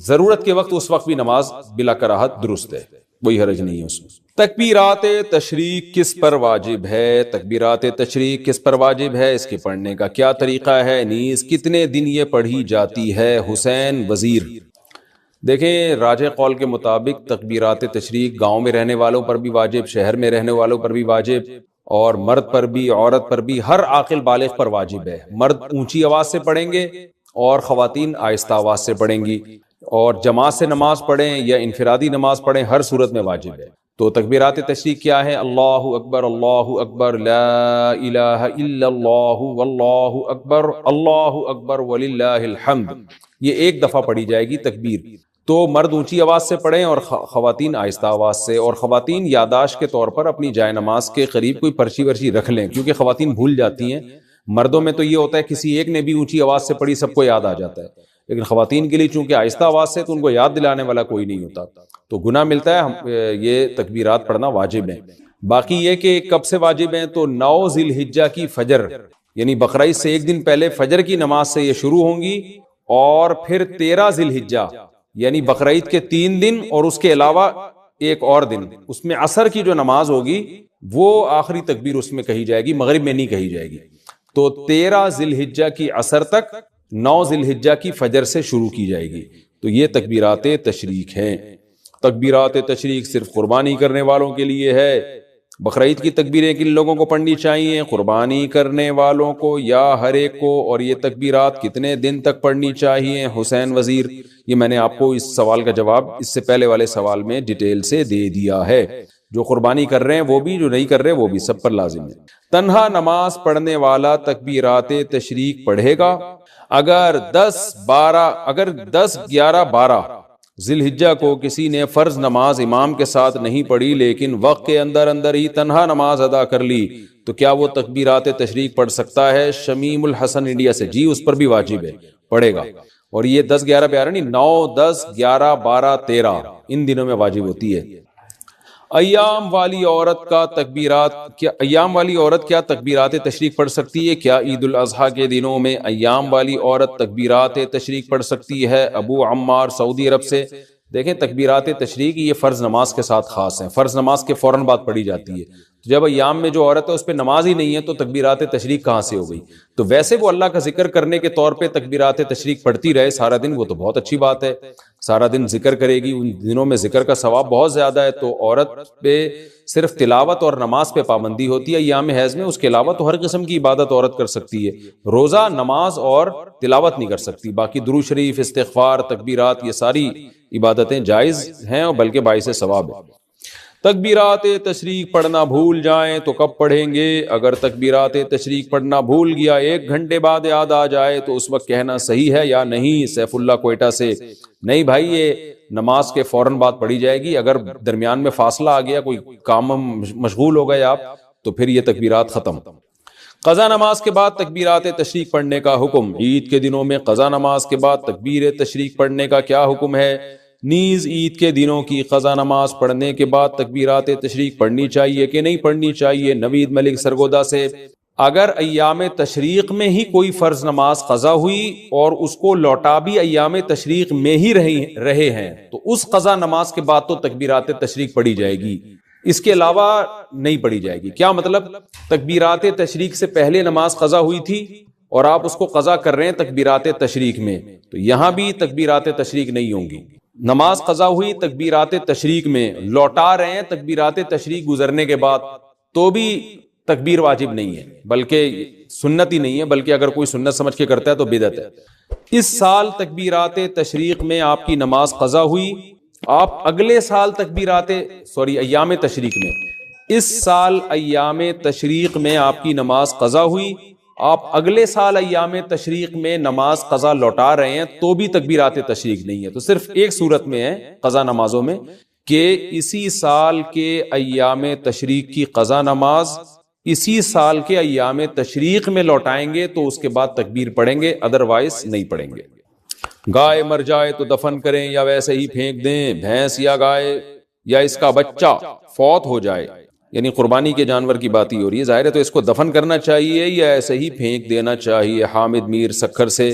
ضرورت کے وقت اس وقت بھی نماز بلا کراہت درست ہے، کوئی حرج نہیں ہے اس میں. تکبیرات تشریق کس پر واجب ہے؟ تکبیرات تشریق کس پر واجب ہے؟ اس کے پڑھنے کا کیا طریقہ ہے؟ نیز کتنے دن یہ پڑھی جاتی ہے؟ حسین وزیر. دیکھیں راجح قول کے مطابق تکبیرات تشریق گاؤں میں رہنے والوں پر بھی واجب، شہر میں رہنے والوں پر بھی واجب، اور مرد پر بھی عورت پر بھی، ہر عاقل بالغ پر واجب ہے. مرد اونچی آواز سے پڑھیں گے اور خواتین آہستہ آواز سے پڑھیں گی، اور جماعت سے نماز پڑھیں یا انفرادی نماز پڑھیں، ہر صورت میں واجب ہے. تو تکبیرات تشریق کیا ہے؟ اللہ اکبر لا الہ الا اللہ واللہ اکبر وللہ الحمد. یہ ایک دفعہ پڑھی جائے گی تکبیر. تو مرد اونچی آواز سے پڑھیں اور خواتین آہستہ آواز سے. اور خواتین یاداشت کے طور پر اپنی جائے نماز کے قریب کوئی پرچی ورچی رکھ لیں، کیونکہ خواتین بھول جاتی ہیں. مردوں میں تو یہ ہوتا ہے کسی ایک نے بھی اونچی آواز سے پڑھی سب کو یاد آ جاتا ہے، لیکن خواتین کے لیے چونکہ آہستہ آواز سے تو ان کو یاد دلانے والا کوئی نہیں ہوتا، تو گناہ ملتا ہے. یہ تکبیرات پڑھنا واجب ہیں. باقی یہ کہ کب سے واجب ہیں تو 9 ذی الحجہ کی فجر، یعنی بقرعید سے ایک دن پہلے فجر کی نماز سے یہ شروع ہوں گی، اور پھر 13 ذی الحجہ یعنی بقرعید کے 3 دن اور اس کے علاوہ ایک اور دن، اس میں عصر کی جو نماز ہوگی وہ آخری تکبیر اس میں کہی جائے گی، مغرب میں نہیں کہی جائے گی. تو 13 ذی الحجہ کی عصر تک 9 ذی الحجہ کی فجر سے شروع کی جائے گی. تو یہ تکبیرات تشریق ہیں. تکبیرات تشریق صرف قربانی کرنے والوں کے لیے ہے۔ بقرعید کی تکبیریں کن لوگوں کو پڑھنی چاہیے؟ قربانی کرنے والوں کو یا ہر ایک کو؟ اور یہ تکبیرات کتنے دن تک پڑھنی چاہیے؟ حسین وزیر، یہ میں نے آپ کو اس سوال کا جواب اس سے پہلے والے سوال میں ڈیٹیل سے دے دیا ہے۔ جو قربانی کر رہے ہیں وہ بھی، جو نہیں کر رہے وہ بھی، سب پر لازم ہے۔ تنہا نماز پڑھنے والا تکبیرات تشریق پڑھے گا اگر 10 11 12 ذی الحجہ کو کسی نے فرض نماز امام کے ساتھ نہیں پڑھی لیکن وقت کے اندر اندر ہی تنہا نماز ادا کر لی تو کیا وہ تکبیرات تشریق پڑھ سکتا ہے؟ شمیم الحسن انڈیا سے، جی اس پر بھی واجب ہے، پڑھے گا۔ اور یہ 10 11 12 نہیں، 9 10 11 12 13 ان دنوں میں واجب ہوتی ہے۔ ایام والی عورت کیا تکبیرات تشریق پڑھ سکتی ہے؟ کیا عید الاضحیٰ کے دنوں میں ایام والی عورت تکبیرات تشریق پڑھ سکتی ہے؟ ابو عمار سعودی عرب سے۔ دیکھیں تکبیرات تشریق یہ فرض نماز کے ساتھ خاص ہیں، فرض نماز کے فوراً بعد پڑھی جاتی ہے۔ جب ایام میں جو عورت ہے اس پہ نماز ہی نہیں ہے تو تکبیرات تشریق کہاں سے ہو گئی؟ تو ویسے وہ اللہ کا ذکر کرنے کے طور پہ تکبیرات تشریق پڑھتی رہے سارا دن، وہ تو بہت اچھی بات ہے، سارا دن ذکر کرے گی، ان دنوں میں ذکر کا ثواب بہت زیادہ ہے۔ تو عورت پہ صرف تلاوت اور نماز پہ پابندی ہوتی ہے ایام حیض میں، اس کے علاوہ تو ہر قسم کی عبادت عورت کر سکتی ہے، روزہ، نماز اور تلاوت نہیں کر سکتی، باقی درود شریف، استغفار، تکبیرات، یہ ساری عبادتیں جائز ہیں اور بلکہ باعث ثواب ہے۔ تکبیرات تشریق پڑھنا بھول جائیں تو کب پڑھیں گے؟ اگر تکبیرات تشریق پڑھنا بھول گیا 1 گھنٹے بعد یاد آ جائے تو اس وقت کہنا صحیح ہے یا نہیں؟ سیف اللہ کوئٹہ سے۔ نہیں بھائی، یہ نماز کے فوراً بعد پڑھی جائے گی، اگر درمیان میں فاصلہ آ گیا، کوئی کام مشغول ہو گئے آپ، تو پھر یہ تکبیرات ختم۔ قضا نماز کے بعد تکبیرات تشریق پڑھنے کا حکم۔ عید کے دنوں میں قضا نماز کے بعد تکبیر تشریق پڑھنے کا کیا حکم ہے؟ نیز عید کے دنوں کی قضا نماز پڑھنے کے بعد تکبیرات تشریق پڑھنی چاہیے کہ نہیں پڑھنی چاہیے؟ نوید ملک سرگودا سے۔ اگر ایام تشریق میں ہی کوئی فرض نماز قضا ہوئی اور اس کو لوٹا بھی ایام تشریق میں ہی رہے ہیں تو اس قضا نماز کے بعد تو تکبیرات تشریق پڑھی جائے گی، اس کے علاوہ نہیں پڑھی جائے گی۔ کیا مطلب؟ تکبیرات تشریق سے پہلے نماز قضا ہوئی تھی اور آپ اس کو قضا کر رہے ہیں تکبیرات تشریق میں، تو یہاں بھی تکبیرات تشریق نہیں ہوں گی۔ نماز قضا ہوئی تکبیرات تشریق میں، لوٹا رہے ہیں تکبیرات تشریق گزرنے کے بعد، تو بھی تکبیر واجب نہیں ہے، بلکہ سنت ہی نہیں ہے، بلکہ اگر کوئی سنت سمجھ کے کرتا ہے تو بدعت ہے۔ اس سال تکبیرات تشریق میں آپ کی نماز قضا ہوئی، آپ اگلے سال ایام تشریق میں، اس سال ایام تشریق میں آپ کی نماز قضا ہوئی، آپ اگلے سال ایام تشریق میں نماز قضا لوٹا رہے ہیں تو بھی تکبیرات تشریق نہیں ہے۔ تو صرف ایک صورت میں ہے قضا نمازوں میں کہ اسی سال کے ایام تشریق کی قضا نماز اسی سال کے ایام تشریق میں لوٹائیں گے تو اس کے بعد تکبیر پڑھیں گے، ادروائز نہیں پڑھیں گے۔ گائے مر جائے تو دفن کریں یا ویسے ہی پھینک دیں؟ بھینس یا گائے یا اس کا بچہ فوت ہو جائے، یعنی قربانی کے جانور کی بات ہی ہو رہی ہے، ظاہر ہے تو اس کو دفن کرنا چاہیے یا ایسے ہی پھینک دینا چاہیے؟ حامد میر سکھر سے۔